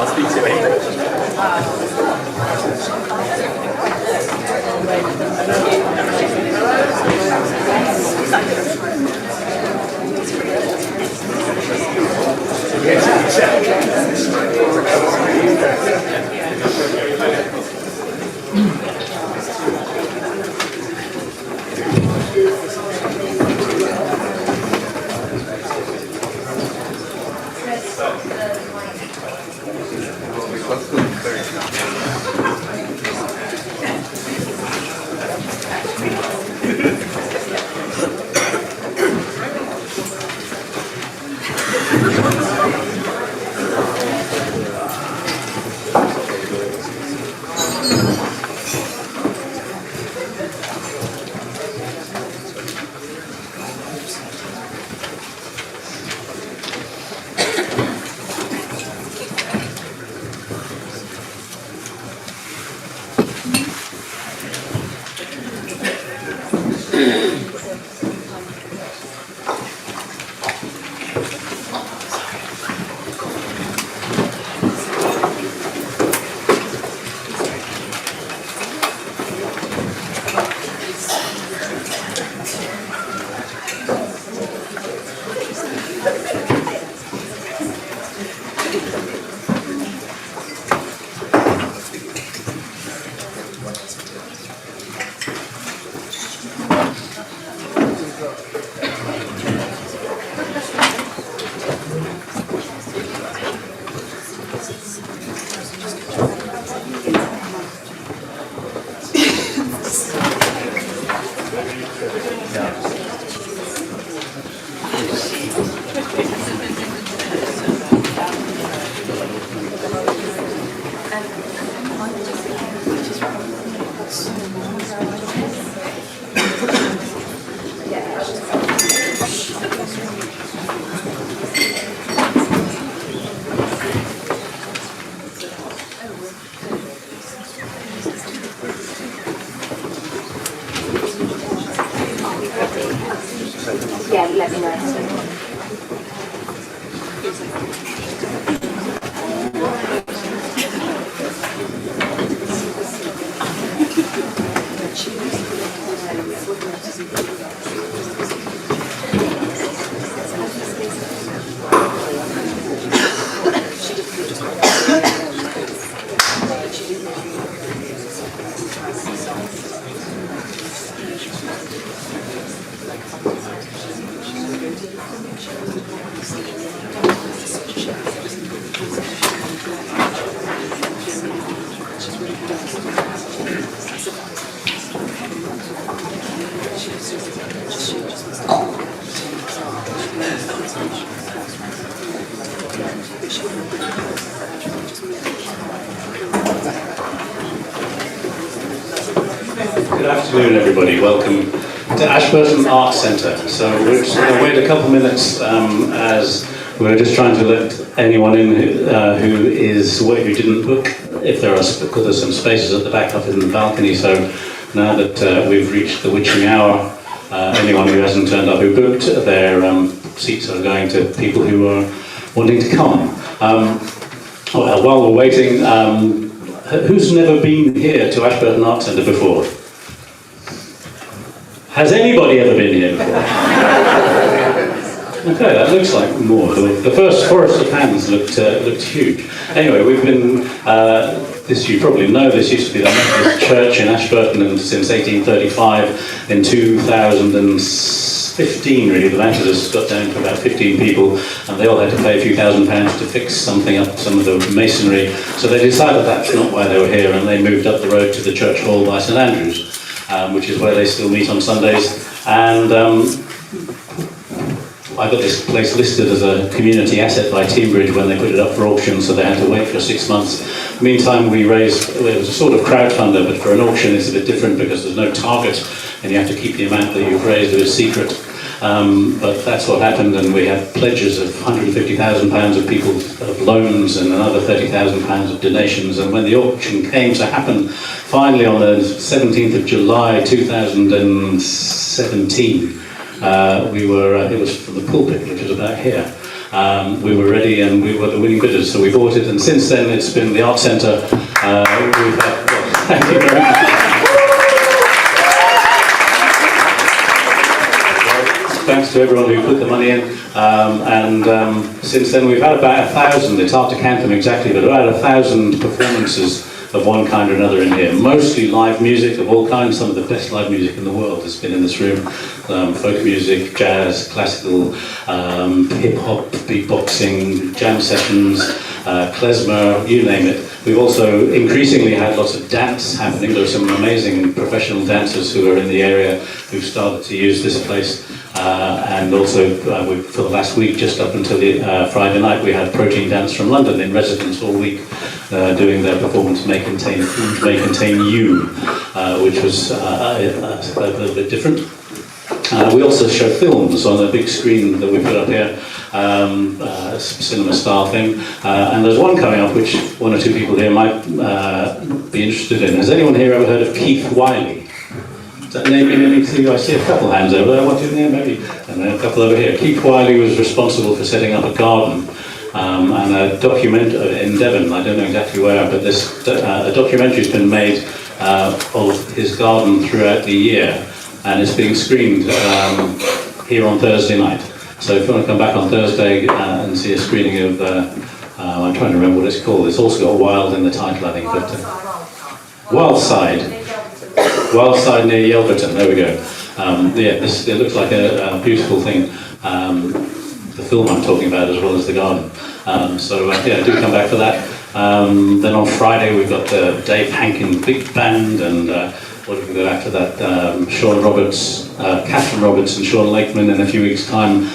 I'll speak to you later. Yeah, let me know. Good afternoon, everybody. Welcome to Ashburton Arts Centre. So we're just going to wait a couple of minutes as we're just trying to let anyone in who didn't book, if there are, because there's some spaces at the back up in the balcony. So now that we've reached the witching hour, anyone who hasn't turned up who booked, their seats are going to people who are wanting to come. While we're waiting, who's never been here to Ashburton Arts Centre before? Has anybody ever been here before? Okay, that looks like more. The first forest of hands looked huge. Anyway, we've been, this you probably know, this used to be the Methodist Church in Ashburton, and since 1835, in 2015 really, the Methodists got down to about 15 people, and they all had to pay a few £1,000s to fix something up, some of the masonry. So they decided that's not why they were here, and they moved up the road to the church hall by St Andrews, which is where they still meet on Sundays. And I got this place listed as a community asset by Teambridge when they put it up for auction, so they had to wait for 6 months. Meantime, we raised, it was a sort of crowdfunder, but for an auction it's a bit different because there's no target and you have to keep the amount that you've raised a secret. But that's what happened, and we had pledges of £150,000 of people of loans and another £30,000 of donations. And when the auction came to happen, finally on the 17th of July 2017, it was from the pulpit, which was about here. we were ready and we were the winning bidders, so we bought it. And since then, it's been the art centre. We've had, well, thank you very much. Thanks to everyone who put the money in, since then we've had about 1,000, it's hard to count them exactly, but about 1,000 performances of one kind or another in here. Mostly live music of all kinds. Some of the best live music in the world has been in this room. Folk music, jazz, classical, hip-hop, beatboxing, jam sessions, klezmer, you name it. We've also increasingly had lots of dance happening. There are some amazing professional dancers who are in the area who've started to use this place. And also, for the last week, just up until Friday night, we had Protein Dance from London in residence all week, doing their performance May Contain You, which was a little bit different. We also show films on a big screen that we put up here, cinema style thing. And there's one coming up which one or two people here might be interested in. Has anyone here ever heard of Keith Wiley? Does that name mean anything to you? I see a couple hands over there. What do you think? Maybe. And then a couple over here. Keith Wiley was responsible for setting up a garden and a document in Devon. I don't know exactly where, but this a documentary's been made of his garden throughout the year, and it's being screened here on Thursday night. So if you want to come back on Thursday and see a screening of, I'm trying to remember what it's called. It's also got Wild in the title, I think. But Wildside near Yelverton, there we go. Yeah, it looks like a beautiful thing. The film I'm talking about as well as the garden. Yeah, do come back for that. Then on Friday we've got Dave Hankin Big Band, and what do we go after that? Sean Roberts, Catherine Roberts and Sean Lakeman in a few weeks' time.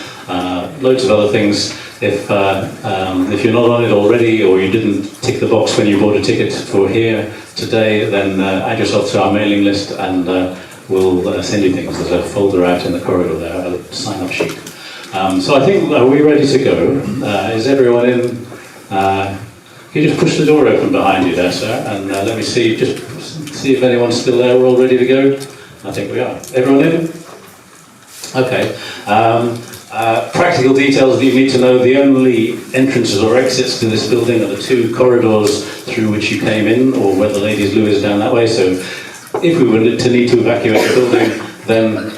Loads of other things. If you're not on it already, or you didn't tick the box when you bought a ticket for here today, then add yourself to our mailing list, and we'll send you things. There's a folder out in the corridor there, a sign-up sheet. So I think, are we ready to go? Is everyone in? Can you just push the door open behind you there, sir? And let me see, just see if anyone's still there. We're all ready to go? I think we are. Everyone in? Okay. Practical details that you need to know: the only entrances or exits to this building are the two corridors through which you came in, or where the ladies' loo is down that way. So if we were to need to evacuate the building, then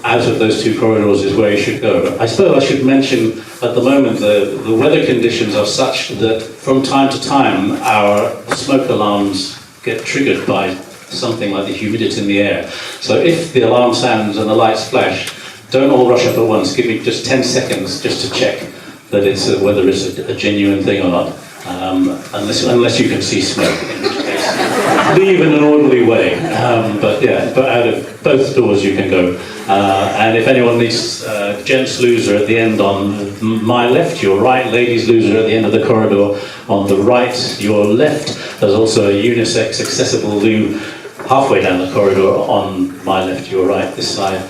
out of those two corridors is where you should go. I suppose I should mention, at the moment, the weather conditions are such that from time to time our smoke alarms get triggered by something like the humidity in the air. So if the alarm sounds and the lights flash, don't all rush up at once. Give me just 10 seconds just to check that it's whether it's a genuine thing or not. Unless you can see smoke, in which case leave in an orderly way. But out of both doors you can go. And if anyone needs, gents' loos are at the end on my left, your right. Ladies' loos are at the end of the corridor on the right, your left. There's also a unisex accessible loo halfway down the corridor on my left, your right, this side.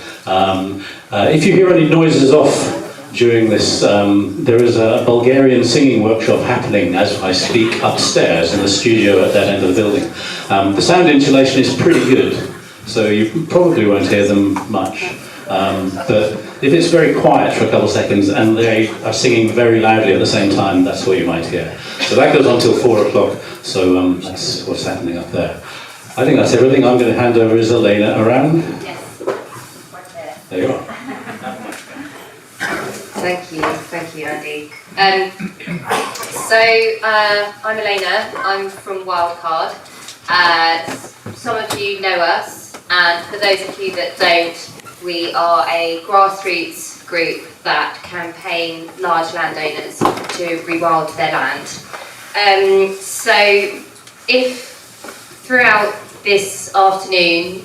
If you hear any noises off during this, there is a Bulgarian singing workshop happening as I speak upstairs in the studio at that end of the building. The sound insulation is pretty good, so you probably won't hear them much. But if it's very quiet for a couple of seconds and they are singing very loudly at the same time, that's what you might hear. So that goes on till 4 o'clock, so that's what's happening up there. I think that's everything. I'm going to hand over. Is Elena around? Yes. Right there. There you are. Thank you, Andy. I'm Elena. I'm from Wildcard. Some of you know us, and for those of you that don't, we are a grassroots group that campaign large landowners to rewild their land. So if throughout this afternoon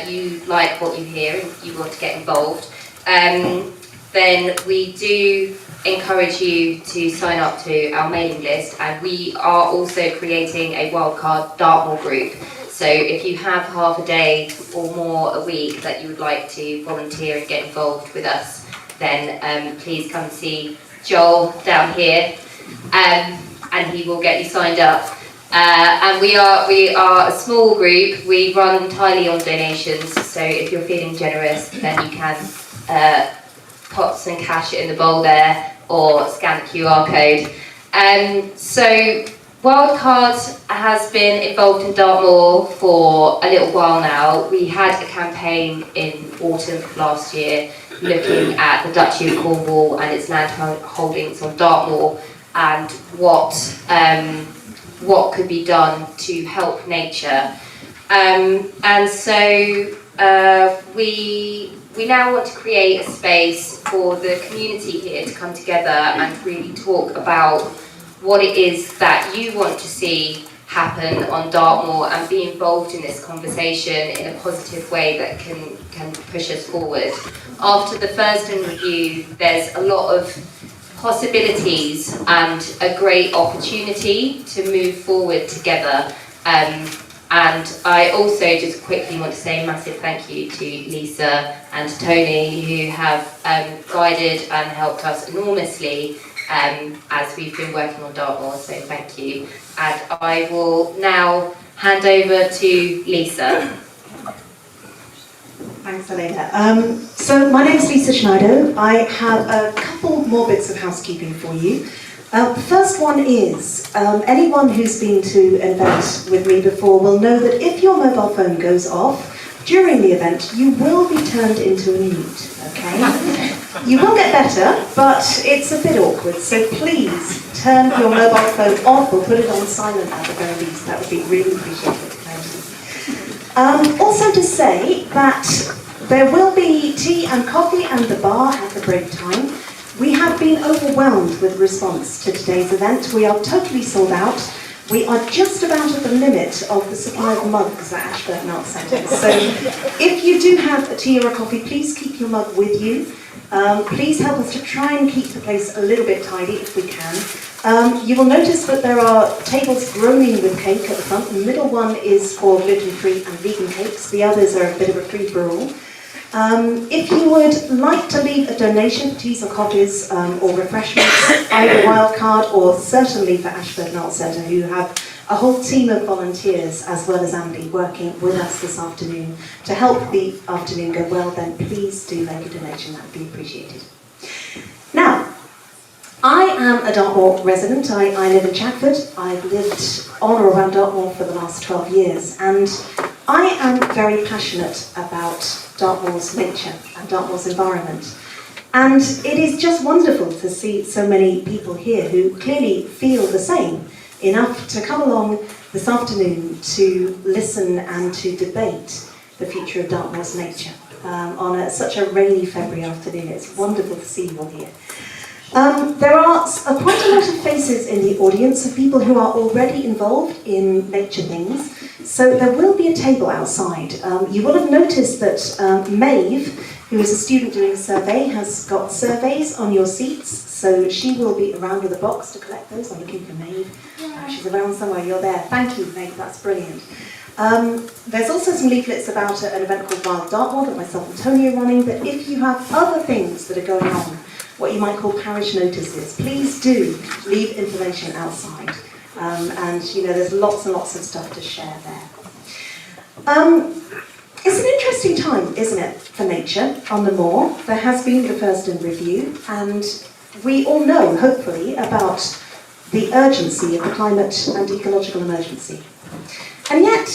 you like what you hear and you want to get involved, then we do encourage you to sign up to our mailing list, and we are also creating a Wildcard Dartmoor group. So if you have half a day or more a week that you would like to volunteer and get involved with us, then please come see Joel down here, and he will get you signed up. And we are a small group. We run entirely on donations, so if you're feeling generous, then you can put some cash in the bowl there, or scan the QR code. So Wildcard has been involved in Dartmoor for a little while now. We had a campaign in autumn of last year looking at the Duchy of Cornwall and its land holdings on Dartmoor and what could be done to help nature. And so we now want to create a space for the community here to come together and really talk about what it is that you want to see happen on Dartmoor and be involved in this conversation in a positive way that can push us forward. After the Thurston review, there's a lot of possibilities and a great opportunity to move forward together. And I also just quickly want to say a massive thank you to Lisa and Tony, who have guided and helped us enormously as we've been working on Dartmoor, so thank you. And I will now hand over to Lisa. Thanks, Elena. So my name is Lisa Schneider. I have a couple more bits of housekeeping for you. The first one is, anyone who's been to an event with me before will know that if your mobile phone goes off during the event, you will be turned into a mute, okay? You will get better, but it's a bit awkward, so please turn your mobile phone off or put it on silent at the very least. That would be really appreciated. Thank you. Also to say that there will be tea and coffee and the bar at the break time. We have been overwhelmed with response to today's event. We are totally sold out. We are just about at the limit of the supply of mugs at Ashburton Arts Centre. So if you do have a tea or a coffee, please keep your mug with you. Please help us to try and keep the place a little bit tidy if we can. You will notice that there are tables groaning with cake at the front. The middle one is for gluten-free and vegan cakes. The others are a bit of a free-for-all. If you would like to leave a donation for teas or coffees or refreshments, either Wildcard or certainly for Ashburton Arts Centre, who have a whole team of volunteers as well as Andy working with us this afternoon to help the afternoon go well, then please do make a donation. That would be appreciated. Now, I am a Dartmoor resident. I live in Chatford. I've lived on or around Dartmoor for the last 12 years, and I am very passionate about Dartmoor's nature and Dartmoor's environment. And it is just wonderful to see so many people here who clearly feel the same, enough to come along this afternoon to listen and to debate the future of Dartmoor's nature on such a rainy February afternoon. It's wonderful to see you all here. There are quite a lot of faces in the audience of people who are already involved in nature things, so there will be a table outside. You will have noticed that Maeve, who is a student doing a survey, has got surveys on your seats, so she will be around with a box to collect those. I'm looking for Maeve. She's around somewhere. You're there. Thank you, Maeve. That's brilliant. There's also some leaflets about an event called Wild Dartmoor that myself and Tony are running, but if you have other things that are going on, what you might call parish notices, please do leave information outside. And you know, there's lots and lots of stuff to share there. It's an interesting time, isn't it, for nature on the moor. There has been the Thurston review, and we all know, hopefully, about the urgency of the climate and ecological emergency. And yet,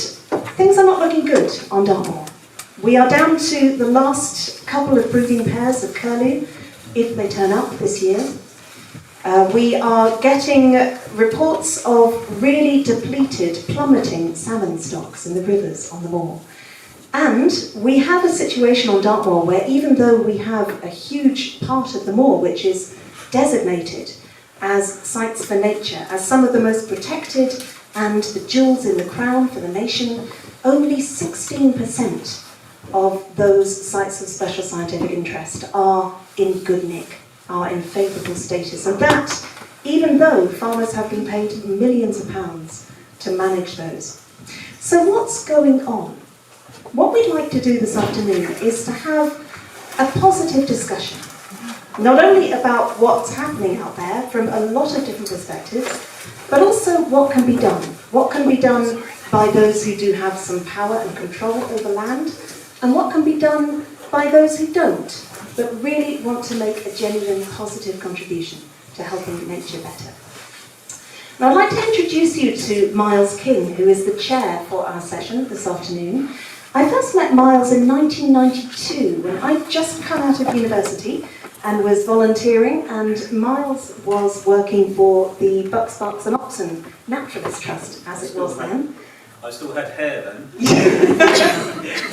things are not looking good on Dartmoor. We are down to the last couple of breeding pairs of curlew, if they turn up this year. We are getting reports of really depleted, plummeting salmon stocks in the rivers on the moor. And we have a situation on Dartmoor where even though we have a huge part of the moor which is designated as sites for nature, as some of the most protected and the jewels in the crown for the nation, only 16% of those sites of special scientific interest are in good nick, are in favourable status. And that, even though farmers have been paid millions of pounds to manage those. So what's going on? What we'd like to do this afternoon is to have a positive discussion, not only about what's happening out there from a lot of different perspectives, but also what can be done. What can be done by those who do have some power and control over land, and what can be done by those who don't. but really want to make a genuine positive contribution to helping nature better. Now I'd like to introduce you to Miles King, who is the chair for our session this afternoon. I first met Miles in 1992 when I'd just come out of university and was volunteering, and Miles was working for the Bucks, Barks and Oxen Naturalist Trust, as it was then. I still had hair then.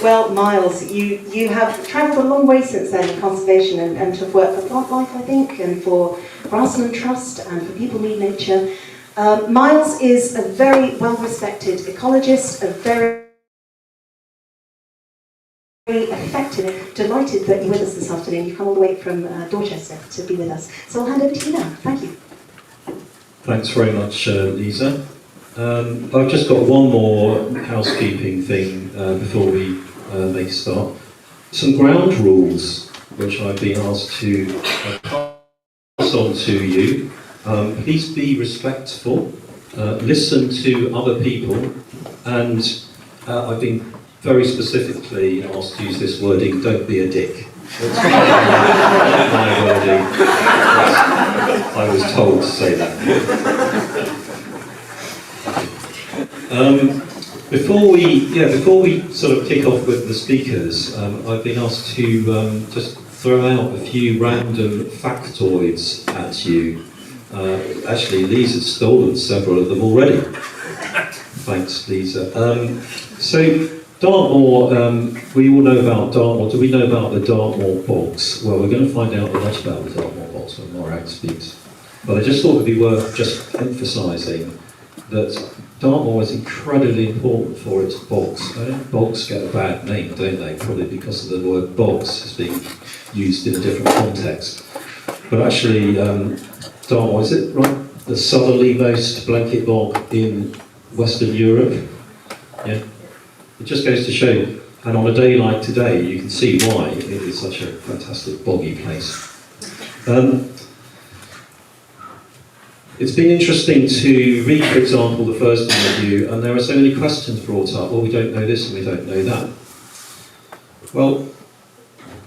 Well, Miles, you have travelled a long way since then in conservation and have worked for Plant Life, I think, and for Grassland Trust and for People Need Nature. Miles is a very well-respected ecologist, a very effective. Delighted that you're with us this afternoon. You've come all the way from Dorchester to be with us. So I'll hand over to you now. Thank you. Thanks very much, Lisa. I've just got one more housekeeping thing before we make a start. Some ground rules which I've been asked to pass on to you. Please be respectful, listen to other people, and I've been very specifically asked to use this wording, don't be a dick. It's not my wording. I was told to say that. Before we sort of kick off with the speakers, I've been asked to just throw out a few random factoids at you. Actually, Lisa's stolen several of them already. Thanks, Lisa. So, Dartmoor, we all know about Dartmoor. Do we know about the Dartmoor bogs? Well, we're going to find out a lot about the Dartmoor bogs when Morag speaks. But I just thought it would be worth just emphasising that Dartmoor is incredibly important for its bogs. Bogs get a bad name, don't they? Probably because of the word bogs as being used in a different context. But actually, Dartmoor, is it right? The southerly-most blanket bog in Western Europe? Yeah. It just goes to show, and on a day like today, you can see why it is such a fantastic boggy place. It's been interesting to read, for example, the first interview, and there are so many questions brought up. Well, we don't know this and we don't know that. Well,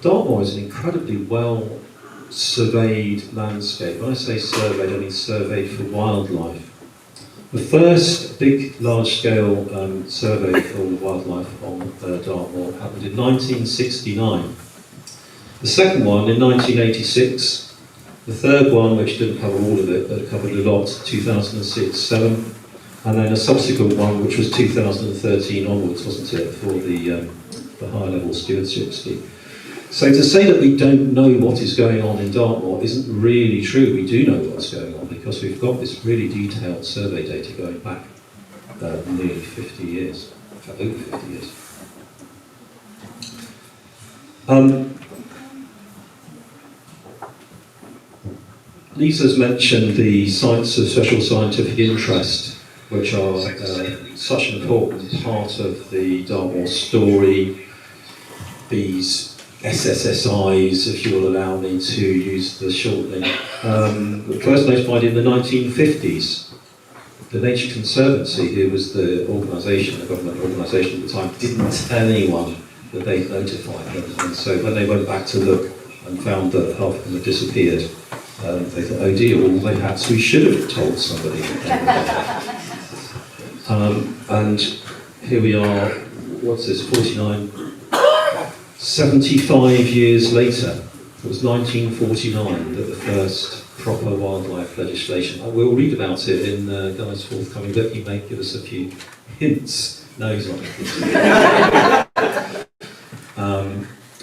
Dartmoor is an incredibly well surveyed landscape. When I say surveyed, I mean surveyed for wildlife. The first big, large-scale survey for wildlife on Dartmoor happened in 1969. The second one in 1986. The third one, which didn't cover all of it, but covered a lot, 2006-07. And then a subsequent one, which was 2013 onwards, wasn't it, for the higher-level stewardship scheme. So to say that we don't know what is going on in Dartmoor isn't really true. We do know what's going on because we've got this really detailed survey data going back nearly 50 years, in fact over 50 years. Lisa's mentioned the sites of special scientific interest, which are such an important part of the Dartmoor story. These SSSIs, if you will allow me to use the shortening, were first notified in the 1950s. The Nature Conservancy, who was the organisation, the government organisation at the time, didn't tell anyone that they'd notified them. And so when they went back to look and found that half of them had disappeared, they thought, oh dear, well perhaps we should have told somebody. And here we are, what's this, 75 years later. It was 1949 that the first proper wildlife legislation, we'll read about it in Guy's forthcoming book. You may give us a few hints. No, he's not.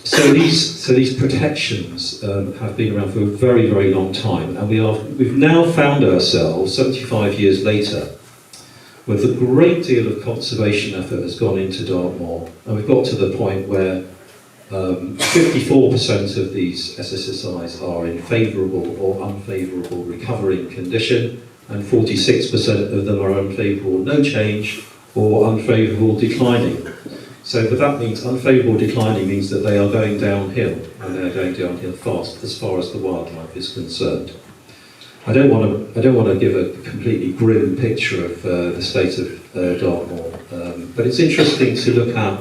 So these protections have been around for a very, very long time, and we've now found ourselves 75 years later with a great deal of conservation effort has gone into Dartmoor, and we've got to the point where 54% of these SSSIs are in favourable or unfavourable recovering condition, and 46% of them are unfavourable no change or unfavourable declining. So, but that means unfavourable declining means that they are going downhill, and they are going downhill fast as far as the wildlife is concerned. I don't want to give a completely grim picture of the state of Dartmoor, but it's interesting to look at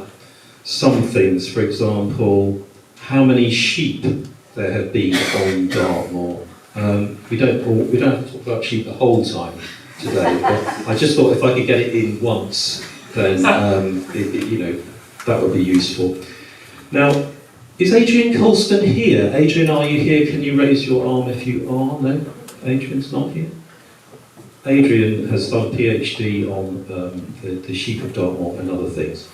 some things. For example, how many sheep there have been on Dartmoor. We don't have to talk about sheep the whole time today, but I just thought if I could get it in once, then that would be useful. Now, is Adrian Colston here? Adrian, are you here? Can you raise your arm if you are? No? Adrian's not here? Adrian has done a PhD on the sheep of Dartmoor and other things,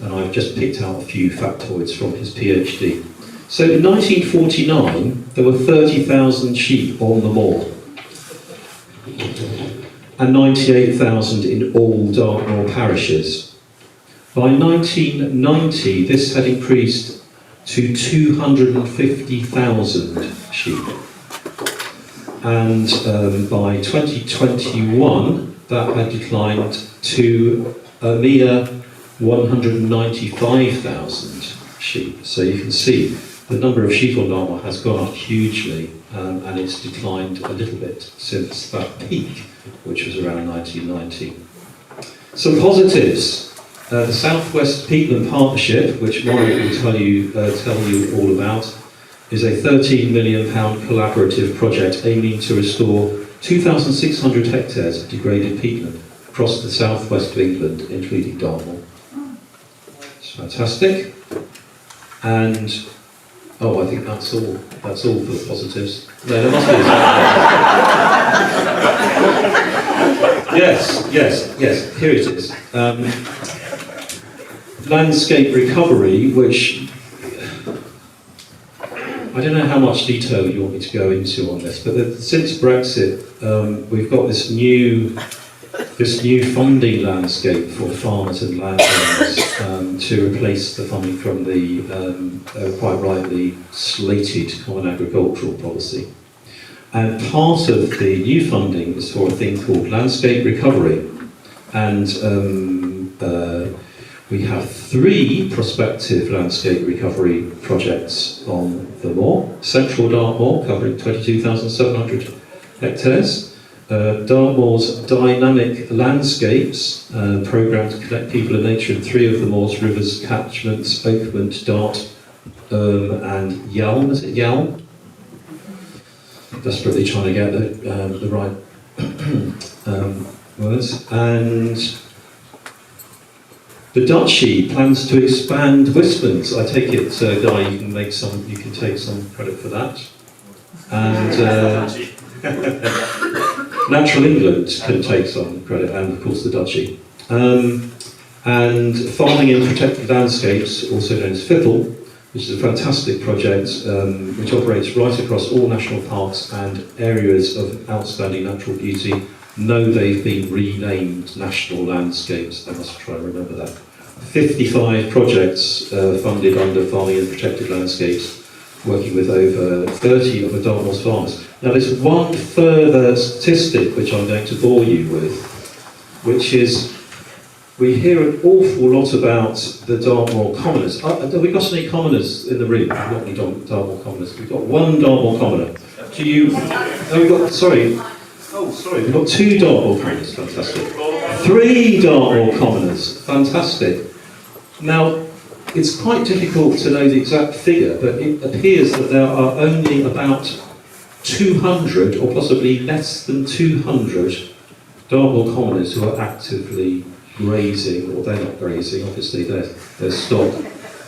and I've just picked out a few factoids from his PhD. So in 1949, there were 30,000 sheep on the moor, and 98,000 in all Dartmoor parishes. By 1990, this had increased to 250,000 sheep. And by 2021, that had declined to a mere 195,000 sheep. So you can see the number of sheep on Dartmoor has gone up hugely, and it's declined a little bit since that peak, which was around 1990. Some positives. The South West Peatland Partnership, which Warwick will tell you all about, is a £13 million collaborative project aiming to restore 2,600 hectares of degraded peatland across the southwest of England, including Dartmoor. It's fantastic. And I think that's all. That's all for the positives. No, there must be. Yes. Here it is. Landscape recovery, which I don't know how much detail you want me to go into on this, but since Brexit, we've got this new funding landscape for farmers and landowners to replace the funding from the quite rightly slated Common Agricultural Policy. And part of the new funding is for a thing called landscape recovery, and we have 3 prospective landscape recovery projects on the moor. Central Dartmoor, covering 22,700 hectares. Dartmoor's Dynamic Landscapes programme to connect people and nature in 3 of the moor's rivers, catchments, Oakmont, Dart, and Yalm. Is it Yalm? Desperately trying to get the right words. And the Duchy plans to expand Wistlands. I take it, Guy, you can take some credit for that. And Natural England can take some credit, and of course the Duchy. And Farming in Protected Landscapes, also known as FIPL, which is a fantastic project which operates right across all national parks and areas of outstanding natural beauty. No, they've been renamed national landscapes. I must try and remember that. 55 projects funded under Farming in Protected Landscapes, working with over 30 of the Dartmoor's farmers. Now there's one further statistic which I'm going to bore you with, which is we hear an awful lot about the Dartmoor commoners. Have we got any commoners in the room? We've got any Dartmoor commoners? We've got one Dartmoor commoner. We've got 2 Dartmoor commoners, fantastic. 3 Dartmoor commoners, fantastic. Now, it's quite difficult to know the exact figure, but it appears that there are only about 200, or possibly less than 200, Dartmoor commoners who are actively grazing, or they're not grazing, obviously their stock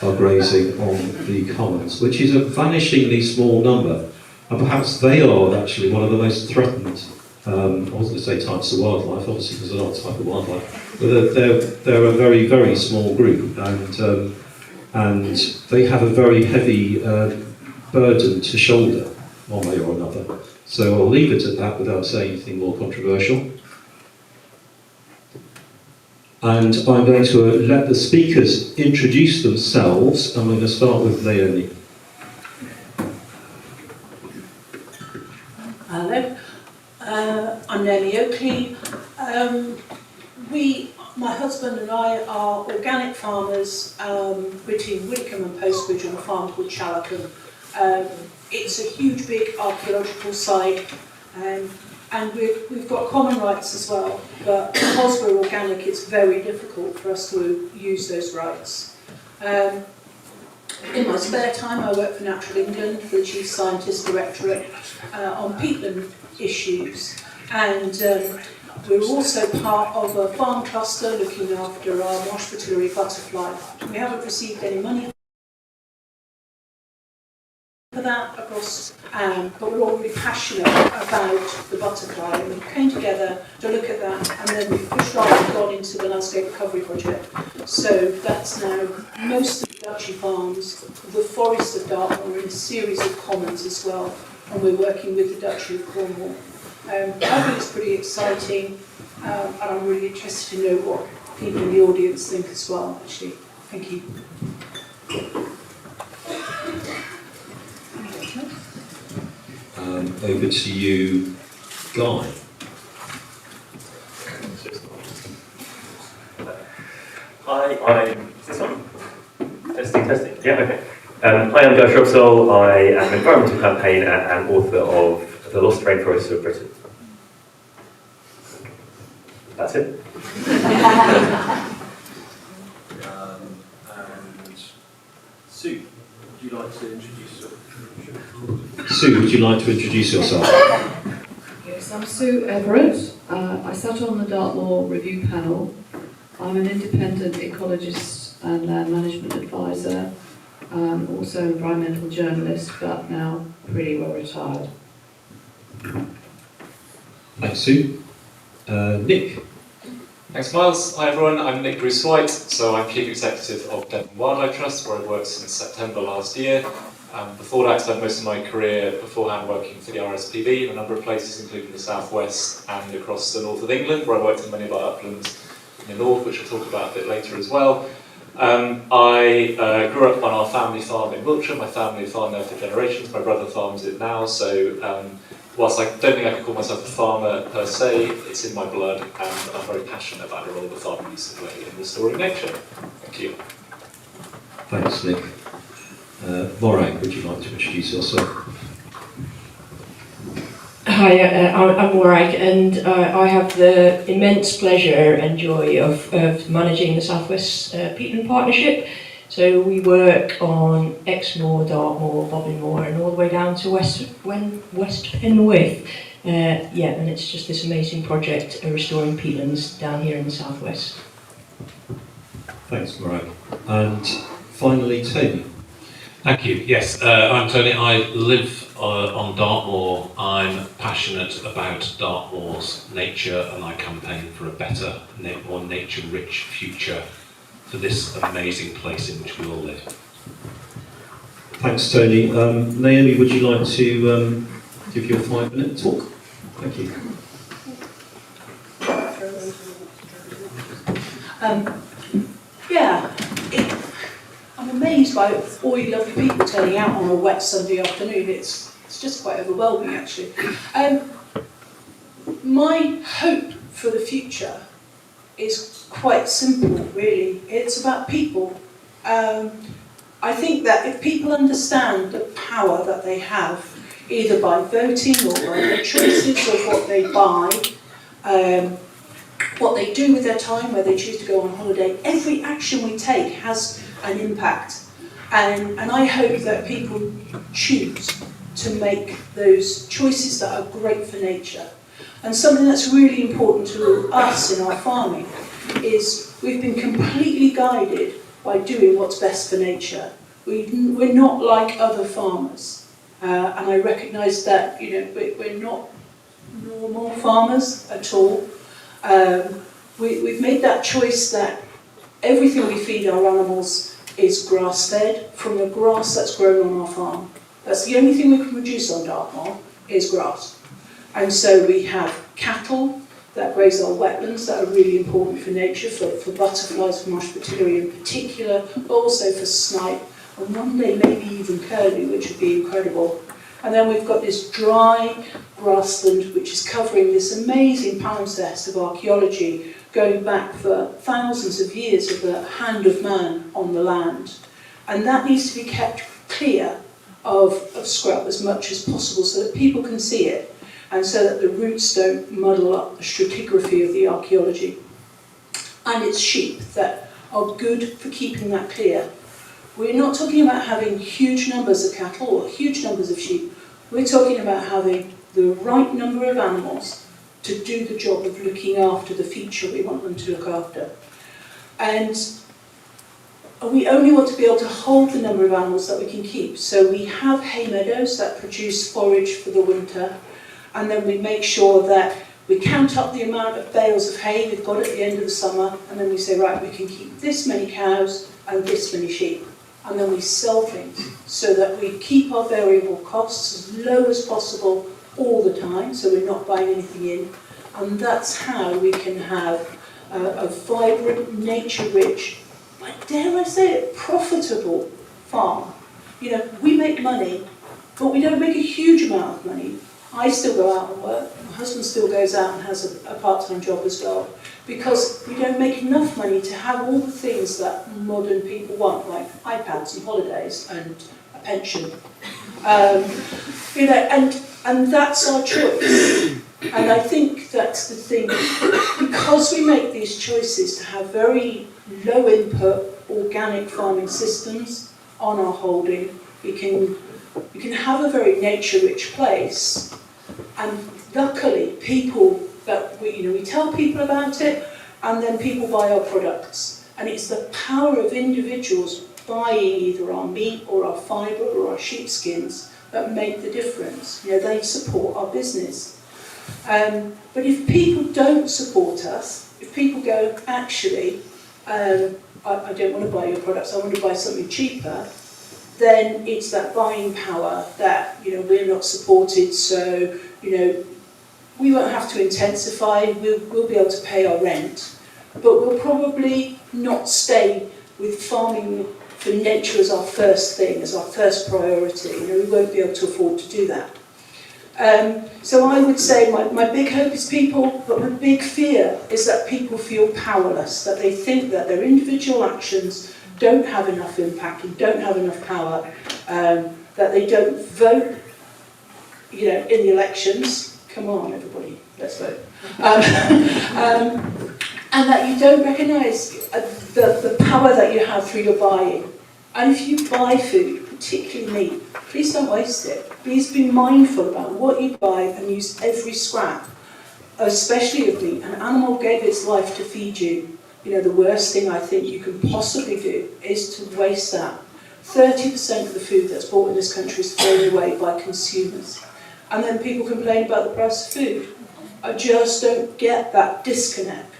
are grazing on the commons, which is a vanishingly small number. And perhaps they are actually one of the most threatened, I wasn't going to say types of wildlife, obviously because they're not a type of wildlife, but they're a very, very small group, and they have a very heavy burden to shoulder, one way or another. So I'll leave it at that without saying anything more controversial. And I'm going to let the speakers introduce themselves, and we're going to start with Leonie. Hello, I'm Naomi Oakley. My husband and I are organic farmers between Wickham and Postbridge on a farm called Chalacombe. It's a huge, big archaeological site, and we've got common rights as well, but because we're organic, it's very difficult for us to use those rights. In my spare time, I work for Natural England, for the Chief Scientist Directorate, on peatland issues. And we're also part of a farm cluster looking after our marsh fritillary butterfly. We haven't received any money for that across, but we're all really passionate about the butterfly, and we came together to look at that, and then we pushed on and got into the landscape recovery project. So that's now most of the Duchy farms, the forest of Dartmoor, in a series of commons as well, and we're working with the Duchy of Cornwall. I think it's pretty exciting, and I'm really interested to know what people in the audience think as well, actually. Thank you. Over to you, Guy. Hi, I'm... Is this on? Testing. Yeah, okay. Hi, I'm Guy Shropsole. I am an environmental campaigner and author of The Lost Rainforests of Britain. That's it. And Sue, would you like to introduce yourself? Sue, would you like to introduce yourself? Yes, I'm Sue Everett. I sat on the Dartmoor review panel. I'm an independent ecologist and land management advisor, also an environmental journalist, but now pretty well retired. Thanks, Sue. Nick. Thanks, Miles. Hi, everyone. I'm Nick Bruce-White, so I'm Chief Executive of Devon Wildlife Trust, where I've worked since September last year. Before that, I spent most of my career beforehand working for the RSPB in a number of places, including the southwest and across the north of England, where I worked in many of our uplands in the north, which we'll talk about a bit later as well. I grew up on our family farm in Wiltshire. My family have farmed there for generations. My brother farms it now, so whilst I don't think I can call myself a farmer per se, it's in my blood, and I'm very passionate about the role the farmer needs to play in restoring nature. Thank you. Thanks, Nick. Morag, would you like to introduce yourself? Hi, I'm Morag, and I have the immense pleasure and joy of managing the South West Peatland Partnership. So we work on Exmoor, Dartmoor, Bobbinmoor, and all the way down to West Penwith. And it's just this amazing project restoring peatlands down here in the South West. Thanks, Morag. And finally, Tony. Thank you. Yes, I'm Tony. I live on Dartmoor. I'm passionate about Dartmoor's nature, and I campaign for a better, more nature-rich future for this amazing place in which we all live. Thanks, Tony. Naomi, would you like to give your 5-minute talk? Thank you. I'm amazed by all you lovely people turning out on a wet Sunday afternoon. It's just quite overwhelming, actually. My hope for the future is quite simple, really. It's about people. I think that if people understand the power that they have, either by voting or by their choices of what they buy, what they do with their time, where they choose to go on holiday, every action we take has an impact. And I hope that people choose to make those choices that are great for nature. And something that's really important to us in our farming is we've been completely guided by doing what's best for nature. We're not like other farmers. And I recognise that we're not normal farmers at all. We've made that choice that everything we feed our animals is grass-fed from the grass that's grown on our farm. That's the only thing we can produce on Dartmoor, is grass. And so we have cattle that graze our wetlands that are really important for nature, for butterflies, for marsh fritillary in particular, but also for snipe, and one day maybe even curlew, which would be incredible. And then we've got this dry grassland which is covering this amazing palimpsest of archaeology going back for thousands of years of the hand of man on the land. And that needs to be kept clear of scrub as much as possible so that people can see it and so that the roots don't muddle up the stratigraphy of the archaeology. And it's sheep that are good for keeping that clear. We're not talking about having huge numbers of cattle or huge numbers of sheep. We're talking about having the right number of animals to do the job of looking after the feature we want them to look after. And we only want to be able to hold the number of animals that we can keep. So we have hay meadows that produce forage for the winter, and then we make sure that we count up the amount of bales of hay we've got at the end of the summer, and then we say, right, we can keep this many cows and this many sheep. And then we sell things so that we keep our variable costs as low as possible all the time, so we're not buying anything in. And that's how we can have a vibrant, nature-rich, but dare I say it, profitable farm. You know, we make money, but we don't make a huge amount of money. I still go out and work. My husband still goes out and has a part-time job as well, because we don't make enough money to have all the things that modern people want, like iPads and holidays and a pension. You know, and that's our choice. And I think that's the thing, because we make these choices to have very low input organic farming systems on our holding, we can have a very nature-rich place. And luckily, people that we tell people about it, and then people buy our products. And it's the power of individuals buying either our meat or our fibre or our sheepskins that make the difference. You know, they support our business. But if people don't support us, if people go, actually, I don't want to buy your products, I want to buy something cheaper, then it's that buying power that, you know, we're not supported, so, you know, we won't have to intensify, we'll be able to pay our rent, but we'll probably not stay with farming for nature as our first thing, as our first priority. You know, we won't be able to afford to do that. So I would say my big hope is people, but my big fear is that people feel powerless, that they think that their individual actions don't have enough impact and don't have enough power, that they don't vote, you know, in the elections. Come on, everybody, let's vote. And that you don't recognise the power that you have through your buying. And if you buy food, particularly meat, please don't waste it. Please be mindful about what you buy and use every scrap, especially of meat. An animal gave its life to feed you. You know, the worst thing I think you can possibly do is to waste that. 30% of the food that's bought in this country is thrown away by consumers. And then people complain about the price of food. I just don't get that disconnect.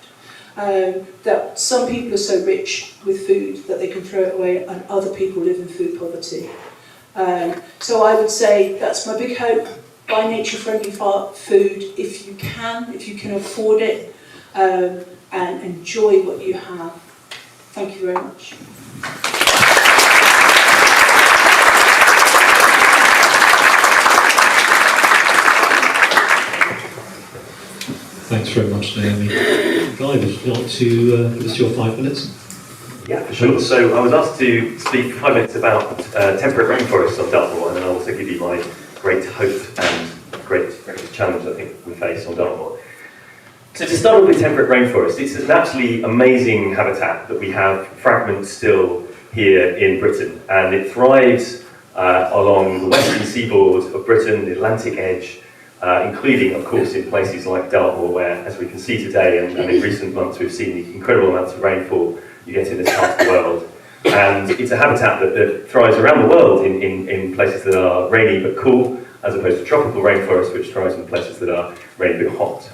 That some people are so rich with food that they can throw it away, and other people live in food poverty. So I would say that's my big hope. Buy nature-friendly food if you can afford it, and enjoy what you have. Thank you very much. Thanks very much, Naomi. Guy, would you like to give us your 5 minutes? Yeah, for sure. So I was asked to speak for 5 minutes about temperate rainforests on Dartmoor, and then I'll also give you my great hope and great challenge I think we face on Dartmoor. So to start off with temperate rainforest, it's an absolutely amazing habitat that we have fragments still here in Britain, and it thrives along the western seaboard of Britain, the Atlantic edge, including, of course, in places like Dartmoor, where, as we can see today, and in recent months, we've seen the incredible amounts of rainfall you get in this part of the world. And it's a habitat that thrives around the world in places that are rainy but cool, as opposed to tropical rainforest, which thrives in places that are rainy but hot.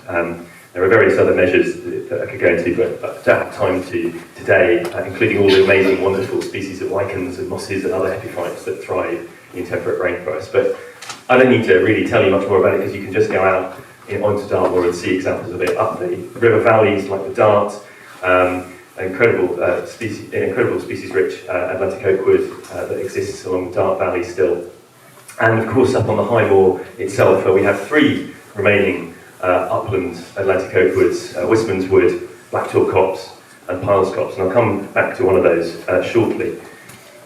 There are various other measures that I could go into, but I don't have time to today, including all the amazing, wonderful species of lichens and mosses and other epiphytes that thrive in temperate rainforests. But I don't need to really tell you much more about it, because you can just go out onto Dartmoor and see examples of it up the river valleys like the Dart, incredible species-rich Atlantic oak wood that exists along the Dart Valley still. And of course up on the High Moor itself, where we have 3 remaining upland Atlantic oak woods, Wistman's Wood, Blacktail Copse and Piles Copse, and I'll come back to one of those shortly.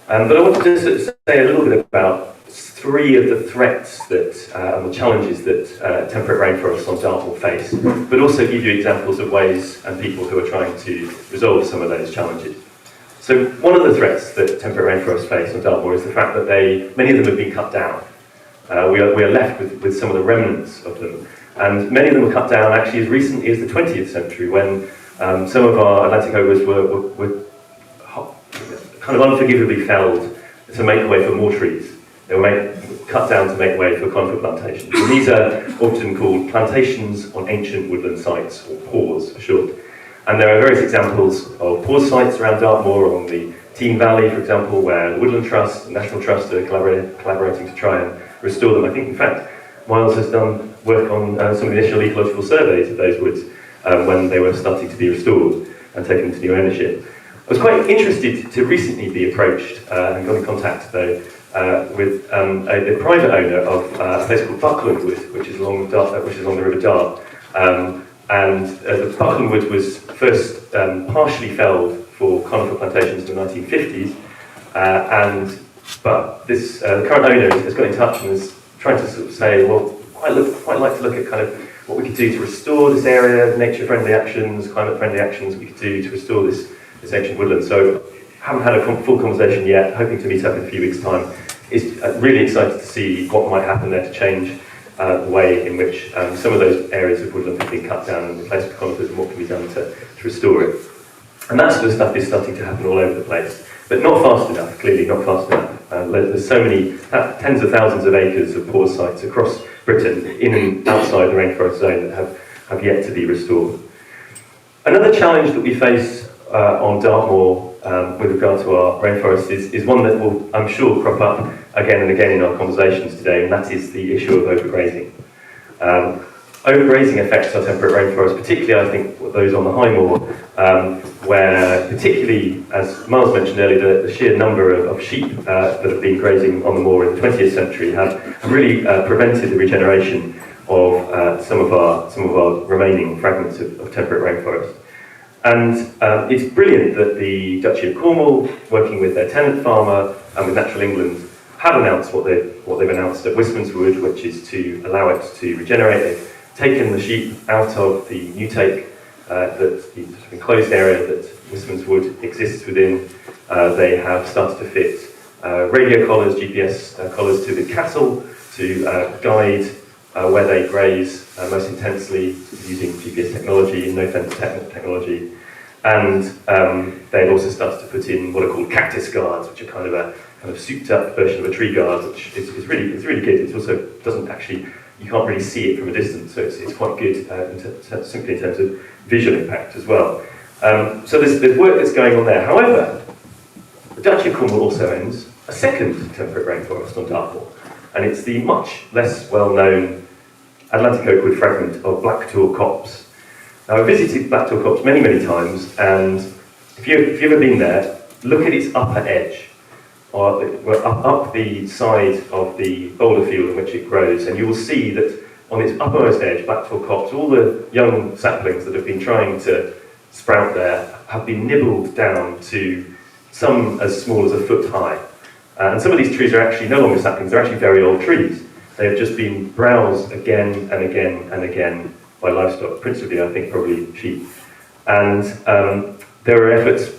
But I want to just say a little bit about 3 of the threats that, and the challenges that temperate rainforests on Dartmoor face, but also give you examples of ways and people who are trying to resolve some of those challenges. So one of the threats that temperate rainforests face on Dartmoor is the fact that many of them have been cut down. We are left with some of the remnants of them. And many of them were cut down actually as recently as the 20th century, when some of our Atlantic ogres were kind of unforgivably felled to make way for more trees. They were cut down to make way for conifer plantations. And these are often called plantations on ancient woodland sites, or PAWS for short. And there are various examples of PAWS sites around Dartmoor, along the Team Valley, for example, where the Woodland Trust and National Trust are collaborating to try and restore them. I think, in fact, Miles has done work on some of the initial ecological surveys of those woods when they were starting to be restored and taken into new ownership. I was quite interested to recently be approached and got in contact, though, with a private owner of a place called Buckland Wood, which is along the River Dart. The Buckland Wood was first partially felled for conifer plantations in the 1950s, but this the current owner has got in touch and is trying to sort of say, well, quite like to look at kind of what we could do to restore this area, nature-friendly actions, climate-friendly actions we could do to restore this ancient woodland. So, haven't had a full conversation yet, hoping to meet up in a few weeks' time. Is really excited to see what might happen there to change the way in which some of those areas of woodland have been cut down and replaced with conifers, and what can be done to restore it. And that sort of stuff is starting to happen all over the place, but not fast enough, clearly not fast enough. There's so many, tens of thousands of acres of PAWS sites across Britain, in and outside the rainforest zone, that have yet to be restored. Another challenge that we face on Dartmoor with regard to our rainforest is one that will, I'm sure, crop up again and again in our conversations today, and that is the issue of overgrazing. Overgrazing affects our temperate rainforest, particularly, I think, those on the High Moor, where particularly, as Miles mentioned earlier, the sheer number of sheep that have been grazing on the moor in the 20th century have really prevented the regeneration of some of our remaining fragments of temperate rainforest. And it's brilliant that the Duchy of Cornwall, working with their tenant farmer and with Natural England, have announced what they've announced at Wistman's Wood, which is to allow it to regenerate. They've taken the sheep out of the new take, the enclosed area that Wistman's Wood exists within. They have started to fit radio collars, GPS collars to the cattle to guide where they graze most intensely using GPS technology and no-fence technology. And they've also started to put in what are called cactus guards, which are kind of souped-up version of a tree guard, which is really good. It also doesn't actually, you can't really see it from a distance, so it's quite good simply in terms of visual impact as well. So there's work that's going on there. However, the Duchy of Cornwall also owns a second temperate rainforest on Dartmoor, and it's the much less well-known Atlantic oak wood fragment of Blacktor copse. Now, I've visited Blacktor copse many, many times, and if you've ever been there, look at its upper edge, or up the side of the boulder field in which it grows, and you will see that on its uppermost edge, Blacktor copse, all the young saplings that have been trying to sprout there have been nibbled down to some as small as a foot high. And some of these trees are actually no longer saplings, they're actually very old trees. They have just been browsed again and again and again by livestock, principally, I think, probably sheep. And there were efforts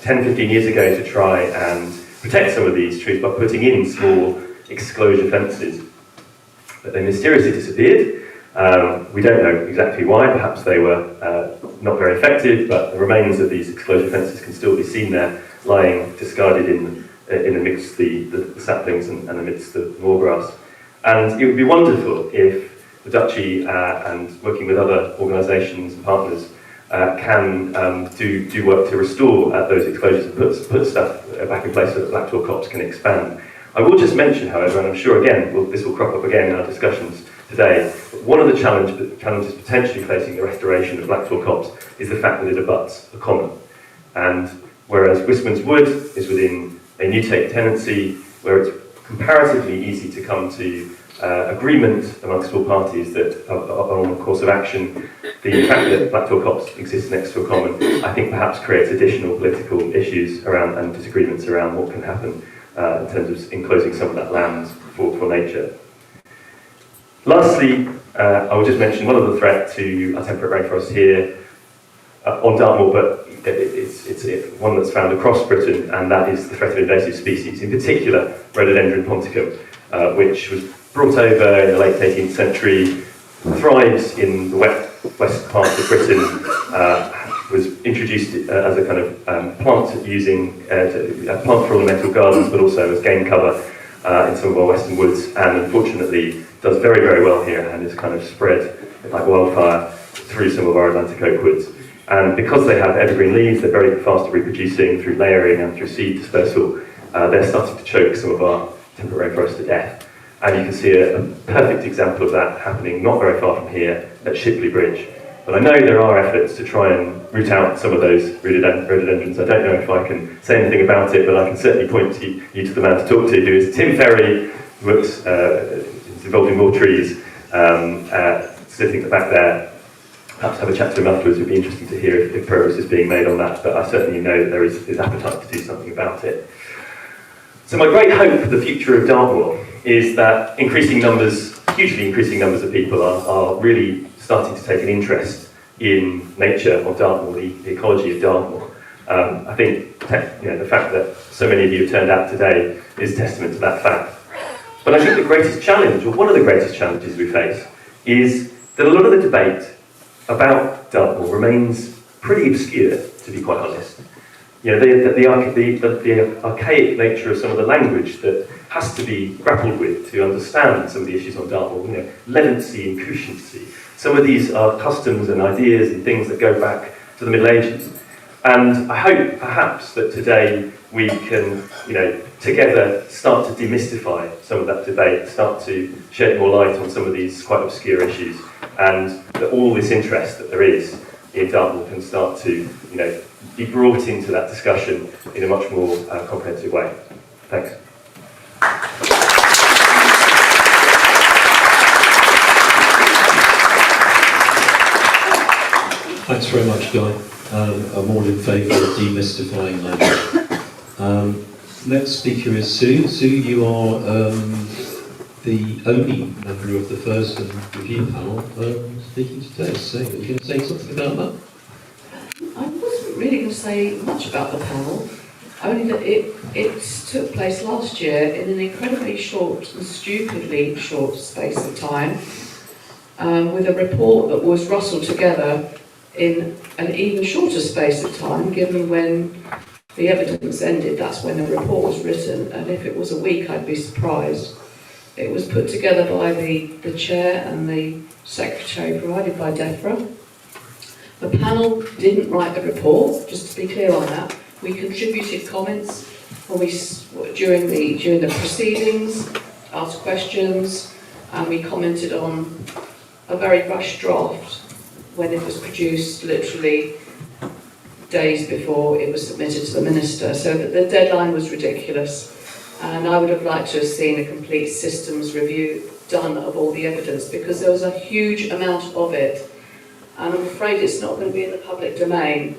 10, 15 years ago to try and protect some of these trees by putting in small exclosure fences. But they mysteriously disappeared. We don't know exactly why. Perhaps they were not very effective, but the remains of these exclosure fences can still be seen there, lying discarded in amidst the saplings and amidst the moorgrass. And it would be wonderful if the Duchy and working with other organisations and partners can do work to restore those exclosures and put stuff back in place so that Blacktor copse can expand. I will just mention, however, and I'm sure again this will crop up again in our discussions today, one of the challenges potentially facing the restoration of Blacktor copse is the fact that it abuts a common. And whereas Wistman's Wood is within a new take tenancy, where it's comparatively easy to come to agreement amongst all parties that are on a course of action, the fact that Blacktor copse exists next to a common, I think perhaps creates additional political issues around and disagreements around what can happen in terms of enclosing some of that land for nature. Lastly, I will just mention one other threat to our temperate rainforest here on Dartmoor, but it's one that's found across Britain, and that is the threat of invasive species, in particular Rhododendron ponticum, which was brought over in the late 18th century, thrives in the west part of Britain, was introduced as a kind of plant using a plant for ornamental gardens, but also as game cover in some of our western woods, and unfortunately does very, very well here and is kind of spread like wildfire through some of our Atlantic oak woods. And because they have evergreen leaves, they're very fast at reproducing through layering and through seed dispersal. They're starting to choke some of our temperate rainforest to death. And you can see a perfect example of that happening not very far from here at Shipley Bridge. But I know there are efforts to try and root out some of those rhododendrons. I don't know if I can say anything about it, but I can certainly point you to the man to talk to, who is Tim Ferry, who works is involved in more trees, sitting at the back there. Perhaps have a chat to him afterwards. It would be interesting to hear if progress is being made on that, but I certainly know that there is appetite to do something about it. So my great hope for the future of Dartmoor is that hugely increasing numbers of people are really starting to take an interest in nature of Dartmoor, the ecology of Dartmoor. I think the fact that so many of you have turned out today is testament to that fact. But I think the greatest challenge, or one of the greatest challenges we face, is that a lot of the debate about Dartmoor remains pretty obscure, to be quite honest. The archaic nature of some of the language that has to be grappled with to understand some of the issues on Dartmoor, levency and cushiancy. Some of these are customs and ideas and things that go back to the Middle Ages. And I hope, perhaps, that today we can, together start to demystify some of that debate, start to shed more light on some of these quite obscure issues, and that all this interest that there is in Dartmoor can start to, be brought into that discussion in a much more comprehensive way. Thanks. Thanks very much, Guy. I'm all in favour of demystifying language. Next speaker is Sue. Sue, you are the only member of the first review panel speaking today. So, are you going to say something about that? I wasn't really going to say much about the panel, only that it took place last year in an incredibly short and stupidly short space of time, with a report that was rustled together in an even shorter space of time, given when the evidence ended. That's when the report was written, and if it was a week, I'd be surprised. It was put together by the chair and the secretary, provided by DEFRA. The panel didn't write the report, just to be clear on that. We contributed comments during the proceedings, asked questions, and we commented on a very rushed draft when it was produced, literally days before it was submitted to the minister. So that the deadline was ridiculous, and I would have liked to have seen a complete systems review done of all the evidence, because there was a huge amount of it, and I'm afraid it's not going to be in the public domain,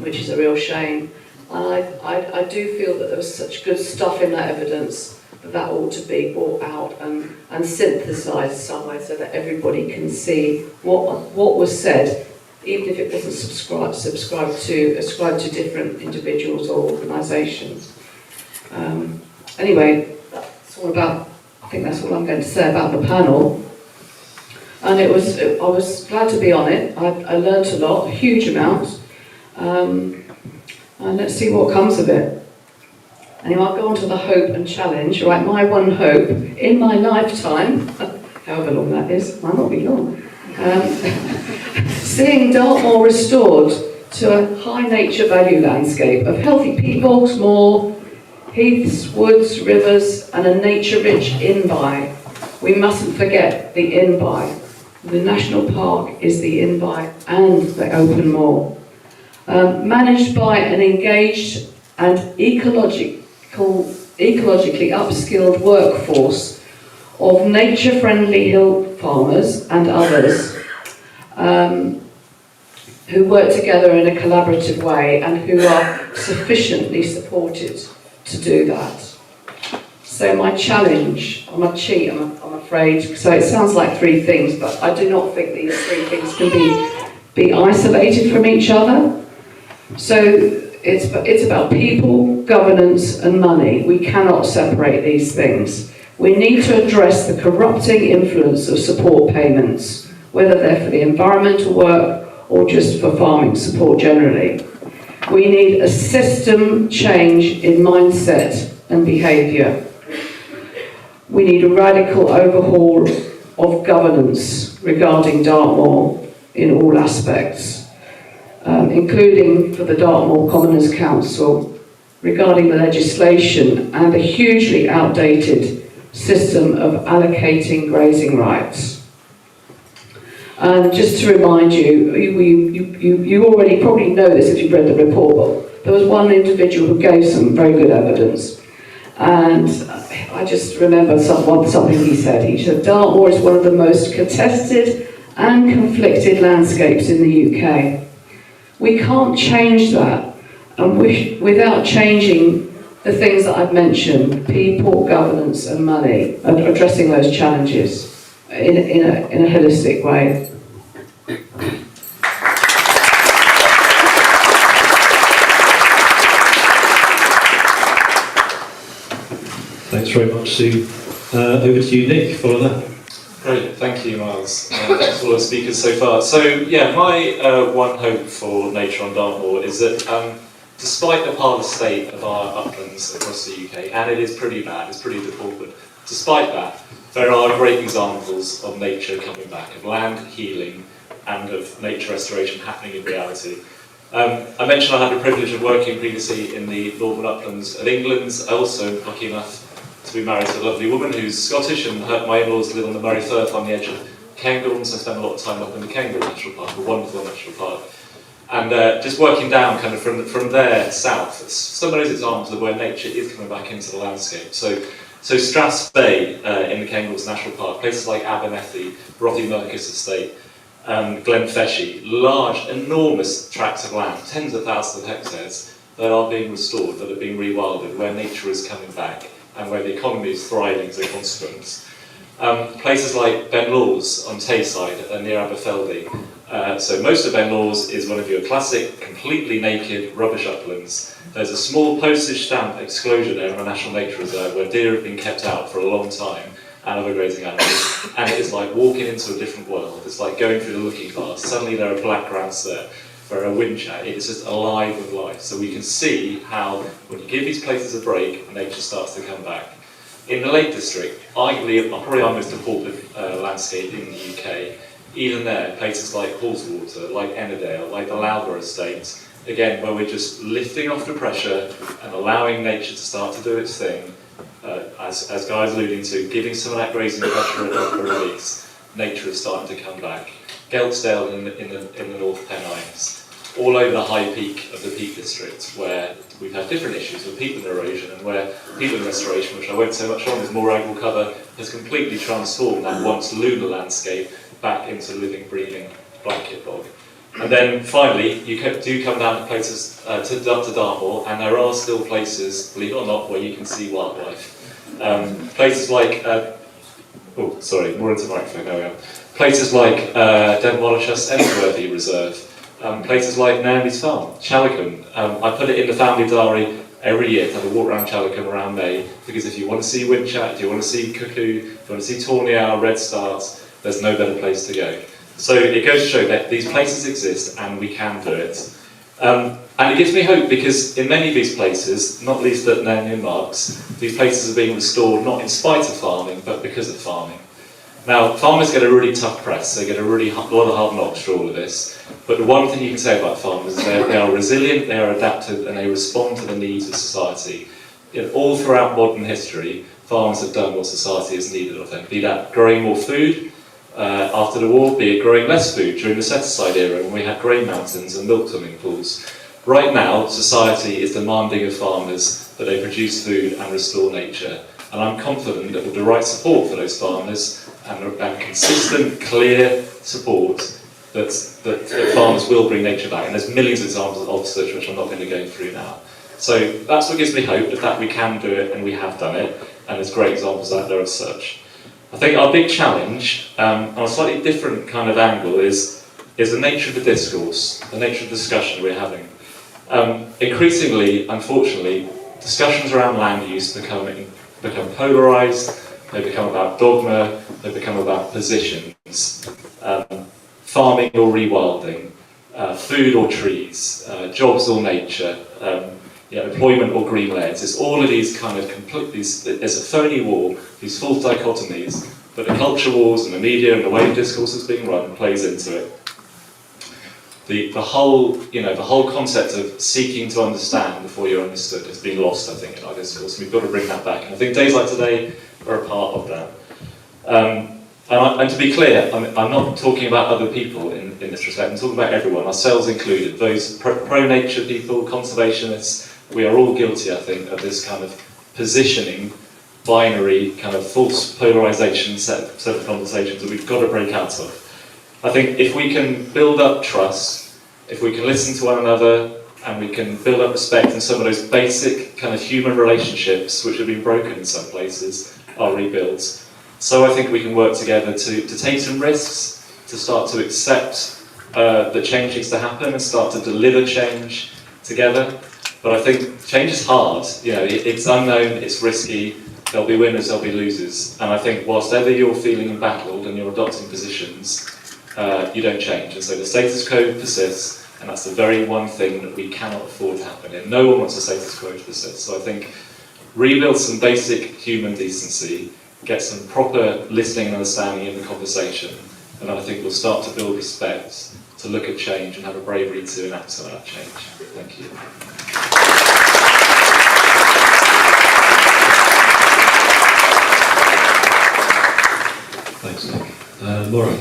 which is a real shame. I do feel that there was such good stuff in that evidence that ought to be brought out and synthesised somewhere so that everybody can see what was said, even if it wasn't ascribed to different individuals or organisations. Anyway, I think that's all I'm going to say about the panel. And I was glad to be on it. I learnt a lot, a huge amount. And let's see what comes of it. Anyway, I'll go on to the hope and challenge. Right, my one hope in my lifetime, however long that is, might not be long, seeing Dartmoor restored to a high nature value landscape of healthy peatbogs, moor, heaths, woods, rivers, and a nature-rich in-by. We mustn't forget the in-by. The national park is the in-by and the open moor. Managed by an engaged and ecologically upskilled workforce of nature-friendly hill farmers and others who work together in a collaborative way and who are sufficiently supported to do that. So my challenge, I'm a cheat, I'm afraid, so it sounds like three things, but I do not think these three things can be isolated from each other. So it's about people, governance and money. We cannot separate these things. We need to address the corrupting influence of support payments, whether they're for the environmental work or just for farming support generally. We need a system change in mindset and behaviour. We need a radical overhaul of governance regarding Dartmoor in all aspects, including for the Dartmoor Commoners Council, regarding the legislation and a hugely outdated system of allocating grazing rights. And just to remind you, you already probably know this if you've read the report, but there was one individual who gave some very good evidence. And I just remember something he said. He said, Dartmoor is one of the most contested and conflicted landscapes in the UK. We can't change that and without changing the things that I've mentioned, people, governance and money, and addressing those challenges in a holistic way. Thanks very much, Sue. Over to you, Nick, follow that. Great, thank you, Miles. Thanks to all the speakers so far. So, yeah, my one hope for nature on Dartmoor is that despite the parlous state of our uplands across the UK, and it is pretty bad, it's pretty depauperate, despite that, there are great examples of nature coming back, of land healing and of nature restoration happening in reality. I mentioned I had the privilege of working previously in the northern uplands of England. Also lucky enough to be married to a lovely woman who's Scottish, and my in-laws live on the Moray Firth on the edge of Cairngorms. I spent a lot of time up in the Cairngorms National Park, a wonderful national park. And just working down kind of from there south, some of those examples of where nature is coming back into the landscape. So Straths Bay in the Cairngorms National Park, places like Abernethy, Rothiemurchus Estate, Glenfeshie, large, enormous tracts of land, tens of thousands of hectares that are being restored, that are being rewilded, where nature is coming back and where the economy is thriving as a consequence. Places like Ben Lawes on Tayside near Aberfeldy. So most of Ben Lawes is one of your classic, completely naked rubbish uplands. There's a small postage stamp exclusion there in a national nature reserve where deer have been kept out for a long time and other grazing animals, and it is like walking into a different world. It's like going through the looking glass. Suddenly there are black grounds there, there are wind chat. It is just alive with life. So we can see how, when you give these places a break, nature starts to come back. In the Lake District, arguably probably our most depauperate landscape in the UK, even there, places like Hallswater, like Ennerdale, like the Lowther Estate, again, where we're just lifting off the pressure and allowing nature to start to do its thing, as Guy's alluding to, giving some of that grazing pressure a release, nature is starting to come back. Geltsdale in the North Pennines, all over the high peak of the Peak District, where we've had different issues with peatland erosion and where peatland restoration, which I won't say much on, is more ag will cover, has completely transformed that once lunar landscape back into living, breathing blanket bog. And then finally, you do come down to places to Dartmoor, and there are still places, believe it or not, where you can see wildlife. Places like, more into the microphone, there we are. Places like Denmarshus Emsworthy Reserve, places like Nairnby's Farm, Challicum. I put it in the family diary every year to have a walk around Challicum around May, because if you want to see windchat, if you want to see cuckoo, if you want to see tawny owl, red starts, there's no better place to go. So it goes to show that these places exist and we can do it. And it gives me hope, because in many of these places, not least at Nairn Marks, these places are being restored not in spite of farming, but because of farming. Now, farmers get a really tough press, they get a lot of hard knocks for all of this, but the one thing you can say about farmers is they are resilient, they are adaptive, and they respond to the needs of society. All throughout modern history, farmers have done what society has needed of them, be that growing more food after the war, be it growing less food during the set-aside era when we had grain mountains and milk swimming pools. Right now, society is demanding of farmers that they produce food and restore nature, and I'm confident that with the right support for those farmers, and consistent, clear support, that farmers will bring nature back. And there's millions of examples of such, which I'm not going to go through now. So that's what gives me hope, that we can do it, and we have done it, and there's great examples out there of such. I think our big challenge, on a slightly different kind of angle, is the nature of the discourse, the nature of the discussion we're having. Increasingly, unfortunately, discussions around land use become polarised, they become about dogma, they become about positions, farming or rewilding, food or trees, jobs or nature, employment or greenlands. It's all of these kind of there's a phony war, these false dichotomies, but the culture wars and the media and the way discourse is being run plays into it. The whole concept of seeking to understand before you're understood has been lost, I think, in our discourse. We've got to bring that back. And I think days like today are a part of that. And to be clear, I'm not talking about other people in this respect. I'm talking about everyone, ourselves included. Those pro-nature people, conservationists, we are all guilty, I think, of this kind of positioning, binary, kind of false polarisation set of conversations that we've got to break out of. I think if we can build up trust, if we can listen to one another, and we can build up respect, and some of those basic kind of human relationships which have been broken in some places are rebuilt. So I think we can work together to take some risks, to start to accept that change needs to happen and start to deliver change together. But I think change is hard. It's unknown, it's risky, there'll be winners, there'll be losers. And I think whilst ever you're feeling embattled and you're adopting positions, you don't change. And so the status quo persists, and that's the very one thing that we cannot afford to happen. And no one wants the status quo to persist. So I think rebuild some basic human decency, get some proper listening and understanding in the conversation, and then I think we'll start to build respect, to look at change and have a bravery to enact some of that change. Thank you. Thanks, Nick. Maura.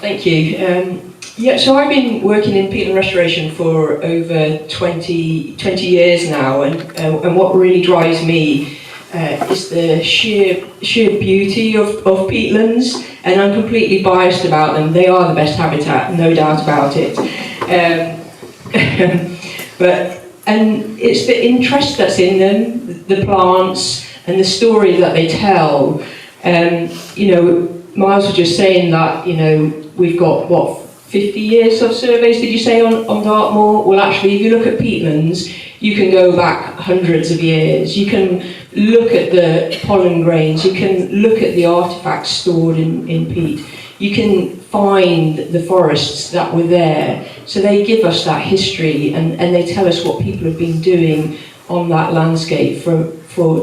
Thank you. So I've been working in peatland restoration for over 20 years now, and what really drives me is the sheer beauty of peatlands, and I'm completely biased about them. They are the best habitat, no doubt about it. And it's the interest that's in them, the plants, and the story that they tell. Miles was just saying that, we've got, 50 years of surveys, did you say, on Dartmoor? Well, actually, if you look at peatlands, you can go back hundreds of years. You can look at the pollen grains, you can look at the artefacts stored in peat. You can find the forests that were there. So they give us that history, and they tell us what people have been doing on that landscape for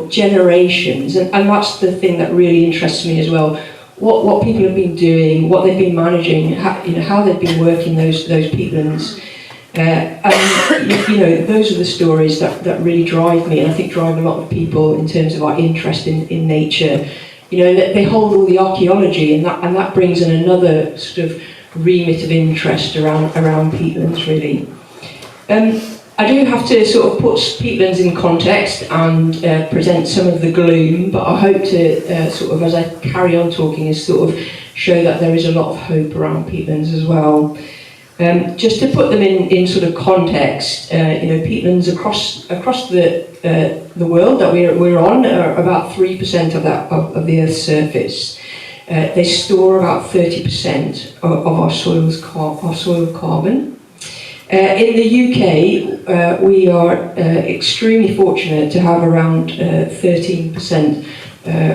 generations. And that's the thing that really interests me as well. What people have been doing, what they've been managing, how they've been working those peatlands. Those are the stories that really drive me, and I think drive a lot of people in terms of our interest in nature. They hold all the archaeology, and that brings in another sort of remit of interest around peatlands, really. I do have to sort of put peatlands in context and present some of the gloom, but I hope to sort of, as I carry on talking, is sort of show that there is a lot of hope around peatlands as well. Just to put them in sort of context, peatlands across the world that we're on are about 3% of the Earth's surface. They store about 30% of our soil carbon. In the UK, we are extremely fortunate to have around 13%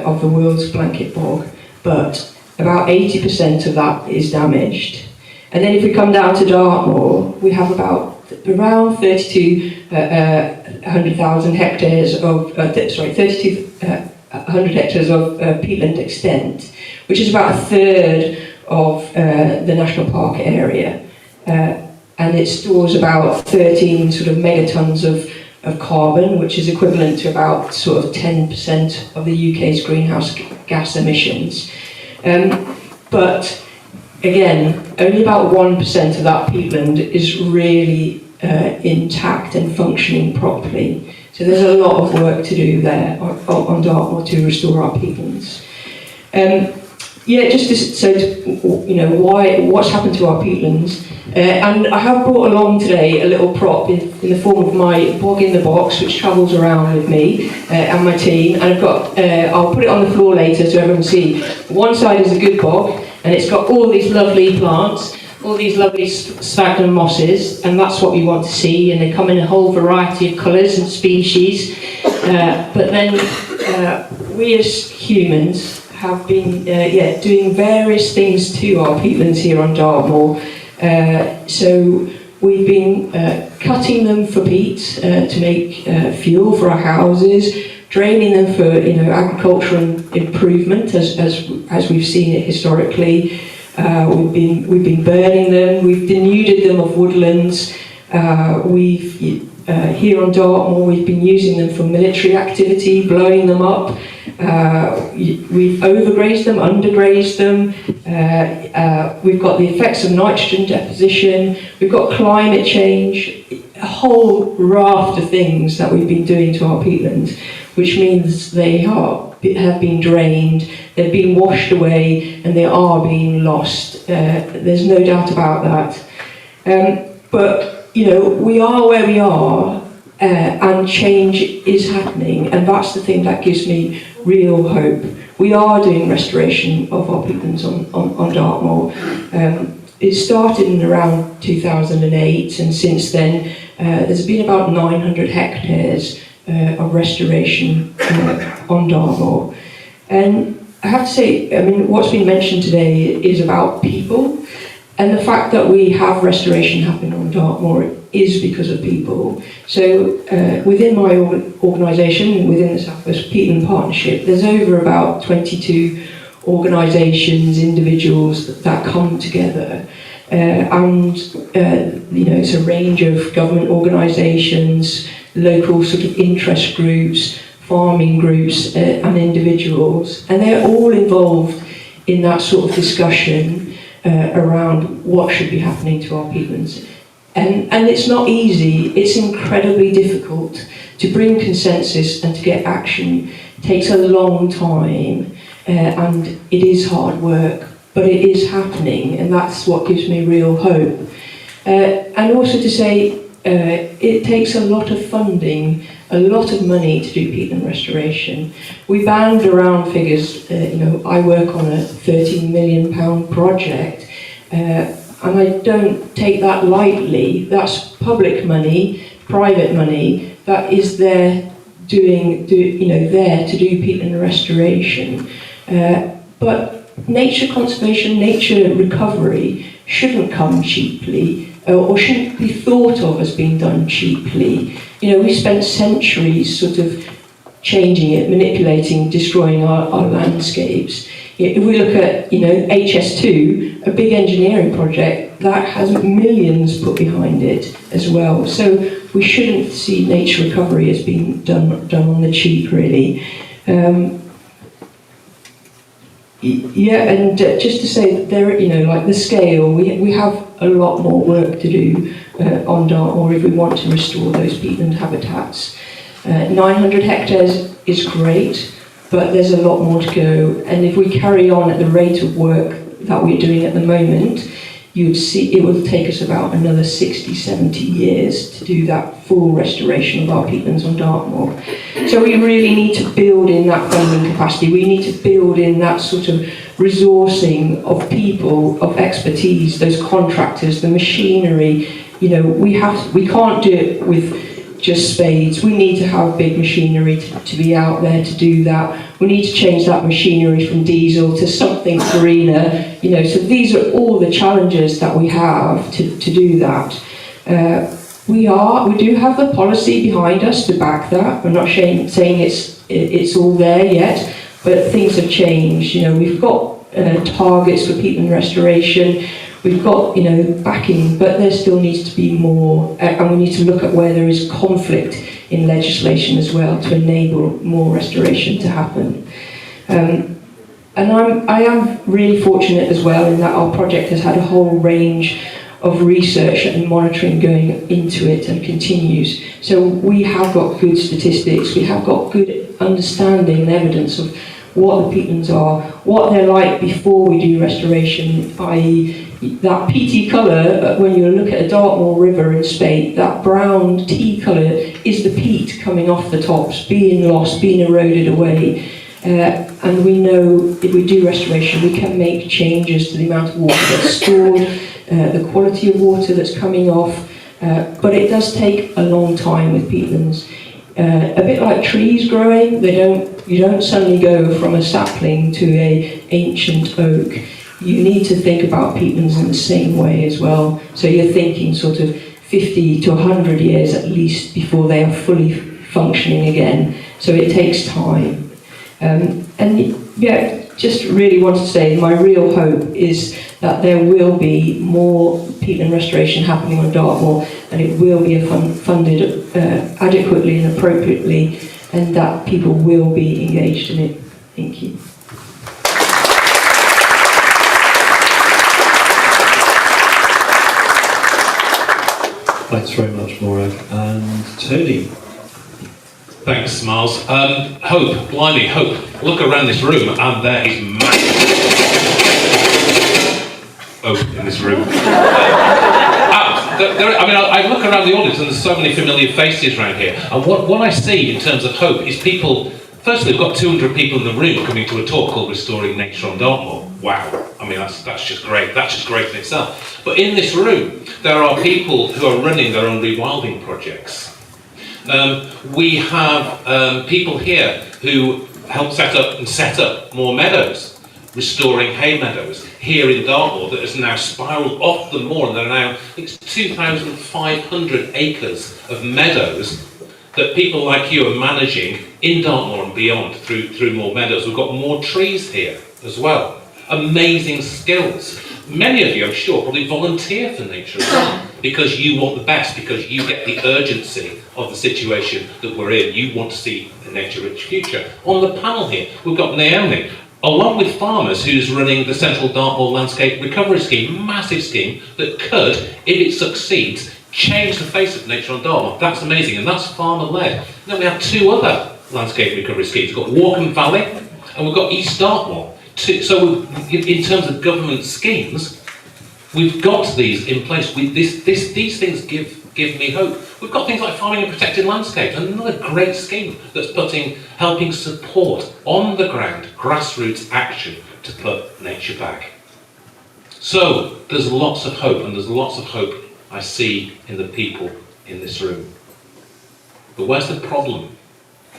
of the world's blanket bog, but about 80% of that is damaged. And then if we come down to Dartmoor, we have around 3,200 hectares of peatland extent, which is about a third of the national park area. And it stores about 13 sort of megatons of carbon, which is equivalent to about sort of 10% of the UK's greenhouse gas emissions. But again, only about 1% of that peatland is really intact and functioning properly. So there's a lot of work to do there on Dartmoor to restore our peatlands. What's happened to our peatlands? And I have brought along today a little prop in the form of my bog in the box, which travels around with me and my team. And I'll put it on the floor later so everyone can see. One side is a good bog, and it's got all these lovely plants, all these lovely sphagnum mosses, and that's what we want to see, and they come in a whole variety of colours and species. But then we as humans have been doing various things to our peatlands here on Dartmoor. So we've been cutting them for peat to make fuel for our houses, draining them for agricultural improvement as we've seen it historically. We've been burning them. We've denuded them of woodlands. Here on Dartmoor, we've been using them for military activity, blowing them up. We've overgrazed them, undergrazed them. We've got the effects of nitrogen deposition. We've got climate change. A whole raft of things that we've been doing to our peatlands, which means they have been drained, they've been washed away, and they are being lost. There's no doubt about that. But we are where we are, and change is happening, and that's the thing that gives me real hope. We are doing restoration of our peatlands on Dartmoor. It started in around 2008, and since then there's been about 900 hectares of restoration on Dartmoor. And I have to say, what's been mentioned today is about people, and the fact that we have restoration happening on Dartmoor is because of people. So within my organisation, within the South West Peatland Partnership, there's over about 22 organisations, individuals that come together. It's a range of government organisations, local sort of interest groups, farming groups and individuals, and they're all involved in that sort of discussion around what should be happening to our peatlands. And it's not easy, it's incredibly difficult to bring consensus and to get action. It takes a long time and it is hard work, but it is happening, and that's what gives me real hope. And also to say, it takes a lot of funding, a lot of money to do peatland restoration. We band around figures, I work on a £13 million project, and I don't take that lightly. That's public money, private money, that is there there to do peatland restoration. But nature conservation, nature recovery shouldn't come cheaply, or shouldn't be thought of as being done cheaply. We spent centuries sort of changing it, manipulating, destroying our landscapes. If we look at, HS2, a big engineering project, that has millions put behind it as well. So we shouldn't see nature recovery as being done on the cheap, really. Just to say that there, like the scale, we have a lot more work to do on Dartmoor if we want to restore those peatland habitats. 900 hectares is great, but there's a lot more to go. And if we carry on at the rate of work that we're doing at the moment, you'd see it will take us about another 60, 70 years to do that full restoration of our peatlands on Dartmoor. So we really need to build in that funding capacity. We need to build in that sort of resourcing of people, of expertise, those contractors, the machinery. We can't do it with just spades. We need to have big machinery to be out there to do that. We need to change that machinery from diesel to something greener. So these are all the challenges that we have to do that. We do have the policy behind us to back that. I'm not saying it's all there yet, but things have changed. We've got targets for peatland restoration. We've got, backing, but there still needs to be more, and we need to look at where there is conflict in legislation as well to enable more restoration to happen. And I am really fortunate as well in that our project has had a whole range of research and monitoring going into it and continues. So we have got good statistics, we have got good understanding and evidence of what the peatlands are, what they're like before we do restoration, i.e. that peaty colour, when you look at a Dartmoor river in Spate, that brown tea colour is the peat coming off the tops, being lost, being eroded away. And we know if we do restoration, we can make changes to the amount of water that's stored, the quality of water that's coming off, but it does take a long time with peatlands. A bit like trees growing, you don't suddenly go from a sapling to an ancient oak. You need to think about peatlands in the same way as well. So you're thinking sort of 50 to 100 years at least before they are fully functioning again. So it takes time. And yeah, just really want to say my real hope is that there will be more peatland restoration happening on Dartmoor, and it will be funded adequately and appropriately, and that people will be engaged in it. Thank you. Thanks very much, Morag. And Tony. Thanks, Miles. Hope, blimey, hope. Look around this room and there is massive hope in this room. I look around the audience and there's so many familiar faces around here. And what I see in terms of hope is people, firstly, we've got 200 people in the room coming to a talk called Restoring Nature on Dartmoor. Wow. I mean, that's just great. That's just great in itself. But in this room, there are people who are running their own rewilding projects. We have people here who help set up more meadows, restoring hay meadows here in Dartmoor that has now spiralled off the moor, and there are now, I think it's 2,500 acres of meadows that people like you are managing in Dartmoor and beyond through more meadows. We've got more trees here as well. Amazing skills. Many of you, I'm sure, probably volunteer for nature as well, because you want the best, because you get the urgency of the situation that we're in. You want to see a nature-rich future. On the panel here, we've got Naomi, along with farmers, who's running the Central Dartmoor Landscape Recovery Scheme, massive scheme that could, if it succeeds, change the face of nature on Dartmoor. That's amazing, and that's farmer-led. Then we have two other landscape recovery schemes. We've got Walkham Valley, and we've got East Dartmoor. So in terms of government schemes, we've got these in place. These things give me hope. We've got things like Farming and Protected Landscapes, another great scheme that's helping support on the ground grassroots action to put nature back. So there's lots of hope, and there's lots of hope I see in the people in this room. But where's the problem?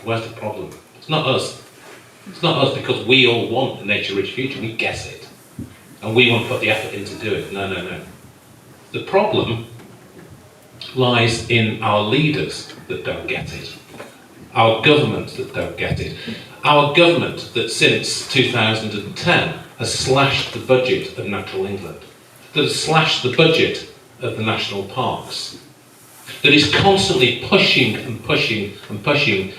Where's the problem? It's not us. It's not us, because we all want a nature-rich future. We get it. And we want to put the effort in to do it. No. The problem lies in our leaders that don't get it. Our government that don't get it. Our government that since 2010 has slashed the budget of Natural England. That has slashed the budget of the national parks. That is constantly pushing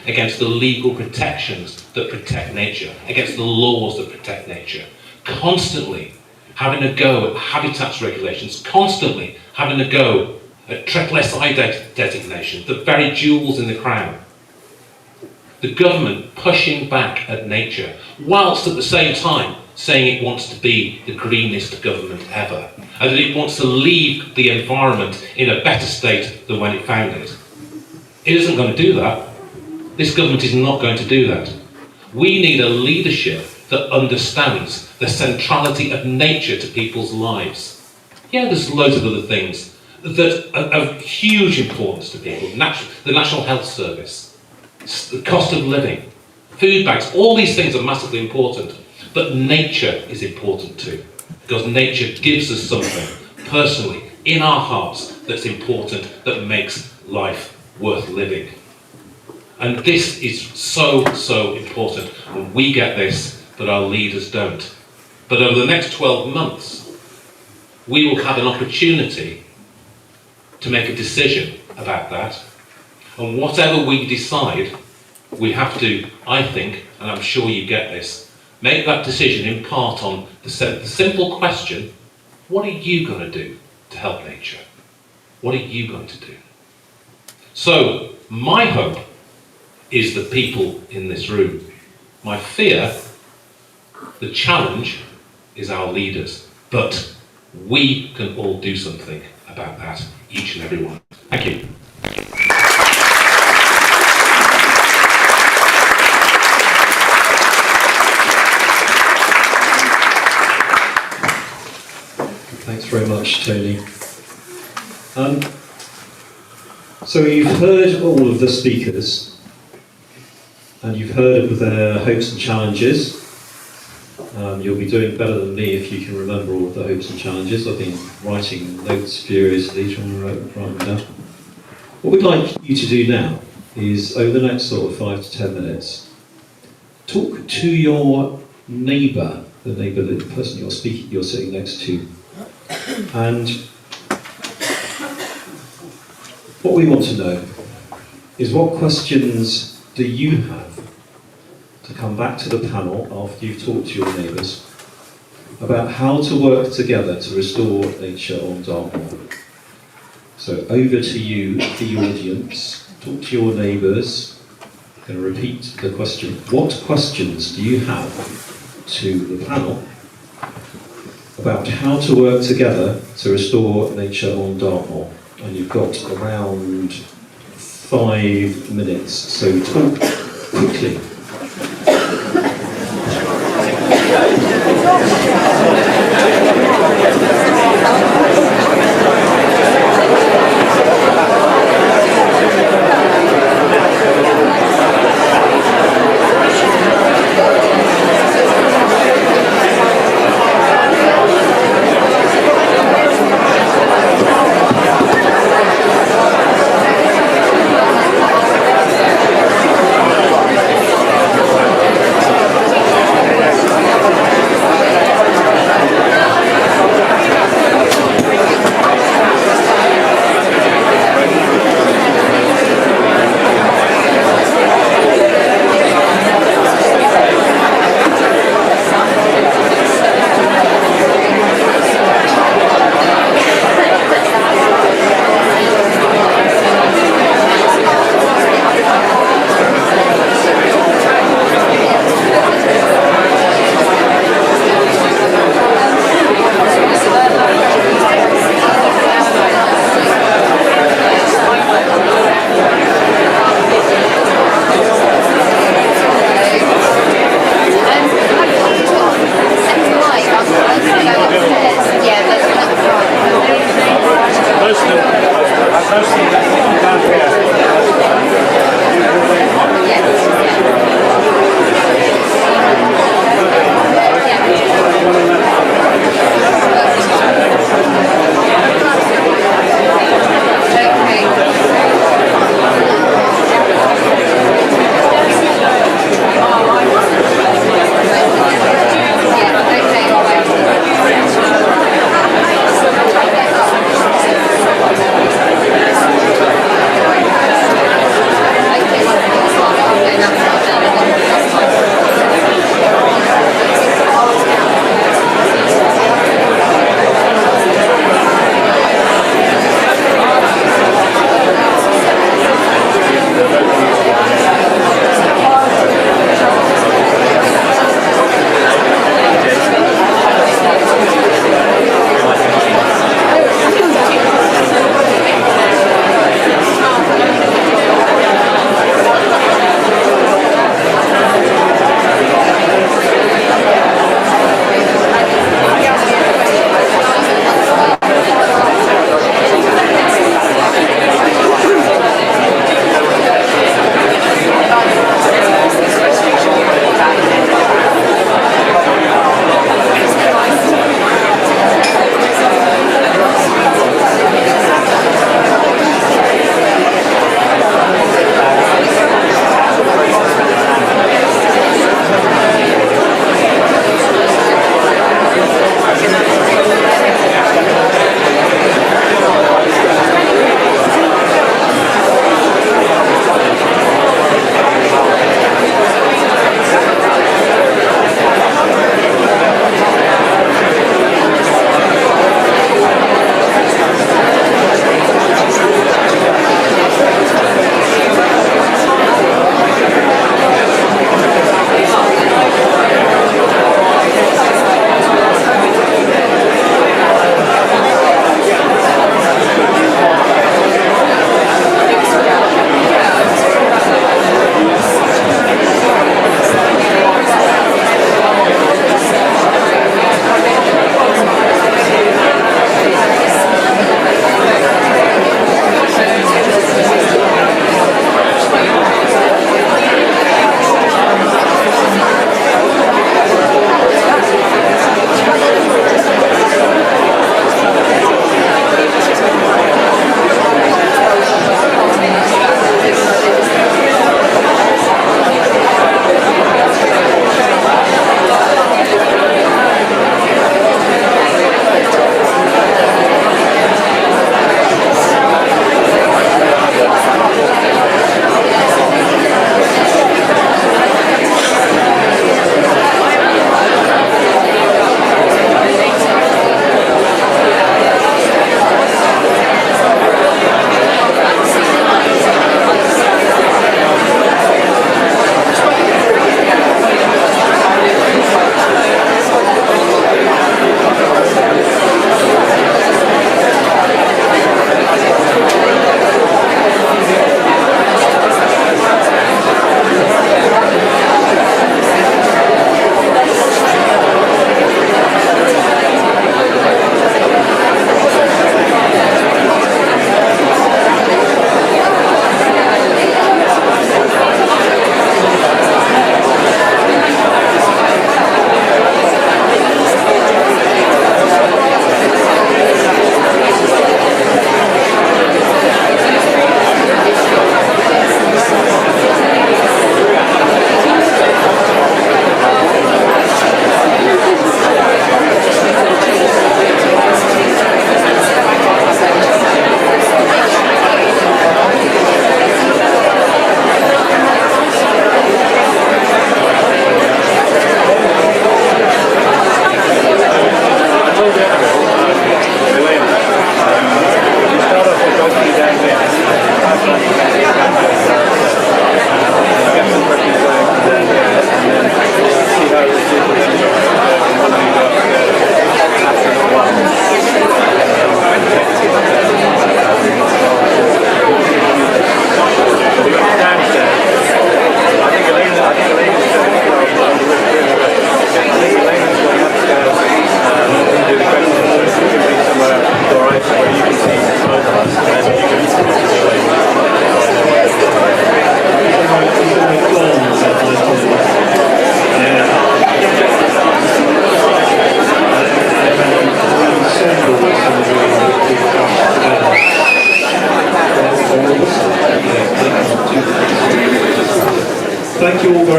against the legal protections that protect nature, against the laws that protect nature. Constantly having a go at habitats regulations, constantly having a go at Trepless designation, the very jewels in the crown. The government pushing back at nature, whilst at the same time saying it wants to be the greenest government ever, and that it wants to leave the environment in a better state than when it found it. It isn't going to do that. This government is not going to do that. We need a leadership that understands the centrality of nature to people's lives. Yeah, there's loads of other things that are of huge importance to people. The National Health Service, the cost of living, food banks, all these things are massively important. But nature is important too, because nature gives us something personally in our hearts that's important, that makes life worth living. And this is so important, and we get this, but our leaders don't. But over the next 12 months, we will have an opportunity to make a decision about that. And whatever we decide, we have to, I think, and I'm sure you get this, make that decision in part on the simple question, what are you going to do to help nature? What are you going to do? So, my hope is the people in this room. My fear, the challenge, is our leaders. But we can all do something about that, each and every one. Thank you. very much, Tony. So you've heard all of the speakers, and you've heard of their hopes and challenges. You'll be doing better than me if you can remember all of the hopes and challenges. I've been writing notes furiously, trying to write them down. What we'd like you to do now is, over the next sort of 5 to 10 minutes, talk to your neighbour, the person you're sitting next to, and what we want to know is what questions do you have to come back to the panel after you've talked to your neighbours about how to work together to restore nature on Dartmoor. So over to you, the audience. Talk to your neighbours. I'm going to repeat the question. What questions do you have to the panel about how to work together to restore nature on Dartmoor? And you've got around 5 minutes, so talk quickly.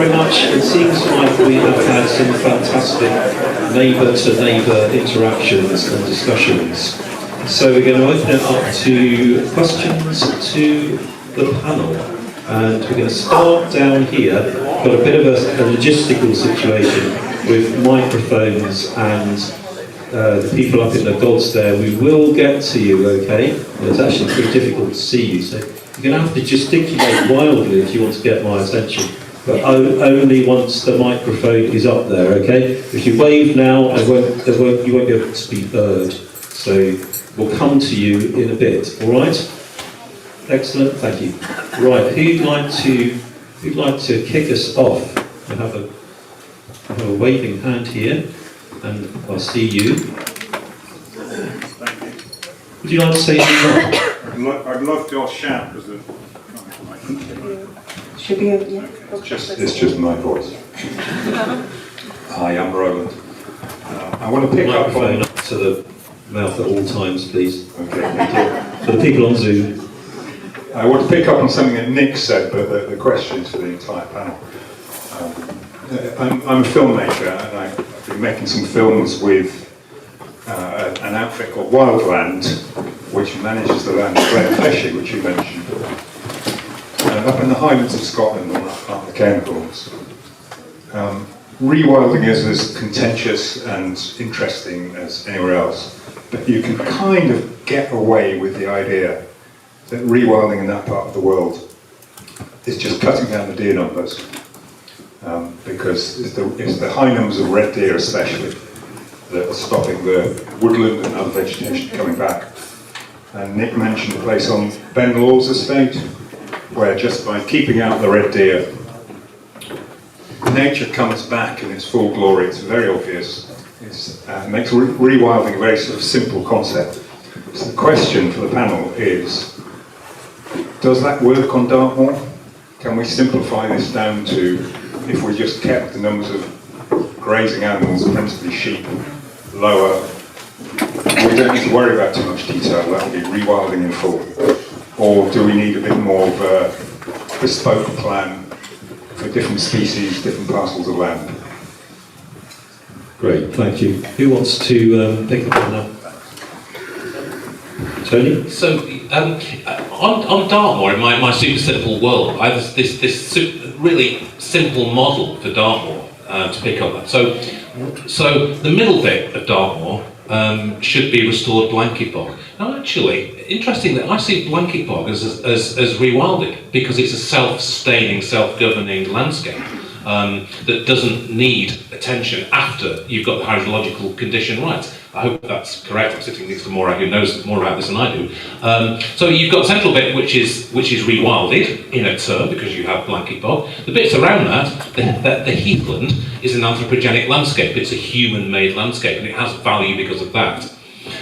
very much. It seems like we have had some fantastic neighbour-to-neighbour interactions and discussions. So we're going to open it up to questions to the panel. And we're going to start down here. We've got a bit of a logistical situation with microphones and the people up in the gods there. We will get to you, okay? It's actually pretty difficult to see you, so you're going to have to gesticulate wildly if you want to get my attention. But only once the microphone is up there, okay? If you wave now, you won't be able to be heard. So we'll come to you in a bit, all right? Excellent, thank you. Right, who'd like to kick us off? I have a waving hand here, and I see you. Would you like to say anything more? I'd love to all shout because Should be a, yeah. it's just my voice. Hi, I'm Roland. I want to pick up Microphone on. up to the mouth at all times, please. Okay, thank you. For the people on Zoom. I want to pick up on something that Nick said, but the question is for the entire panel. I'm a filmmaker, and I've been making some films with an outfit called Wildland, which manages the land of Glenfleshie, which you mentioned. Up in the Highlands of Scotland, on that part of the Cairngorms. Rewilding is as contentious and interesting as anywhere else, but you can kind of get away with the idea that rewilding in that part of the world is just cutting down the deer numbers, because it's the high numbers of red deer especially that are stopping the woodland and other vegetation coming back. And Nick mentioned a place on Ben Law's estate where just by keeping out the red deer, nature comes back in its full glory. It's very obvious. It makes rewilding a very sort of simple concept. So the question for the panel is, does that work on Dartmoor? Can we simplify this down to, if we just kept the numbers of grazing animals, principally sheep, lower, we don't need to worry about too much detail, that will be rewilding in full. Or do we need a bit more of a bespoke plan for different species, different parcels of land? Great, thank you. Who wants to pick up on that? Tony? So, on Dartmoor, in my super simple world, I have this really simple model for Dartmoor to pick up. So the middle bit of Dartmoor should be restored blanket bog. Now, actually, interesting that I see blanket bog as rewilded because it's a self-sustaining, self-governing landscape that doesn't need attention after you've got the hydrological condition right. I hope that's correct. I'm sitting next to Maura, who knows more about this than I do. So you've got the central bit, which is rewilded in a term because you have blanket bog. The bits around that, the heathland, is an anthropogenic landscape. It's a human-made landscape, and it has value because of that.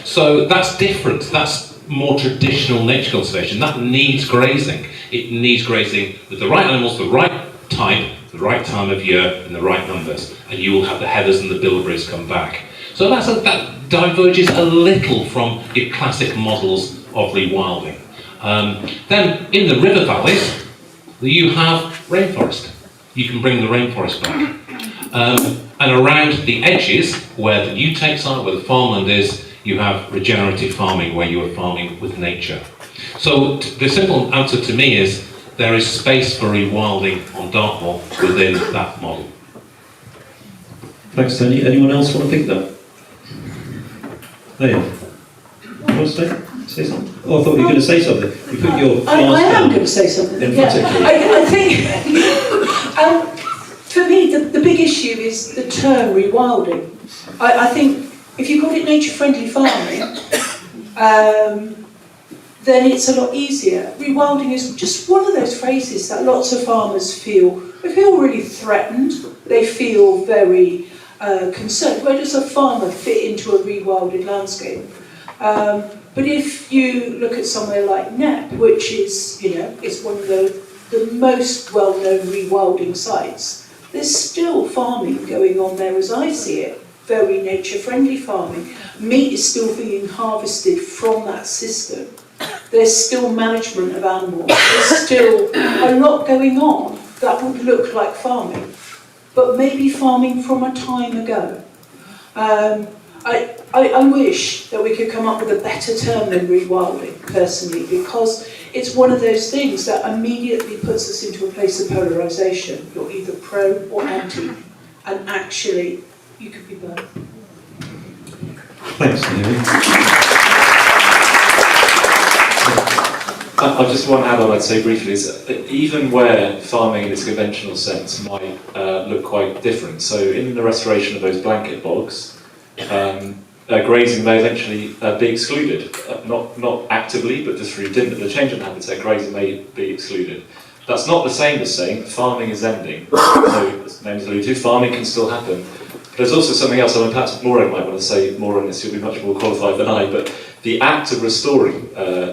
So that's different. That's more traditional nature conservation. That needs grazing. It needs grazing with the right animals, the right type, the right time of year, and the right numbers, and you will have the heathers and the bilberries come back. So that diverges a little from your classic models of rewilding. Then in the river valleys, you have rainforest. You can bring the rainforest back. And around the edges, where the new takes are, where the farmland is, you have regenerative farming, where you are farming with nature. So the simple answer to me is there is space for rewilding on Dartmoor within that model. Thanks, Tony. Anyone else want to pick that? There you are. You want to say something? Oh, I thought you were going to say something. You put your I am going to say something. emphatically. I think, for me, the big issue is the term rewilding. I think if you call it nature-friendly farming, then it's a lot easier. Rewilding is just one of those phrases that lots of farmers feel. They feel really threatened. They feel very concerned. Where does a farmer fit into a rewilded landscape? But if you look at somewhere like Knepp, which is, is one of the most well-known rewilding sites, there's still farming going on there as I see it. Very nature-friendly farming. Meat is still being harvested from that system. There's still management of animals. There's still a lot going on. that would look like farming, but maybe farming from a time ago. I wish that we could come up with a better term than rewilding, personally, because it's one of those things that immediately puts us into a place of polarisation. You're either pro or anti, and actually, you could be both. Thanks, Naomi. I just want to add on, I'd say briefly, is that even where farming in its conventional sense might look quite different. So in the restoration of those blanket bogs, grazing may eventually be excluded. Not actively, but just through the change in habitat, grazing may be excluded. That's not the same as saying farming is ending. So, as Naomi's alluded to, farming can still happen. There's also something else, and perhaps Maureen might want to say more on this, you'll be much more qualified than I, but the act of restoring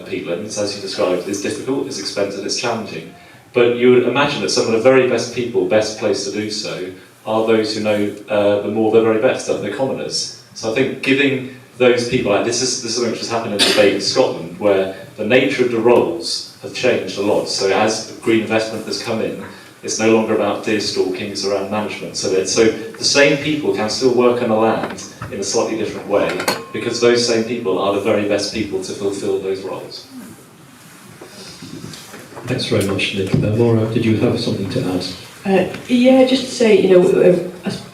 peatlands, as you described, is difficult, it's expensive, it's challenging. But you would imagine that some of the very best people, best placed to do so, are those who know the very best, the commoners. So I think giving those people, like this is something which has happened in the debate in Scotland, where the nature of the roles have changed a lot. So as green investment has come in, it's no longer about deer stalking, it's around management. So the same people can still work on the land in a slightly different way, because those same people are the very best people to fulfil those roles. Thanks very much, Nick. Maura, did you have something to add? Yeah, just to say,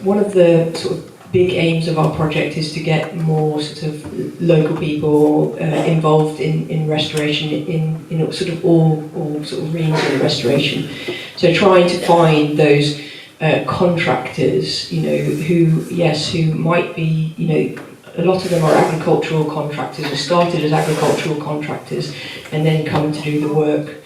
one of the sort of big aims of our project is to get more sort of local people involved in restoration in sort of all sort of reams of restoration. So trying to find those contractors, who might be, a lot of them are agricultural contractors or started as agricultural contractors and then come to do the work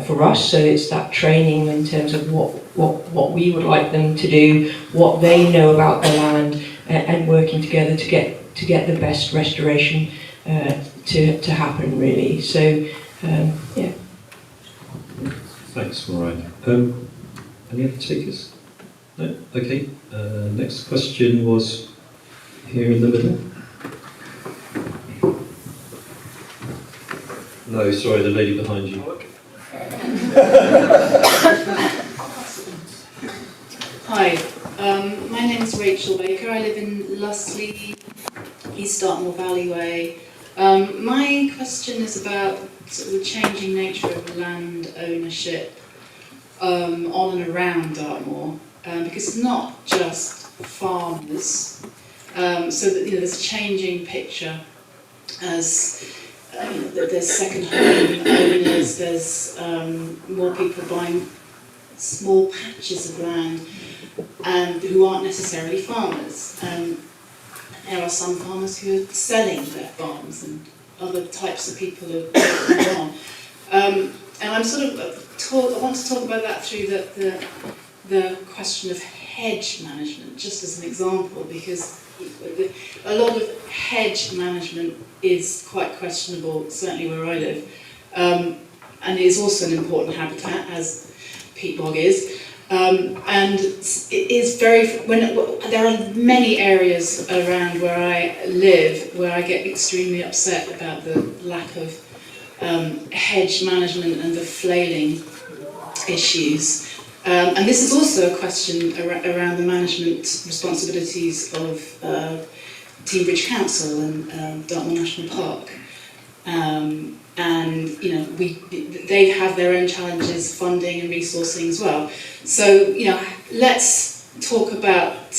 for us. So it's that training in terms of what we would like them to do, what they know about the land, and working together to get the best restoration to happen, really. So yeah. Thanks, Maureen. Any other takers? No? Okay. Next question was here in the middle. No, sorry, the lady behind you. Hi, my name is Rachel Baker. I live in Lussley, East Dartmoor Valley Way. My question is about sort of the changing nature of land ownership on and around Dartmoor, because it's not just farmers. So that there's a changing picture as there's second home owners, there's more people buying small patches of land and who aren't necessarily farmers. There are some farmers who are selling their farms and other types of people are going on. And I'm I want to talk about that through the question of hedge management, just as an example, because a lot of hedge management is quite questionable, certainly where I live, and is also an important habitat, as peat bog is. And it is there are many areas around where I live where I get extremely upset about the lack of hedge management and the flailing issues. And this is also a question around the management responsibilities of Teambridge Council and Dartmoor National Park. And they have their own challenges, funding and resourcing as well. So let's talk about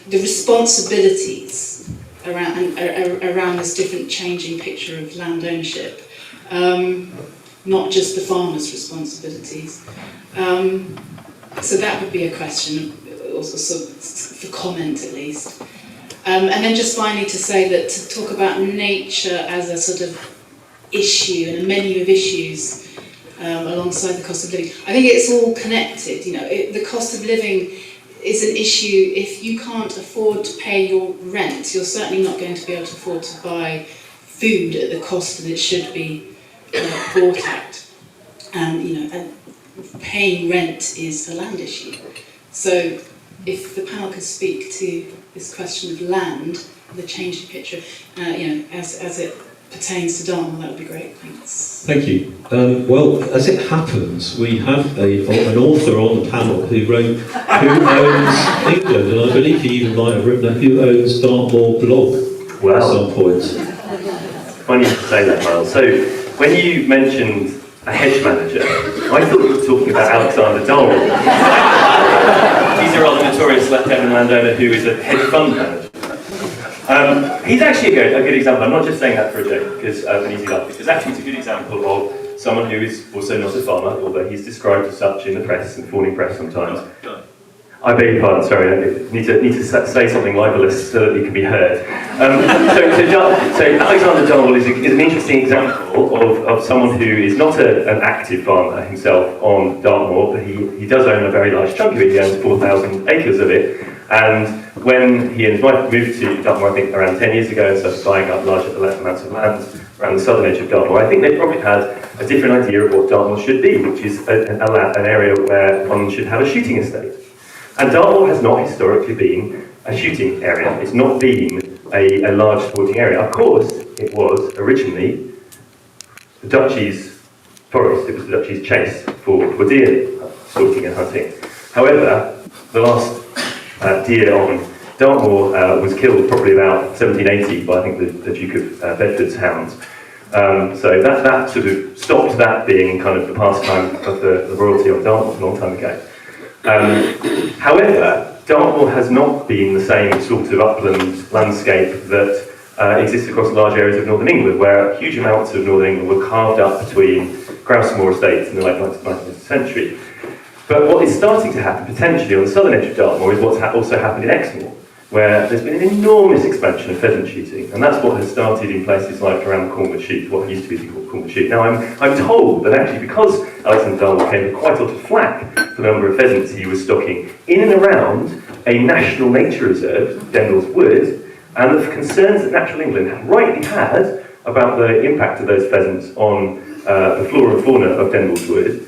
the responsibilities around this different changing picture of land ownership, not just the farmers' responsibilities. So that would be a question, also for comment at least. And then just finally to say that to talk about nature as a sort of issue and a menu of issues alongside the cost of living. I think it's all connected. The cost of living is an issue. If you can't afford to pay your rent, you're certainly not going to be able to afford to buy food at the cost that it should be bought at. And paying rent is a land issue. So if the panel could speak to this question of land, the changing picture, as it pertains to Dartmoor, that would be great. Thanks. Thank you. Well, as it happens, we have an author on the panel who owns England, and I believe he even might have written who owns Dartmoor blog at some point. Funny you say that, Miles. So, when you mentioned a hedge manager, I thought you were talking about Alexander Darwin. He's a rather notorious left-hand landowner who is a hedge fund manager. He's actually a good example. I'm not just saying that for a joke, because an easy laugh, because actually it's a good example of someone who is also not a farmer, although he's described as such in the press and fawning press sometimes. I beg your pardon, sorry, I need to say something libelous so that he can be heard. So Alexander Darwin is an interesting example of someone who is not an active farmer himself on Dartmoor, but he does own a very large chunk of it. He owns 4,000 acres of it. And when he and his wife moved to Dartmoor, I think around 10 years ago, and started buying up large amounts of land around the southern edge of Dartmoor, I think they probably had a different idea of what Dartmoor should be, which is an area where one should have a shooting estate. And Dartmoor has not historically been a shooting area. It's not been a large sporting area. Of course, it was originally the Duchy's forest. It was the Duchy's chase for deer stalking and hunting. However, the last deer on Dartmoor was killed probably about 1780 by, I think, the Duke of Bedford's hounds. So that sort of stopped that being kind of the pastime of the royalty on Dartmoor a long time ago. However, Dartmoor has not been the same sort of upland landscape that exists across large areas of northern England, where huge amounts of northern England were carved up between Grousemoor estates in the late 19th century. But what is starting to happen potentially on the southern edge of Dartmoor is what's also happened in Exmoor, where there's been an enormous expansion of pheasant shooting, and that's what has started in places like around the Cornwall Shoot, what used to be called Cornwall Shoot. Now I'm told that actually because Alexander Dartmoor came with quite a lot of flack for the number of pheasants he was stocking in and around a national nature reserve, Dendall's Wood, and the concerns that Natural England had rightly had about the impact of those pheasants on the flora and fauna of Dendall's Wood,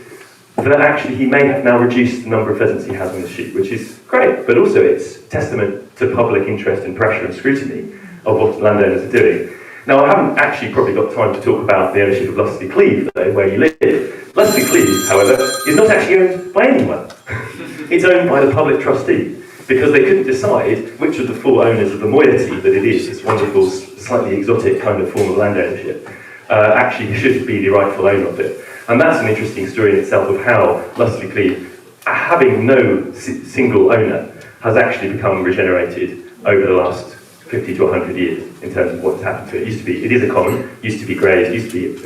that actually he may have now reduced the number of pheasants he has on his shoot, which is great, but also it's testament to public interest and pressure and scrutiny of what landowners are doing. Now, I haven't actually probably got time to talk about the ownership of Lustley Cleve, though, where you live. Lustley Cleve, however, is not actually owned by anyone. It's owned by the public trustee, because they couldn't decide which of the four owners of the moiety that it is, this wonderful, slightly exotic kind of form of land ownership, actually should be the rightful owner of it. And that's an interesting story in itself of how Lustley Cleve, having no single owner, has actually become regenerated over the last 50 to 100 years in terms of what's happened to it. It is a common, used to be grazed, used to be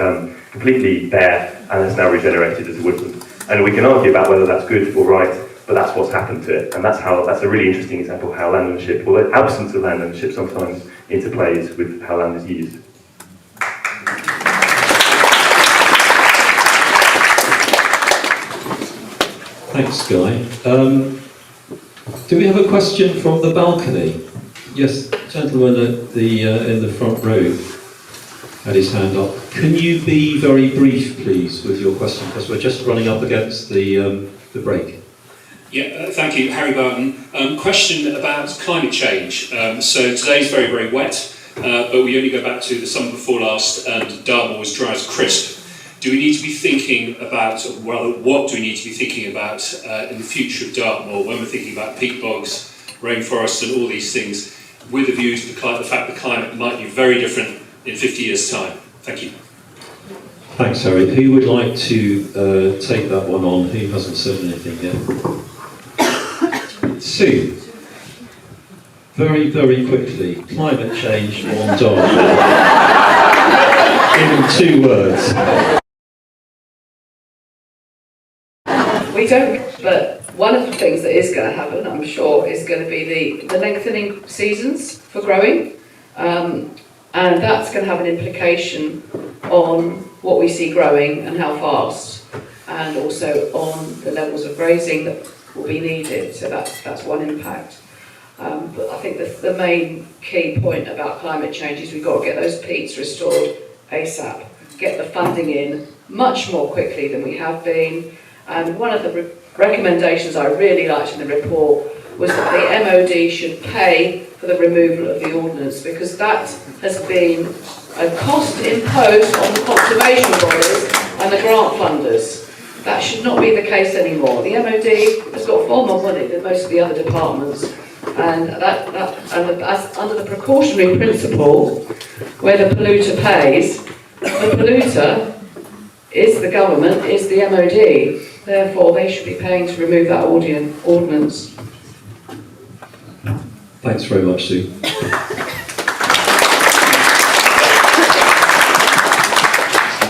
completely bare, and has now regenerated as a woodland. And we can argue about whether that's good or right, but that's what's happened to it. And that's a really interesting example of how land ownership, or the absence of land ownership, sometimes interplays with how land is used. Thanks, Guy. Do we have a question from the balcony? Yes, gentleman at the in the front row had his hand up. Can you be very brief, please, with your question, because we're just running up against the break. Yeah, thank you, Harry Barton. Question about climate change. So today's very, very wet, but we only go back to the summer before last, and Dartmoor was dry as a crisp. Do we need to be thinking about, or rather, what do we need to be thinking about in the future of Dartmoor when we're thinking about peat bogs, rainforests, and all these things, with a view to the fact the climate might be very different in 50 years' time? Thank you. Thanks, Harry. Who would like to take that one on? Who hasn't said anything yet? Sue. Very, very quickly. Climate change on Dartmoor. In 2 words. We don't, but one of the things that is going to happen, I'm sure, is going to be the lengthening seasons for growing. And that's going to have an implication on what we see growing and how fast, and also on the levels of grazing that will be needed. So that's one impact. But I think the main key point about climate change is we've got to get those peats restored ASAP, get the funding in much more quickly than we have been. And one of the recommendations I really liked in the report was that the MOD should pay for the removal of the ordnance, because that has been a cost imposed on the conservation bodies and the grant funders. That should not be the case anymore. The MOD has got far more money than most of the other departments, and as under the precautionary principle, where the polluter pays, the polluter is the government, is the MOD. Therefore, they should be paying to remove that ordinance. Thanks very much, Sue.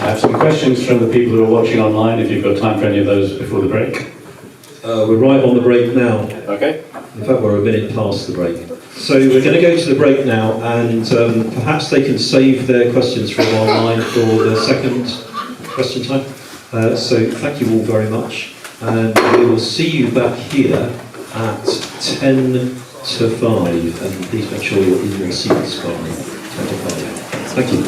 I have some questions from the people who are watching online, if you've got time for any of those before the break. We're right on the break now. Okay. In fact, we're a minute past the break. So we're going to go to the break now, and perhaps they can save their questions from online for the second question time. So thank you all very much, and we will see you back here at 10 to 5, and please make sure you're in your seats by 10 to 5. Thank you.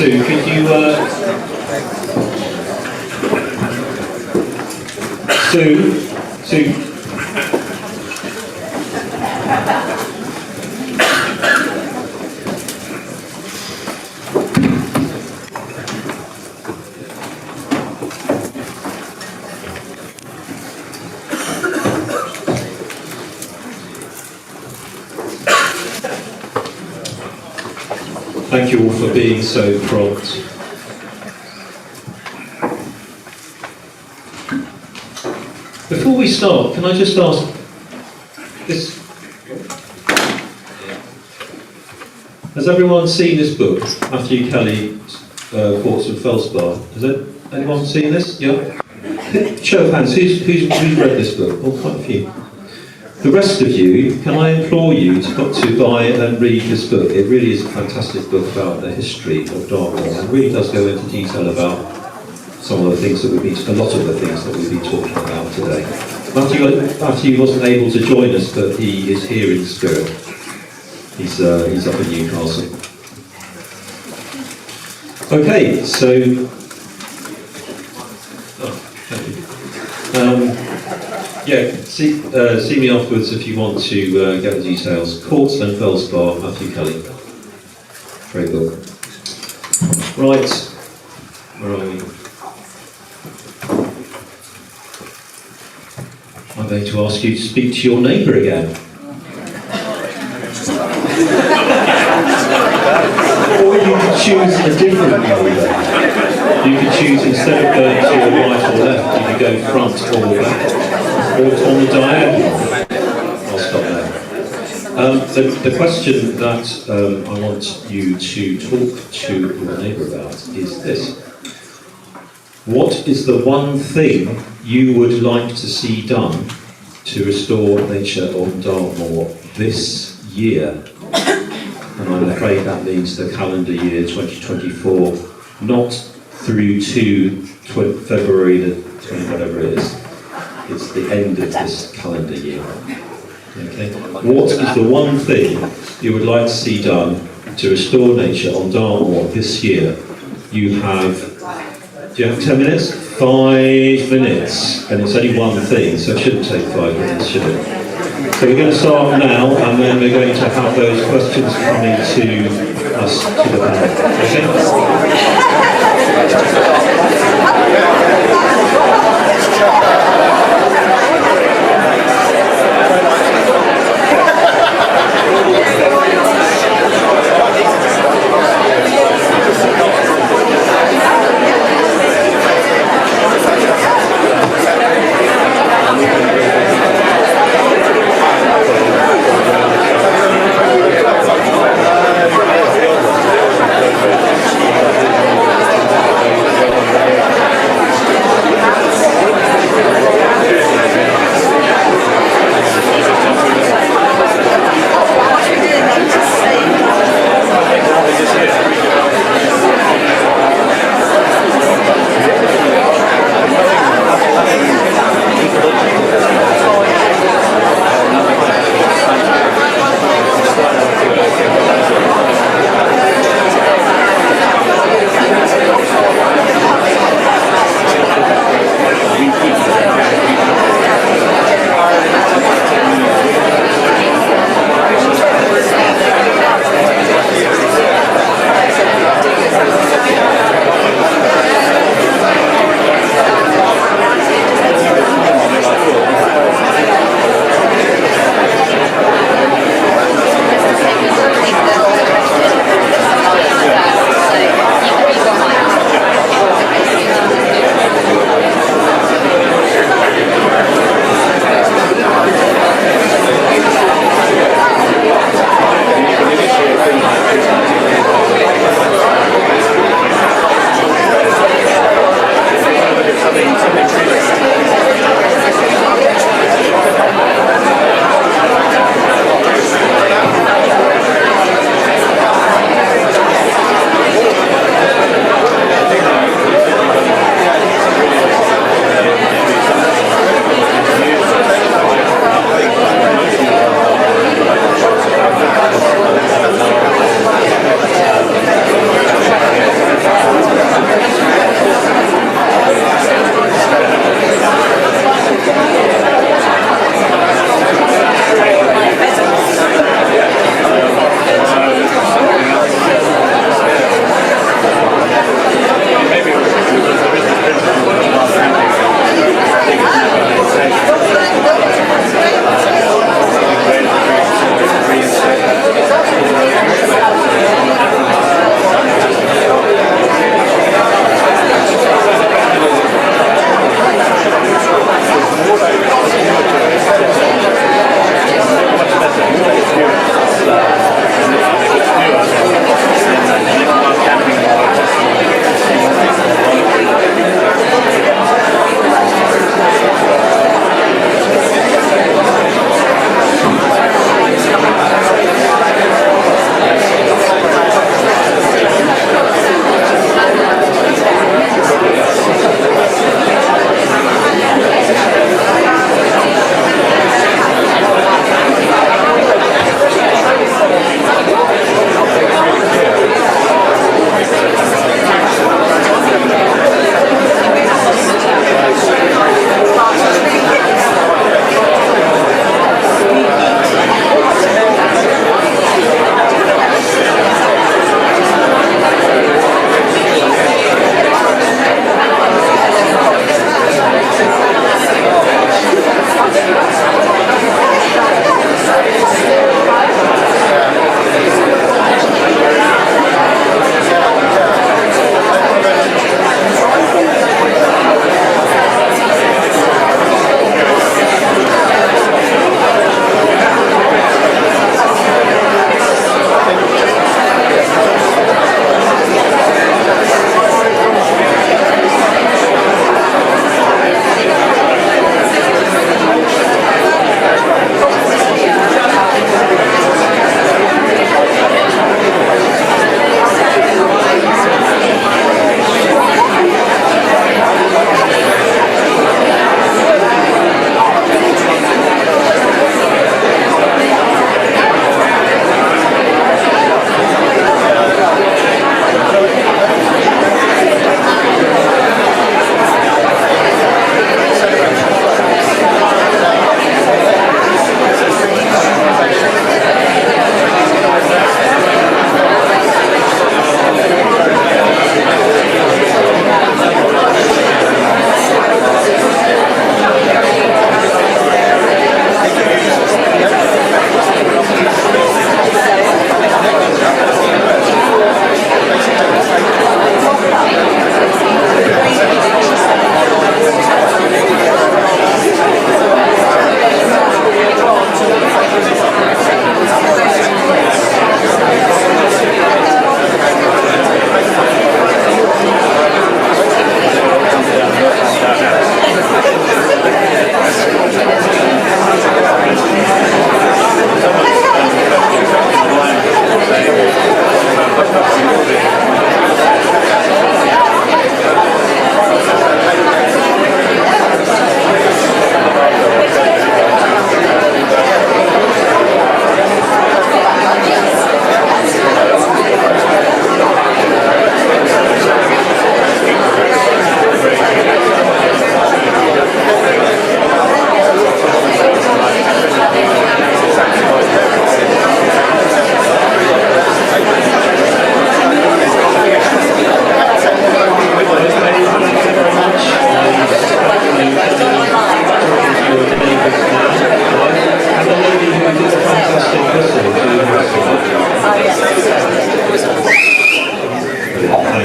Sue, could you... Sue. Thank you all for being so prompt. Before we start, can I just ask this? Has everyone seen this book, Matthew Kelly, Quartz and Felspar? Has anyone seen this? Yeah. Show of hands. Who's read this book? Oh, quite a few. The rest of you, can I implore you to buy and read this book? It really is a fantastic book about the history of Dartmoor. It really does go into detail about some of the things that a lot of the things that we've been talking about today. Matthew wasn't able to join us, but he is here in spirit. He's up in Newcastle. Okay, so see me afterwards if you want to get the details. Quartz and Felspar, Matthew Kelly. Great book. Right, where are we? I'm going to ask you to speak to your neighbour again. Or you can choose a different neighbour. You can choose, instead of going to your right or left, you can go front or back, or on the diagonal. I'll stop there. The question that I want you to talk to your neighbour about is this. What is the one thing you would like to see done to restore nature on Dartmoor this year? And I'm afraid that means the calendar year 2024, not through to February the 20, whatever it is. It's the end of this calendar year. Okay. What is the one thing you would like to see done to restore nature on Dartmoor this year? You have, do you have 10 minutes? 5 minutes. And it's only one thing, so it shouldn't take 5 minutes, should it? So we're going to start now, and then we're going to have those questions coming to us, to the panel.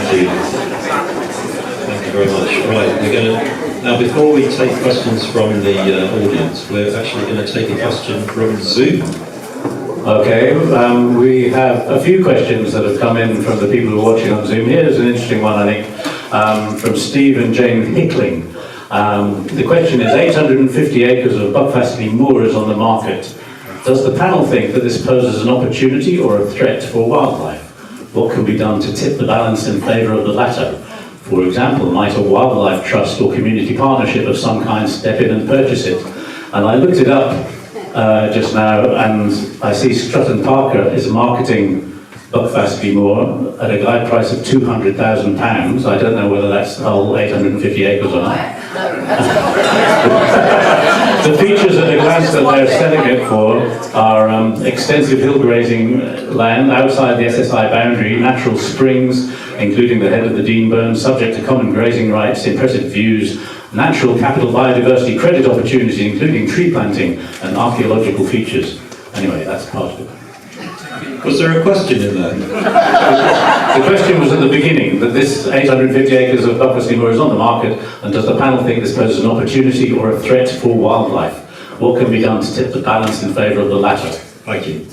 Thank you. Thank you very much. Right, we're going to now, before we take questions from the audience, we're actually going to take a question from Zoom. Okay, we have a few questions that have come in from the people who are watching on Zoom. Here's an interesting one, I think, from Steve and Jane Hickling. The question is, 850 acres of Buckfastleigh Moor is on the market. Does the panel think that this poses an opportunity or a threat for wildlife? What can be done to tip the balance in favour of the latter? For example, might a wildlife trust or community partnership of some kind step in and purchase it? And I looked it up just now, and I see Strutton Parker is marketing Buckfastleigh Moor at a guide price of £200,000. I don't know whether that's the whole 850 acres or not. The features at a glance that they're selling it for are extensive hill grazing land outside the SSI boundary, natural springs, including the head of the Deanburn, subject to common grazing rights, impressive views, natural capital biodiversity credit opportunity, including tree planting and archaeological features. Anyway, that's part of it. Was there a question in there? The question was at the beginning, that this 850 acres of Buckfastleigh Moor is on the market, and does the panel think this poses an opportunity or a threat for wildlife? What can be done to tip the balance in favour of the latter? Thank you.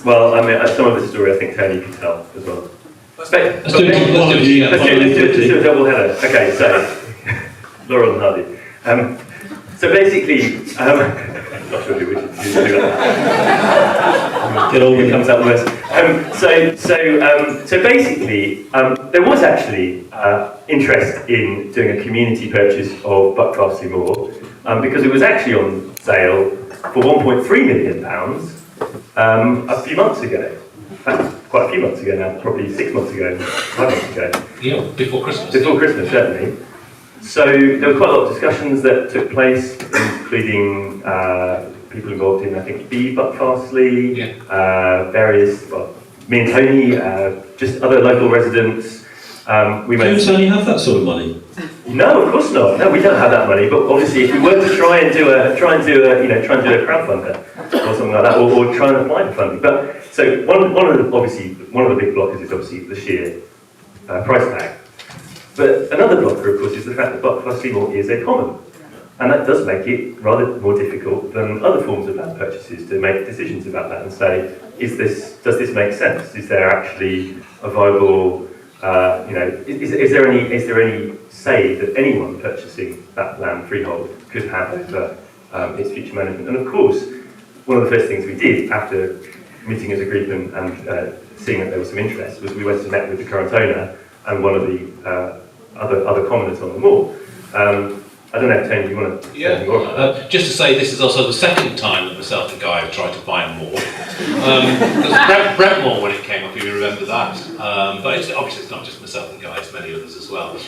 Well, I mean, some of the story I think Tony can tell as well. Let's do a double header. Okay, so Laurel and Hardy. So basically, not sure which is do that. Get all comes out worse. So basically, there was actually interest in doing a community purchase of Buckfastleigh Moor because it was actually on sale for £1.3 million a few months ago. Quite a few months ago now, probably 6 months ago, 5 months ago. Yeah, before Christmas. Before Christmas, certainly. So there were quite a lot of discussions that took place, including people involved in, I think, Buckfastleigh, various, well, me and Tony, just other local residents. Don't Tony have that sort of money? No, of course not. No, we don't have that money. But obviously, if we were to try and do a crowdfunder or something like that, or try and apply for funding. But so one of the big blockers is obviously the sheer price tag. But another blocker, of course, is the fact that Buckfastleigh Moor is a common, and that does make it rather more difficult than other forms of land purchases to make decisions about that and say, does this make sense? Is there actually a viable is there any say that anyone purchasing that land freehold could have over its future management? And of course, one of the first things we did after meeting as a group and seeing that there was some interest was we went and met with the current owner and one of the other commoners on the moor. I don't know, Tony, do you want to say anything more about that? Just to say, this is also the second time that myself and Guy have tried to buy a moor. There's Brentmore when it came up, if you remember that. But obviously it's not just myself and Guy, it's many others as well.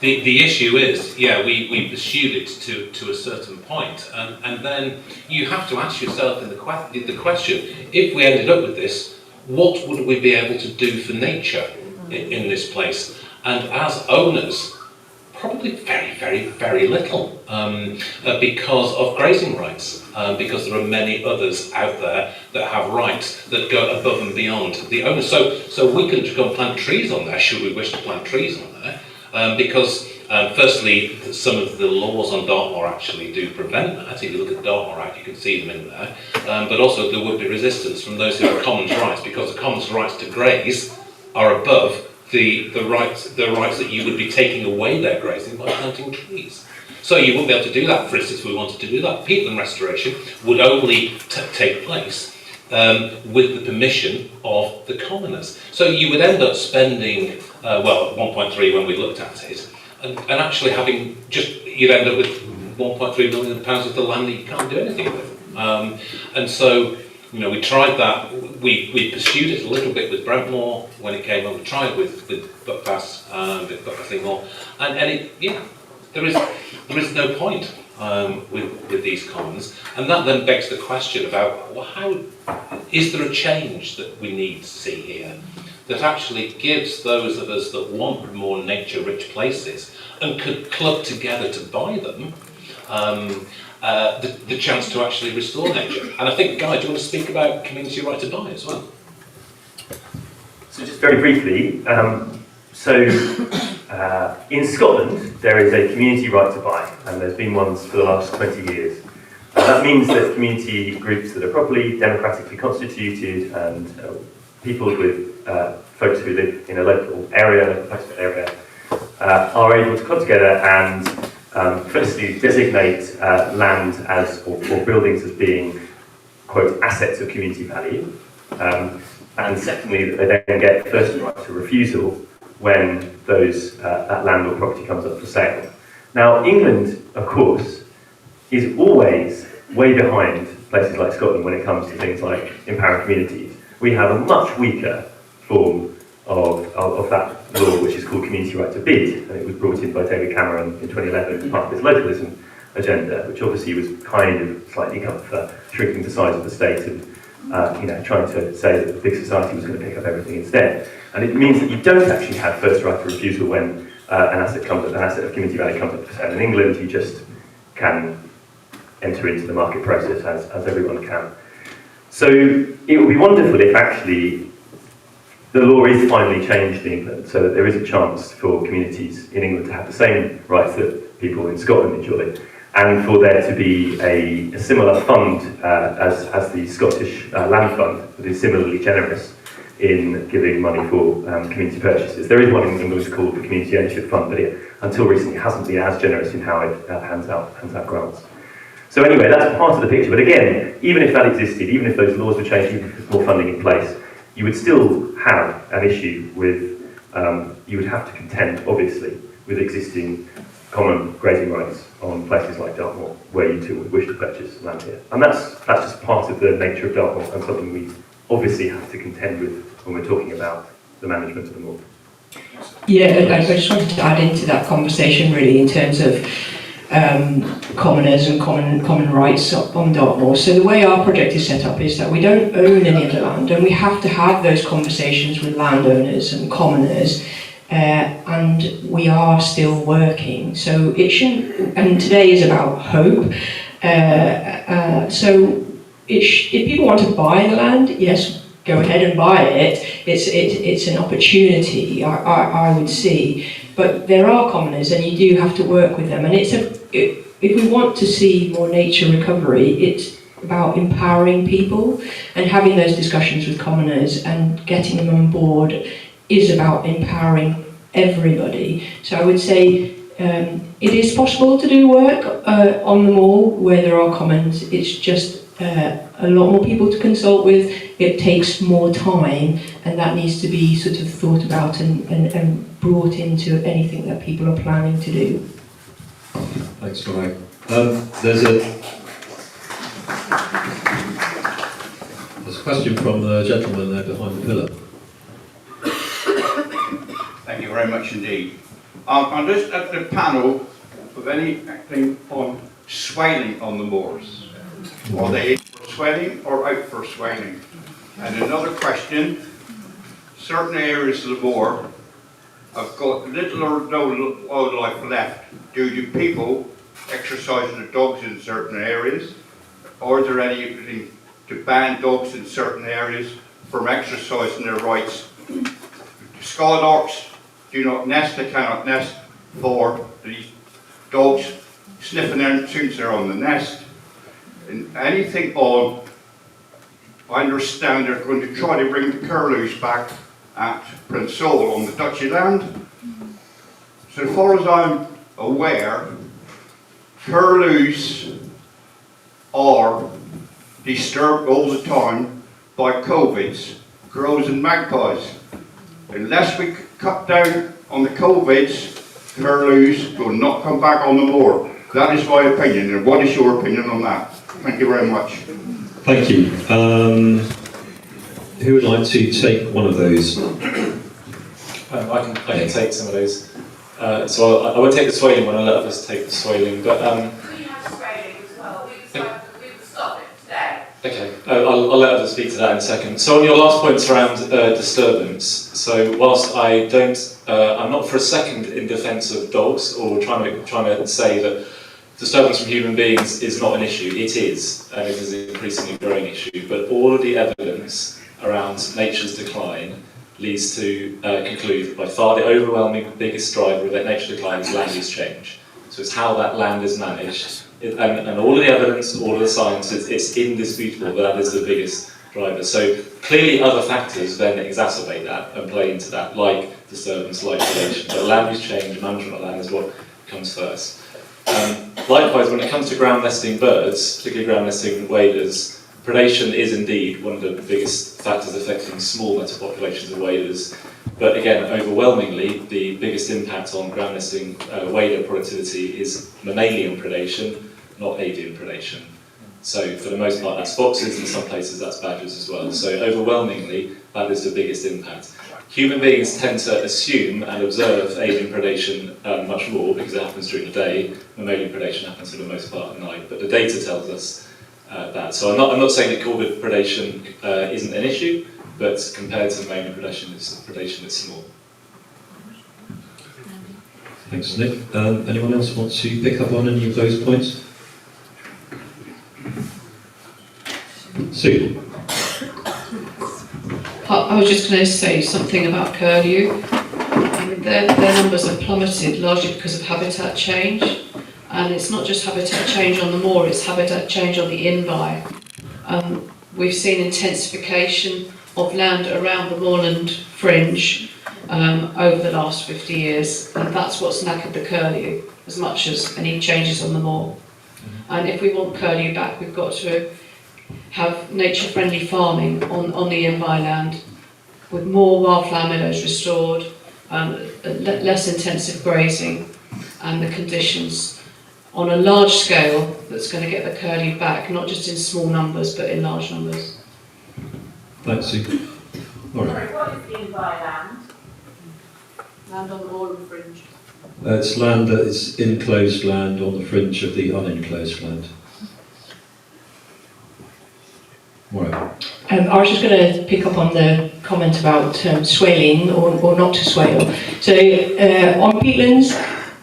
The issue is, we pursued it to a certain point, and then you have to ask yourself in the question, if we ended up with this, what would we be able to do for nature in this place? And as owners, probably very, very, very little, because of grazing rights, because there are many others out there that have rights that go above and beyond the owners. So we can go and plant trees on there, should we wish to plant trees on there, because firstly, some of the laws on Dartmoor actually do prevent that. If you look at the Dartmoor Act, you can see them in there. But also there would be resistance from those who have commons rights, because the commons rights to graze are above the rights that you would be taking away their grazing by planting trees. So you wouldn't be able to do that. For instance, if we wanted to do that, peatland restoration would only take place with the permission of the commoners. So you would end up spending, 1.3 when we looked at it, and actually having you'd end up with £1.3 million of the land that you can't do anything with. And so, we tried that. We pursued it a little bit with Brentmore when it came up. We tried with Buckfastleigh Moor, and there is no point with these commons, and that then begs the question about how is there a change that we need to see here that actually gives those of us that want more nature-rich places and could club together to buy them the chance to actually restore nature. And I think, Guy, do you want to speak about community right to buy as well? So just very briefly, in Scotland there is a community right to buy, and there's been ones for the last 20 years. That means that community groups that are properly democratically constituted and peopled with folks who live in a local area, are able to come together and firstly designate land as or buildings as being, quote, assets of community value, and secondly that they then get first right to refusal when that land or property comes up for sale. Now England, of course, is always way behind places like Scotland when it comes to things like empowering communities. We have a much weaker form of that law, which is called community right to bid, and it was brought in by David Cameron in 2011 as part of his localism agenda, which obviously was kind of slightly kind of shrinking the size of the state and trying to say that the big society was going to pick up everything instead. And it means that you don't actually have first right to refusal when an asset of community value comes up for sale. In England, you just can enter into the market process as everyone can. So it would be wonderful if actually the law is finally changed in England so that there is a chance for communities in England to have the same rights that people in Scotland enjoy, and for there to be a similar fund as the Scottish Land Fund that is similarly generous in giving money for community purchases. There is one in England called the Community Ownership Fund, but it until recently hasn't been as generous in how it hands out grants. So anyway, that's part of the picture. But again, even if that existed, even if those laws were changed, even if there's more funding in place, you would still have an issue with, you would have to contend, obviously, with existing common grazing rights on places like Dartmoor, where you too would wish to purchase land here. And that's just part of the nature of Dartmoor, and something we obviously have to contend with when we're talking about the management of the moor. Yeah, I just wanted to add into that conversation really in terms of commoners and common rights on Dartmoor. So the way our project is set up is that we don't own any of the land, and we have to have those conversations with landowners and commoners, and we are still working. So it shouldn't, and today is about hope. So if people want to buy the land, yes, go ahead and buy it. It's an opportunity, I would see. But there are commoners, and you do have to work with them. And if we want to see more nature recovery, it's about empowering people, and having those discussions with commoners and getting them on board is about empowering everybody. So I would say it is possible to do work on the moor where there are commons. It's just a lot more people to consult with. It takes more time, and that needs to be sort of thought about and brought into anything that people are planning to do. Thanks, Mike. There's a question from the gentleman there behind the pillar. Thank you very much indeed. I'm just at the panel of anything on swaling on the moors. Are they in for swaling or out for swaling? And another question, certain areas of the moor have got little or no wildlife left due to people exercising their dogs in certain areas, or is there anything to ban dogs in certain areas from exercising their rights? Skylarks do not nest, they cannot nest for these dogs sniffing them as soon as they're on the nest. And anything on, I understand they're going to try to bring the curlews back at Prince Saul on the Duchy land. So far as I'm aware, curlews are disturbed all the time by covids, crows and magpies. Unless we cut down on the covids, curlews will not come back on the moor. That is my opinion, and what is your opinion on that? Thank you very much. Thank you. Who would like to take one of those? I can take some of those. So I won't take the swaling one, I'll let others take the swaling. But we have swaling as well. We will stop it today. okay, I'll let others speak to that in a second. So on your last points around disturbance, so whilst I don't, I'm not for a second in defence of dogs or trying to say that disturbance from human beings is not an issue. It is, and it is an increasingly growing issue. But all of the evidence around nature's decline leads to conclude by far the overwhelming biggest driver of that nature decline is land use change. So it's how that land is managed. And all of the evidence, all of the science, it's indisputable that is the biggest driver. So clearly other factors then exacerbate that and play into that, like disturbance, like predation. But land use change, management of land is what comes first. Likewise, when it comes to ground nesting birds, particularly ground nesting waders, predation is indeed one of the biggest factors affecting small metapopulations of waders. But again, overwhelmingly, the biggest impact on ground nesting wader productivity is mammalian predation, not avian predation. So for the most part, that's foxes, in some places that's badgers as well. So overwhelmingly, that is the biggest impact. Human beings tend to assume and observe avian predation much more because it happens during the day. Mammalian predation happens for the most part at night, but the data tells us that. So I'm not saying that corvid predation isn't an issue, but compared to mammalian predation, it's small. Thanks, Nick. Anyone else want to pick up on any of those points? Sue? I was just going to say something about curlew. I mean, their numbers have plummeted largely because of habitat change. And it's not just habitat change on the moor, it's habitat change on the in-by. We've seen intensification of land around the moorland fringe over the last 50 years, and that's what's knackered the curlew as much as any changes on the moor. And if we want curlew back, we've got to have nature-friendly farming on the in-by land, with more wildflower meadows restored, less intensive grazing, and the conditions on a large scale that's going to get the curlew back, not just in small numbers, but in large numbers. Thanks, Sue. All right. Sorry, what is in-by land? Land on the moorland fringe. It's land that is enclosed land on the fringe of the unenclosed land. Right. I was just going to pick up on the comment about swaling or not to swale. So on peatlands,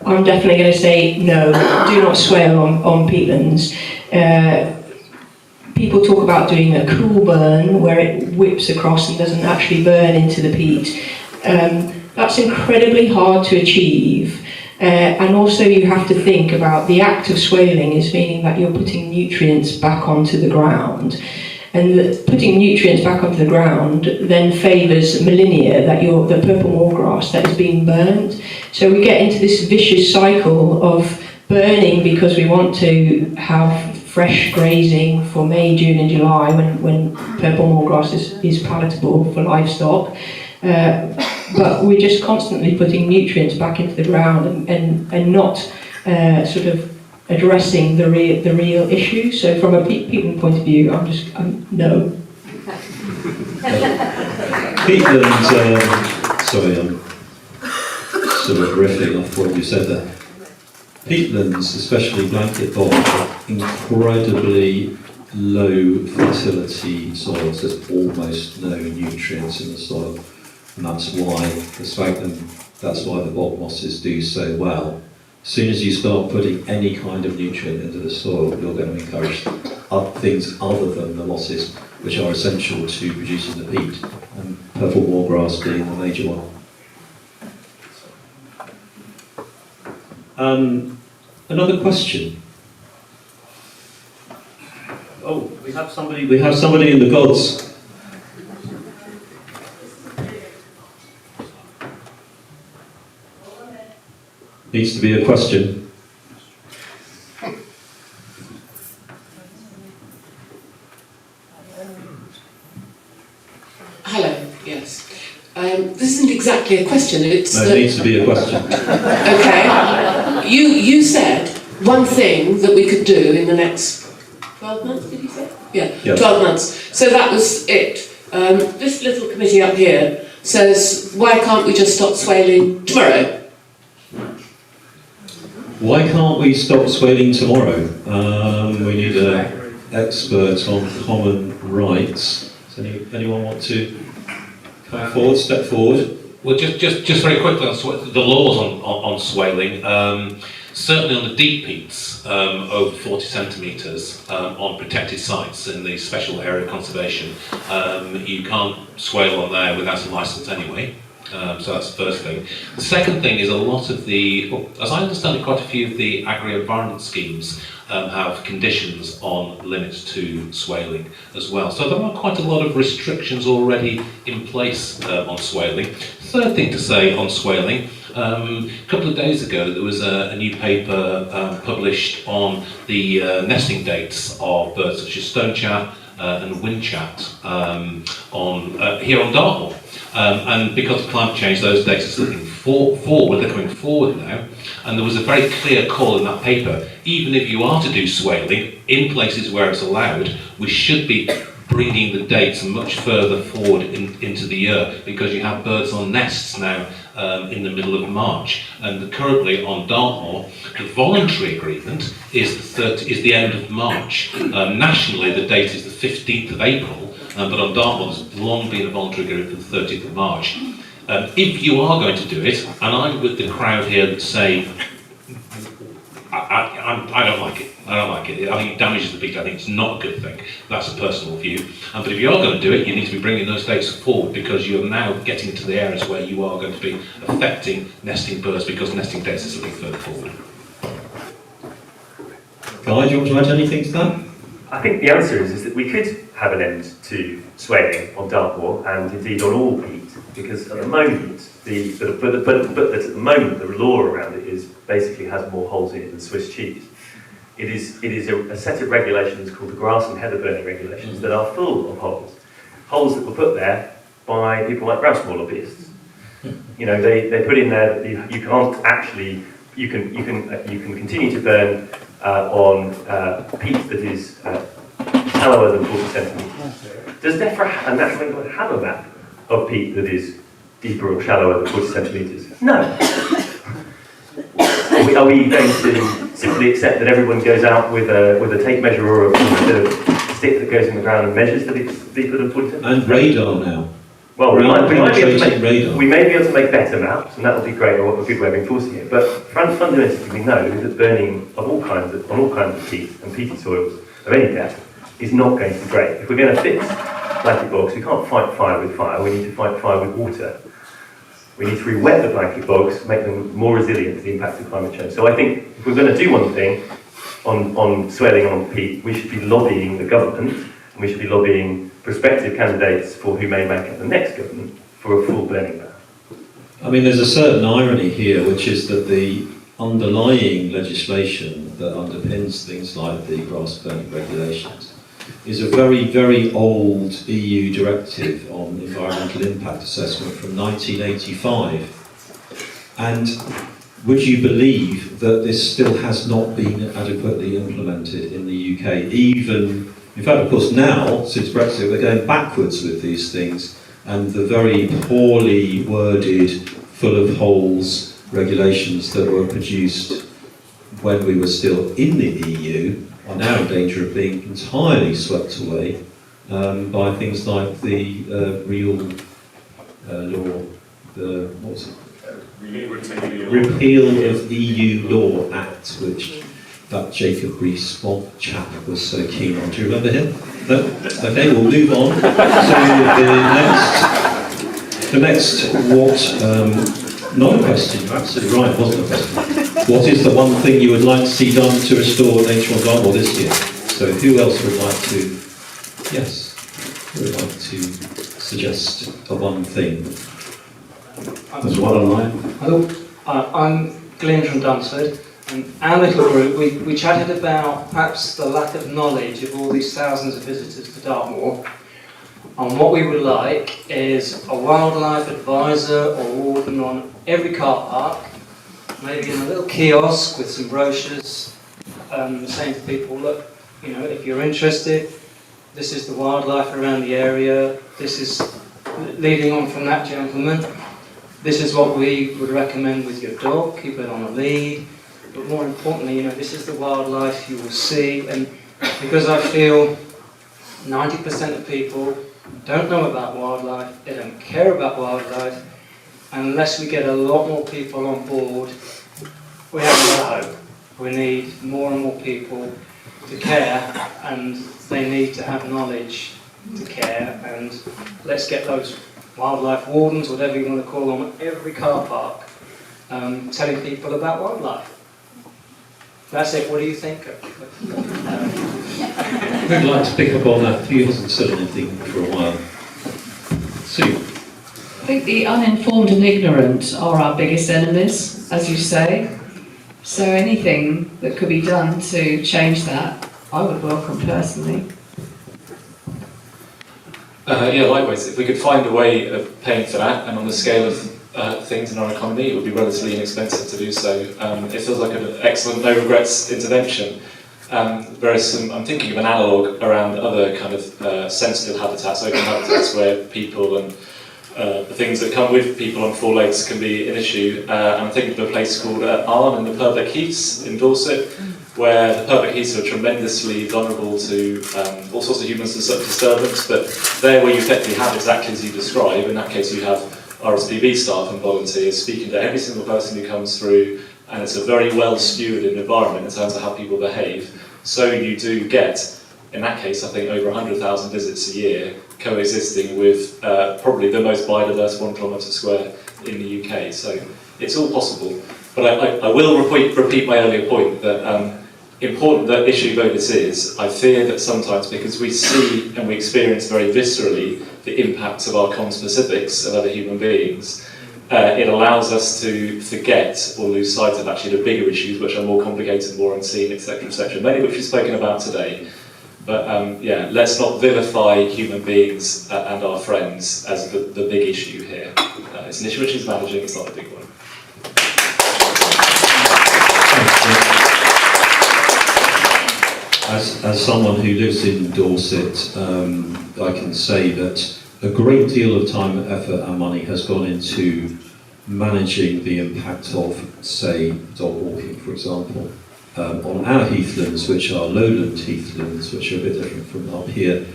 I'm definitely going to say no, do not swale on peatlands. People talk about doing a cool burn where it whips across and doesn't actually burn into the peat. That's incredibly hard to achieve. And also you have to think about the act of swaling is meaning that you're putting nutrients back onto the ground. And putting nutrients back onto the ground then favours millennia, the purple moorgrass that is being burnt. So we get into this vicious cycle of burning because we want to have fresh grazing for May, June and July when purple moorgrass is palatable for livestock. But we're just constantly putting nutrients back into the ground and not sort of addressing the real issue. So from a peatland point of view, I'm no. Peatland, sorry, I'm sort of riffing off what you said there. Peatlands, especially blanket bog, are incredibly low fertility soils. There's almost no nutrients in the soil, and that's why the bog mosses do so well. As soon as you start putting any kind of nutrient into the soil, you're going to encourage things other than the mosses, which are essential to producing the peat, and purple moorgrass being the major one. Another question. Oh, we have somebody in the gods. Needs to be a question. Hello, yes. This isn't exactly a question, it's... No, it needs to be a question. Okay. You said one thing that we could do in the next 12 months, did you say? Yeah, Yes. 12 months. So that was it. This little committee up here says, why can't we just stop swaling tomorrow? Why can't we stop swaling tomorrow? We need an expert on common rights. Does anyone want to come forward, step forward? Well, just very quickly on the laws on swaling. certainly on the deep peats, over 40 centimetres on protected sites in the special area conservation, you can't swale on there without a licence anyway. So that's the first thing. The second thing is a lot of the, as I understand it, quite a few of the agri-environment schemes have conditions on limits to swaling as well. So there are quite a lot of restrictions already in place on swaling. Third thing to say on swaling, a couple of days ago there was a new paper published on the nesting dates of birds such as stonechat and windchat here on Dartmoor. And because of climate change, those dates are slipping forward, they're coming forward now. And there was a very clear call in that paper, even if you are to do swaling in places where it's allowed, we should be bringing the dates much further forward into the year, because you have birds on nests now in the middle of March. And currently on Dartmoor, the voluntary agreement is the end of March. Nationally, the date is the 15th of April, but on Dartmoor there's long been a voluntary agreement for the 30th of March. If you are going to do it, and I'm with the crowd here that say, I don't like it. I don't like it. I think it damages the peat. I think it's not a good thing. That's a personal view. But if you are going to do it, you need to be bringing those dates forward, because you're now getting into the areas where you are going to be affecting nesting birds, because nesting dates are slipping further forward. Guy, do you want to add anything to that? I think the answer is that we could have an end to swaling on Dartmoor and indeed on all peat, because at the moment, but at the moment the law around it is basically has more holes in it than Swiss cheese. It is a set of regulations called the grass and heather burning regulations that are full of holes that were put there by people like grouse moor lobbyists. You know, they put in there that you can't actually, you can continue to burn on peat that is shallower than 40 centimetres. Does DEFRA and National England have a map of peat that is deeper or shallower than 40 centimetres? No. Are we going to simply accept that everyone goes out with a tape measure or a stick that goes in the ground and measures that it's deeper than 40 centimetres? And radar now. Well, we may be able to make better maps, and that would be great, or a good way of enforcing it. But fundamentally, we know that burning on all kinds of peat and peaty soils of any depth is not going to be great. If we're going to fix blanket bogs, we can't fight fire with fire. We need to fight fire with water. We need to re-wet the blanket bogs, make them more resilient to the impact of climate change. So I think if we're going to do one thing on swaling on peat, we should be lobbying the government, and we should be lobbying prospective candidates for who may make up the next government for a full burning ban. I mean, there's a certain irony here, which is that the underlying legislation that underpins things like the grass burning regulations is a very, very old EU directive on environmental impact assessment from 1985. And would you believe that this still has not been adequately implemented in the UK? Even, in fact, of course, now, since Brexit, we're going backwards with these things, and the very poorly worded, full of holes regulations that were produced when we were still in the EU are now in danger of being entirely swept away by things like the real law, what's it? Repeal of EU Law Act, which that Jacob Rees-Mogg chap was so keen on. Do you remember him? No? Okay, we'll move on. So the next not a question, you're absolutely right, it wasn't a question. What is the one thing you would like to see done to restore nature on Dartmoor this year? So who else would like to, yes, who would like to suggest a one thing? There's one online. Hello, I'm Glenn from Dunsford, and our little group, we chatted about perhaps the lack of knowledge of all these thousands of visitors to Dartmoor. And what we would like is a wildlife advisor or warden on every car park, maybe in a little kiosk with some brochures, saying to people, look, you know, if you're interested, this is the wildlife around the area, this is, leading on from that gentleman, this is what we would recommend with your dog, keep it on a lead, but more importantly, you know, this is the wildlife you will see, and because I feel 90% of people don't know about wildlife, they don't care about wildlife, and unless we get a lot more people on board, we have no hope. We need more and more people to care, and they need to have knowledge to care, and let's get those wildlife wardens, whatever you want to call them, at every car park, telling people about wildlife. That's it. What do you think? I'd like to pick up on that. He hasn't said anything for a while. Sue? I think the uninformed and ignorant are our biggest enemies, as you say. So anything that could be done to change that, I would welcome personally. Yeah, likewise. If we could find a way of paying for that, and on the scale of things in our economy, it would be relatively inexpensive to do so. It feels like an excellent, no regrets intervention. Whereas I'm thinking of an analogue around other kind of sensitive habitats, open habitats, where people and the things that come with people on four legs can be an issue. I'm thinking of a place called Arne in the Purbeck Heaths in Dorset, where the Purbeck Heaths are tremendously vulnerable to all sorts of human disturbance, but there where you effectively have exactly as you describe, in that case you have RSPB staff and volunteers speaking to every single person who comes through, and it's a very well stewarded environment in terms of how people behave. So you do get, in that case, I think over 100,000 visits a year, coexisting with probably the most biodiverse 1 kilometre square in the UK. So it's all possible. But I will repeat my earlier point that important that issue though this is, I fear that sometimes because we see and we experience very viscerally the impacts of our conspecifics of other human beings, it allows us to forget or lose sight of actually the bigger issues which are more complicated, more unseen, etc., many of which we've spoken about today. But yeah, let's not vilify human beings and our friends as the big issue here. It's an issue which is managing, it's not a big one. As someone who lives in Dorset, I can say that a great deal of time, effort and money has gone into managing the impact of, say, dog walking, for example, on our heathlands, which are lowland heathlands, which are a bit different from up here.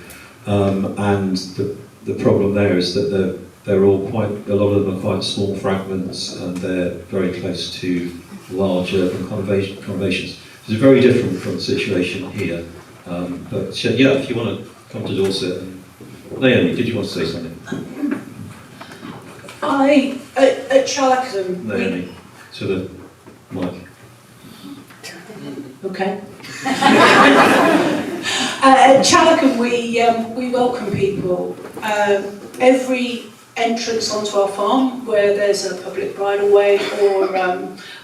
And the problem there is that they're all a lot of them are quite small fragments, and they're very close to large urban conurbations. It's very different from the situation here. But yeah, if you want to come to Dorset. Naomi, did you want to say something? At Chalacum. Naomi, to the mic. Okay. At Chalacum, we welcome people. Every entrance onto our farm, where there's a public bridleway or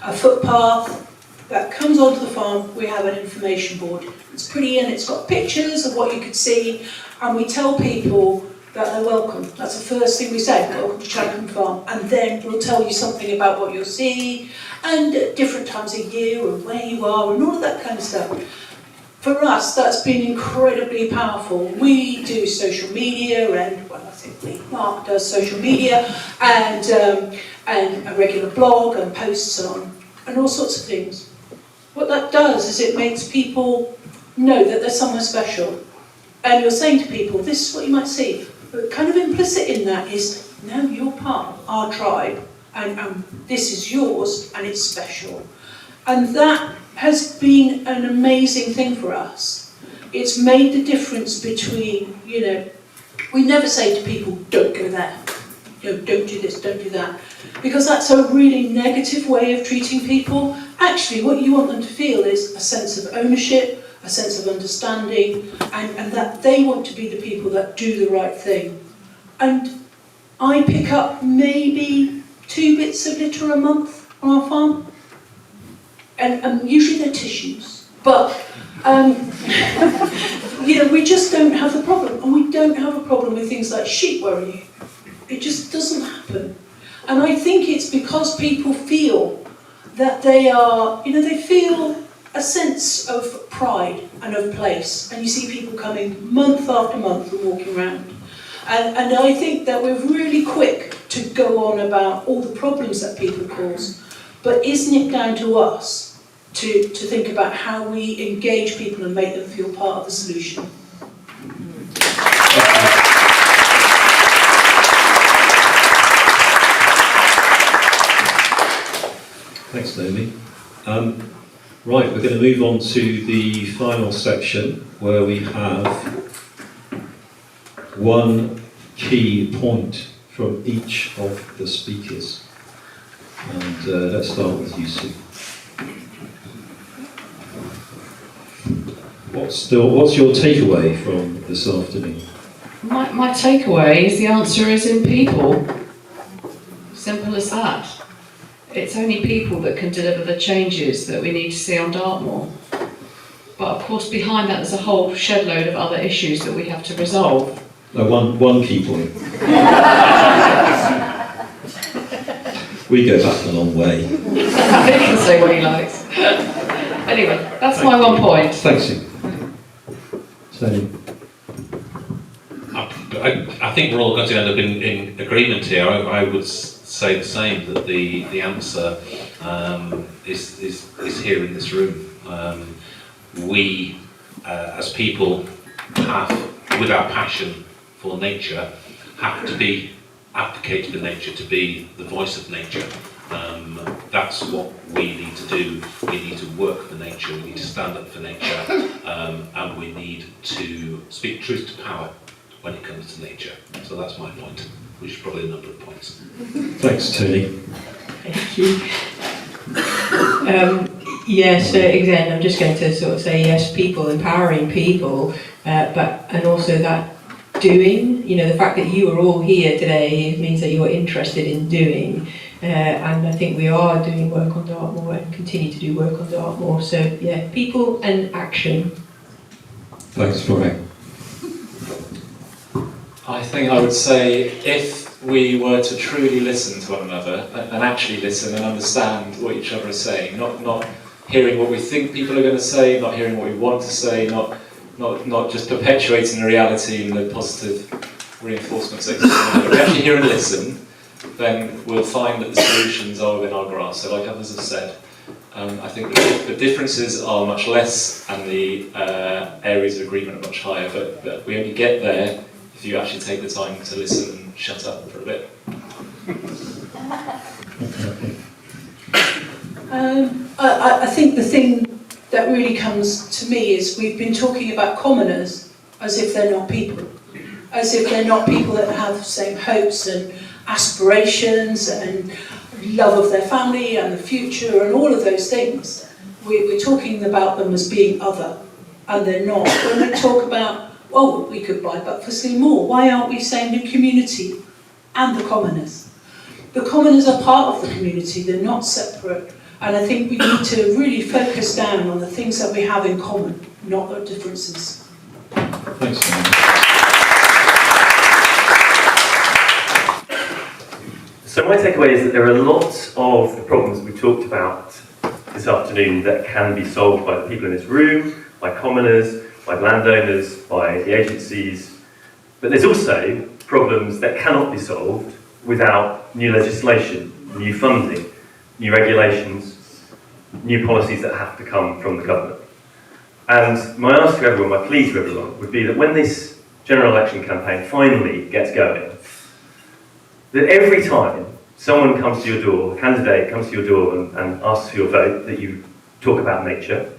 a footpath that comes onto the farm, we have an information board. It's pretty, and it's got pictures of what you could see, and we tell people that they're welcome. That's the first thing we say, welcome to Chalacum Farm, and then we'll tell you something about what you'll see, and at different times of year, and where you are, and all of that kind of stuff. For us, that's been incredibly powerful. We do social media, and well, I think Mark does social media, and a regular blog, and posts on, and all sorts of things. What that does is it makes people know that there's somewhere special. And you're saying to people, this is what you might see. But kind of implicit in that is, no, you're part of our tribe, and this is yours, and it's special. And that has been an amazing thing for us. It's made the difference between, we never say to people, don't go there. Don't do this, don't do that. Because that's a really negative way of treating people. Actually, what you want them to feel is a sense of ownership, a sense of understanding, and that they want to be the people that do the right thing. And I pick up maybe 2 bits of litter a month on our farm. And usually they're tissues. But, we just don't have the problem. And we don't have a problem with things like sheep worrying. It just doesn't happen. And I think it's because people feel that they are, they feel a sense of pride and of place. And you see people coming month after month and walking around. And I think that we're really quick to go on about all the problems that people cause. But isn't it down to us to think about how we engage people and make them feel part of the solution? Thanks, Naomi. Right, we're going to move on to the final section where we have one key point from each of the speakers. And let's start with you, Sue. What's your takeaway from this afternoon? My takeaway is the answer is in people. Simple as that. It's only people that can deliver the changes that we need to see on Dartmoor. But of course behind that there's a whole shed load of other issues that we have to resolve. No, one key point. We go back a long way. He can say what he likes. Anyway, that's my one point. Thanks, Sue. Tony. I think we're all going to end up in agreement here. I would say the same, that the answer is here in this room. We, as people, have, with our passion for nature, have to be advocates for nature, to be the voice of nature. That's what we need to do. We need to work for nature, we need to stand up for nature, and we need to speak truth to power when it comes to nature. So that's my point, which is probably a number of points. Thanks, Tony. Thank you. Yes, again, I'm just going to sort of say yes, people, empowering people, and also that doing, the fact that you are all here today means that you're interested in doing, and I think we are doing work on Dartmoor and continue to do work on Dartmoor, so yeah, people and action. Thanks, Brian. I think I would say if we were to truly listen to one another and actually listen and understand what each other is saying, not hearing what we think people are going to say, not hearing what we want to say, not just perpetuating the reality and the positive reinforcements that exist. If we actually hear and listen, then we'll find that the solutions are within our grasp. So like others have said, I think the differences are much less and the areas of agreement are much higher, but we only get there if you actually take the time to listen and shut up for a bit. I think the thing that really comes to me is we've been talking about commoners as if they're not people, as if they're not people that have the same hopes and aspirations and love of their family and the future and all of those things. We're talking about them as being other, and they're not. When we talk about, well, we could buy breakfast more, why aren't we saying the community and the commoners? The commoners are part of the community, they're not separate. And I think we need to really focus down on the things that we have in common, not the differences. Thanks, So my takeaway is that there are lots of the problems we talked about this afternoon that can be solved by the people in this room, by commoners, by landowners, by the agencies. But there's also problems that cannot be solved without new legislation, new funding, new regulations, new policies that have to come from the government. And my ask to everyone, my plea to everyone, would be that when this general election campaign finally gets going, that every time someone comes to your door, a candidate comes to your door and asks for your vote, that you talk about nature.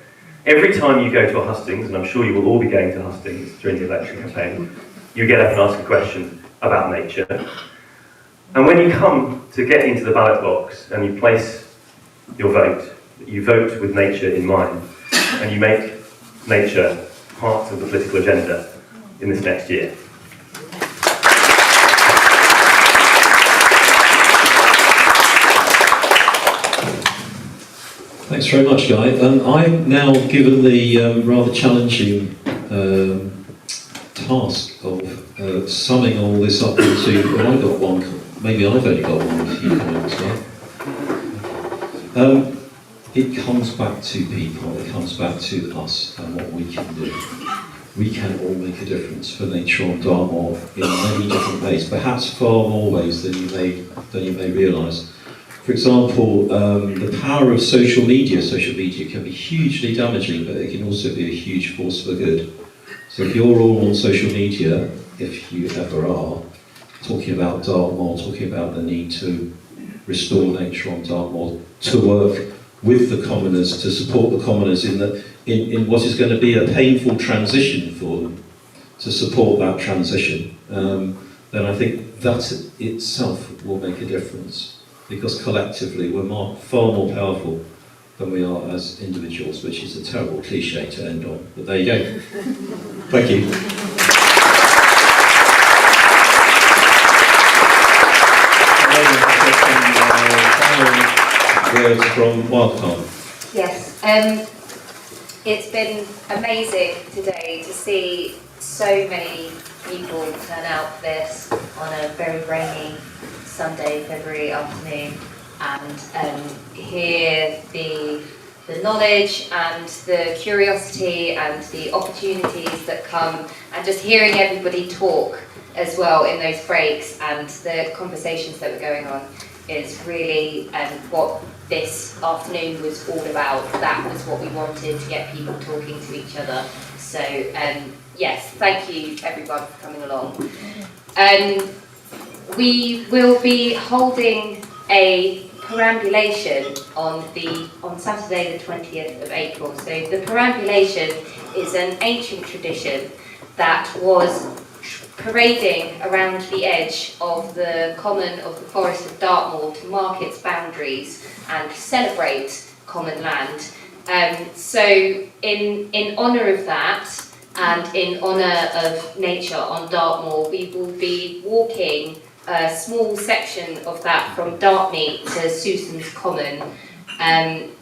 Every time you go to a hustings, and I'm sure you will all be going to hustings during the election campaign, you get up and ask a question about nature. And when you come to get into the ballot box and you place your vote, you vote with nature in mind, and you make nature part of the political agenda in this next year. Thanks very much, Guy. I'm now given the rather challenging task of summing all this up into, well, I've got one, maybe I've only got one key point as well. It comes back to people, it comes back to us and what we can do. We can all make a difference for nature on Dartmoor in many different ways, perhaps far more ways than you may realise. For example, the power of social media can be hugely damaging, but it can also be a huge force for good. So if you're all on social media, if you ever are, talking about Dartmoor, talking about the need to restore nature on Dartmoor, to work with the commoners, to support the commoners in what is going to be a painful transition for them, to support that transition, then I think that itself will make a difference, because collectively we're far more powerful than we are as individuals, which is a terrible cliche to end on, but there you go. Thank you. Words from Wildcard. Yes, it's been amazing today to see so many people turn out for this on a very rainy Sunday, February afternoon, and hear the knowledge and the curiosity and the opportunities that come, and just hearing everybody talk as well in those breaks and the conversations that were going on is really what this afternoon was all about. That was what we wanted, to get people talking to each other. So yes, thank you everyone for coming along. We will be holding a perambulation on Saturday the 20th of April. So the perambulation is an ancient tradition that was parading around the edge of the common of the Forest of Dartmoor to mark its boundaries and celebrate common land. So in honour of that, and in honour of nature on Dartmoor, we will be walking a small section of that from Dartmead to Susan's Common, and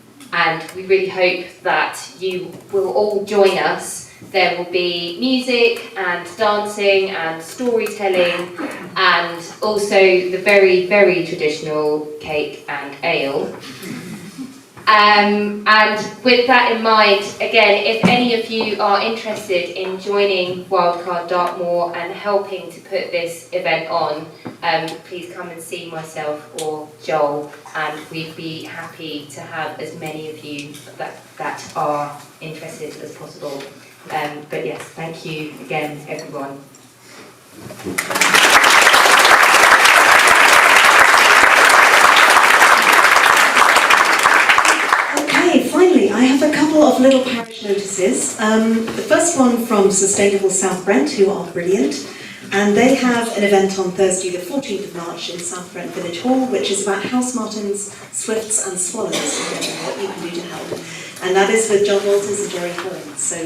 we really hope that you will all join us. There will be music and dancing and storytelling, and also the very, very traditional cake and ale. And with that in mind, again, if any of you are interested in joining Wildcard Dartmoor and helping to put this event on, please come and see myself or Joel, and we'd be happy to have as many of you that are interested as possible. But yes, thank you again, everyone. Okay, finally, I have a couple of little parish notices. The first one from Sustainable South Brent, who are brilliant, and they have an event on Thursday the 14th of March in South Brent Village Hall, which is about house martins, swifts and swallows, and what you can do to help. And that is with John Walters and Jerry Cohen, so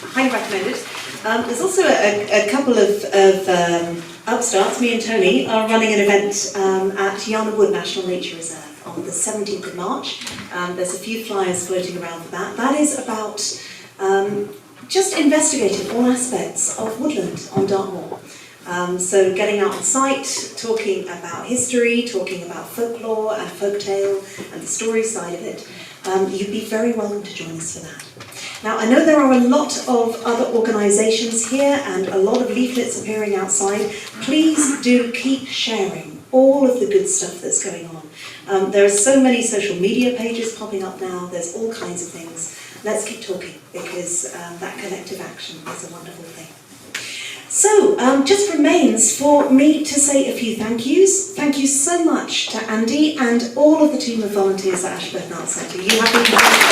highly recommended. There's also a couple of upstarts. Me and Tony are running an event at Yarna Wood National Nature Reserve on the 17th of March. There's a few flyers floating around for that. That is about just investigating all aspects of woodland on Dartmoor. So getting out on site, talking about history, talking about folklore and folktale and the story side of it. You'd be very welcome to join us for that. Now, I know there are a lot of other organisations here and a lot of leaflets appearing outside. Please do keep sharing all of the good stuff that's going on. There are so many social media pages popping up now. There's all kinds of things. Let's keep talking, because that collective action is a wonderful thing. So, just remains for me to say a few thank yous. Thank you so much to Andy and all of the team of volunteers at Ashburton Arts Centre. You have been wonderful.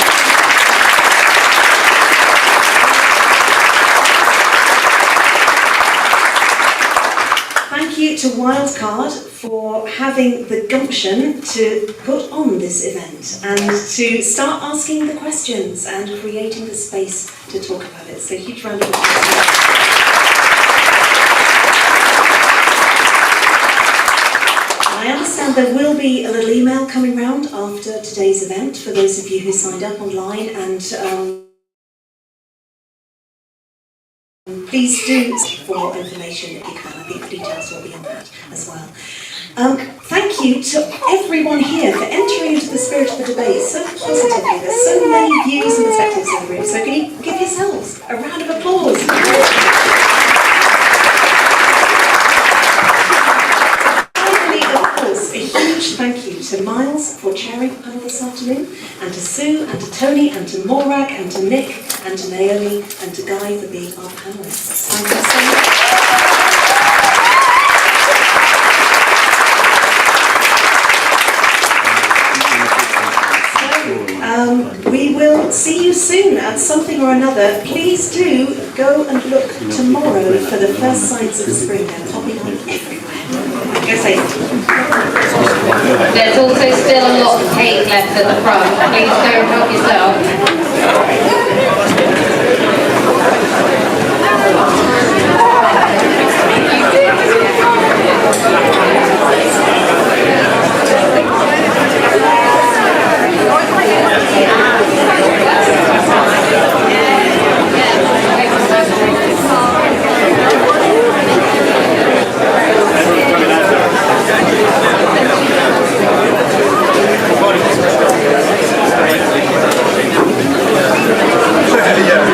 Thank you to Wildcard for having the gumption to put on this event and to start asking the questions and creating the space to talk about it. So, huge round of applause. I understand there will be a little email coming round after today's event for those of you who signed up online, and please do for more information if you can. I think the details will be on that as well. Thank you to everyone here for entering into the spirit of the debate so positively. There's so many views and perspectives in the room, so can you give yourselves a round of applause? A huge thank you to Miles for chairing the panel this afternoon, and to Sue, and to Tony, and to Morag, and to Nick, and to Naomi, and to Guy for being our panellists. Thank you so much. So, at something or another, please do go and look tomorrow for the first signs of spring. They're popping up everywhere. Go say it. There's also still a lot of cake left at the front. Please don't help yourself. Yeah.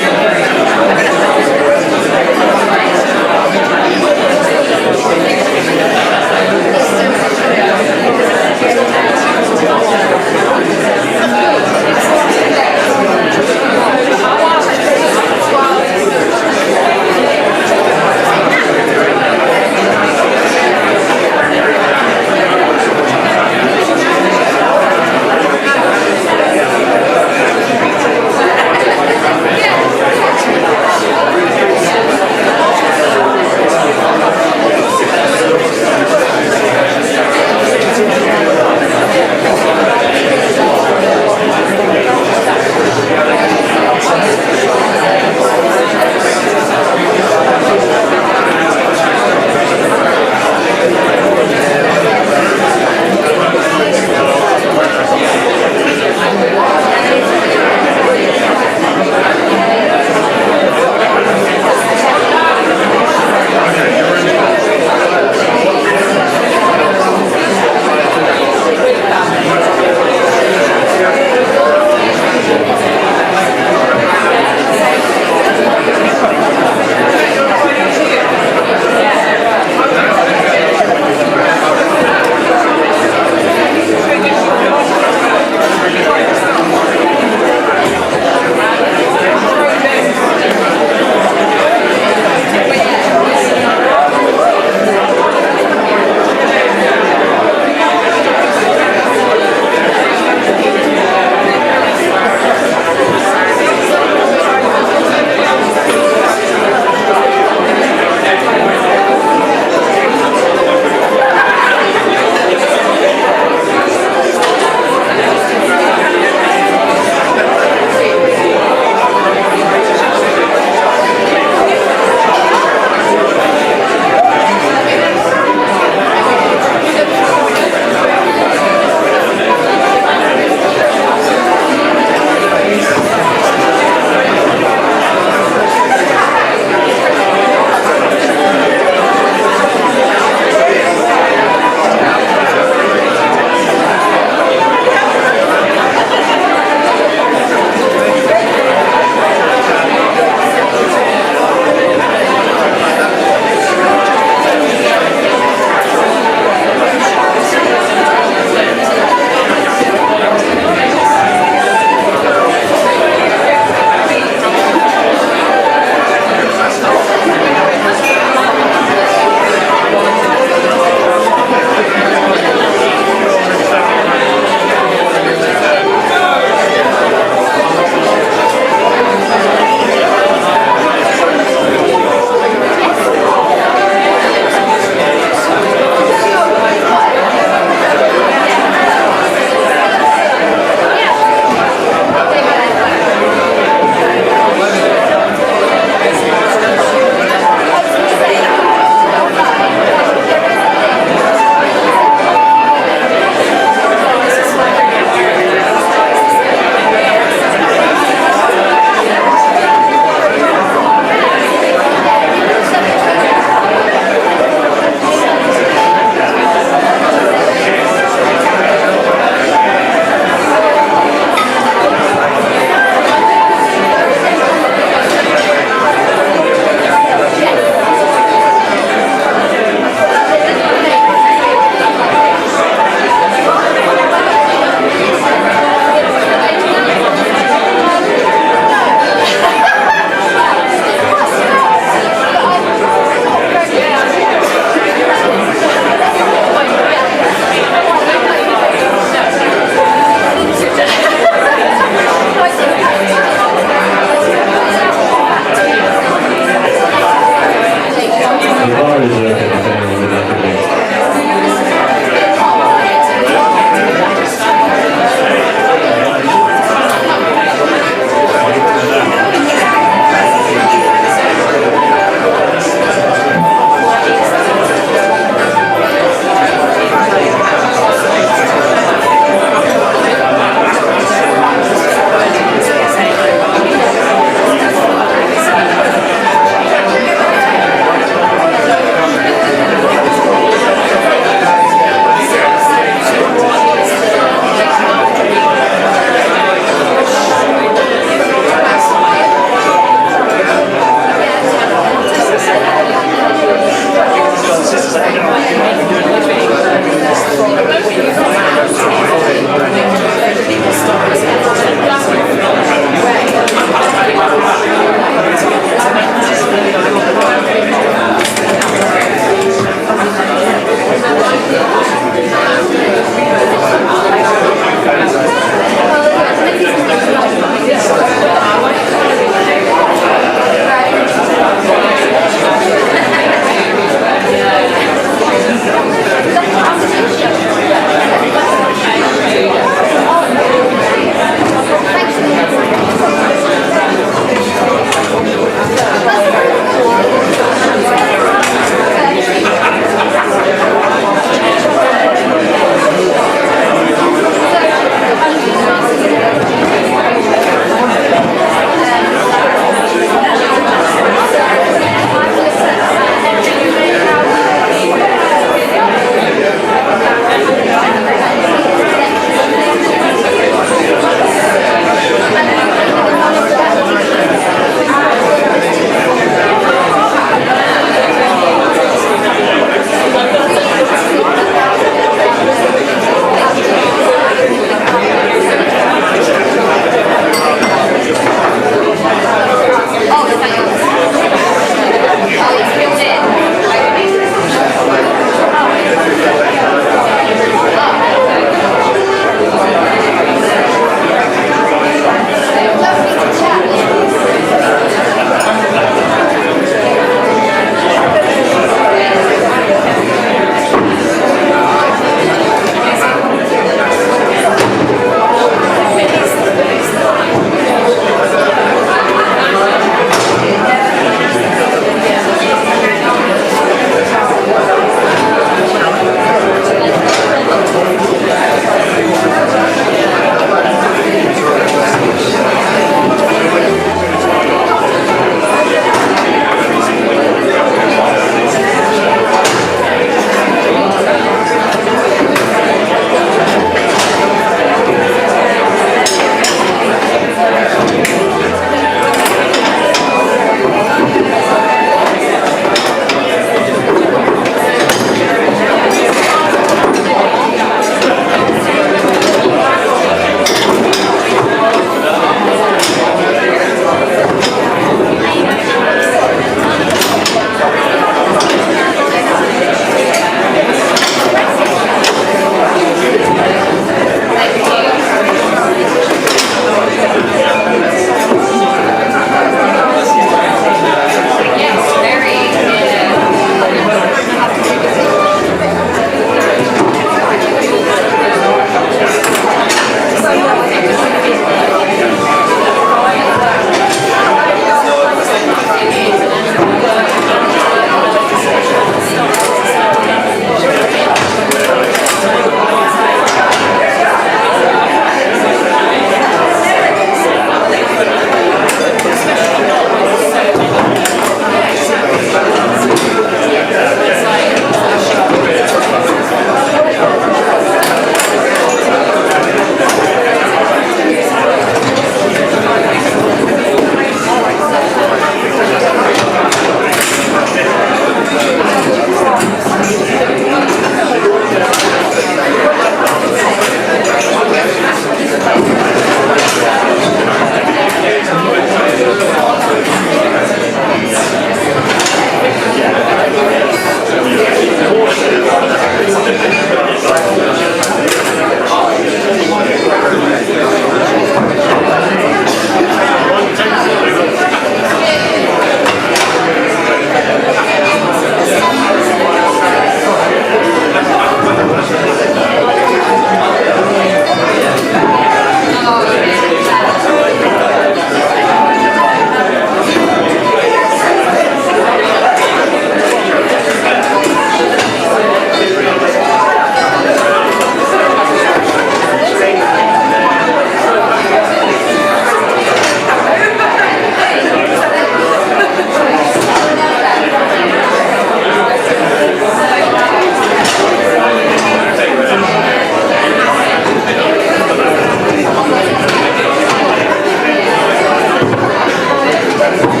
Thank you.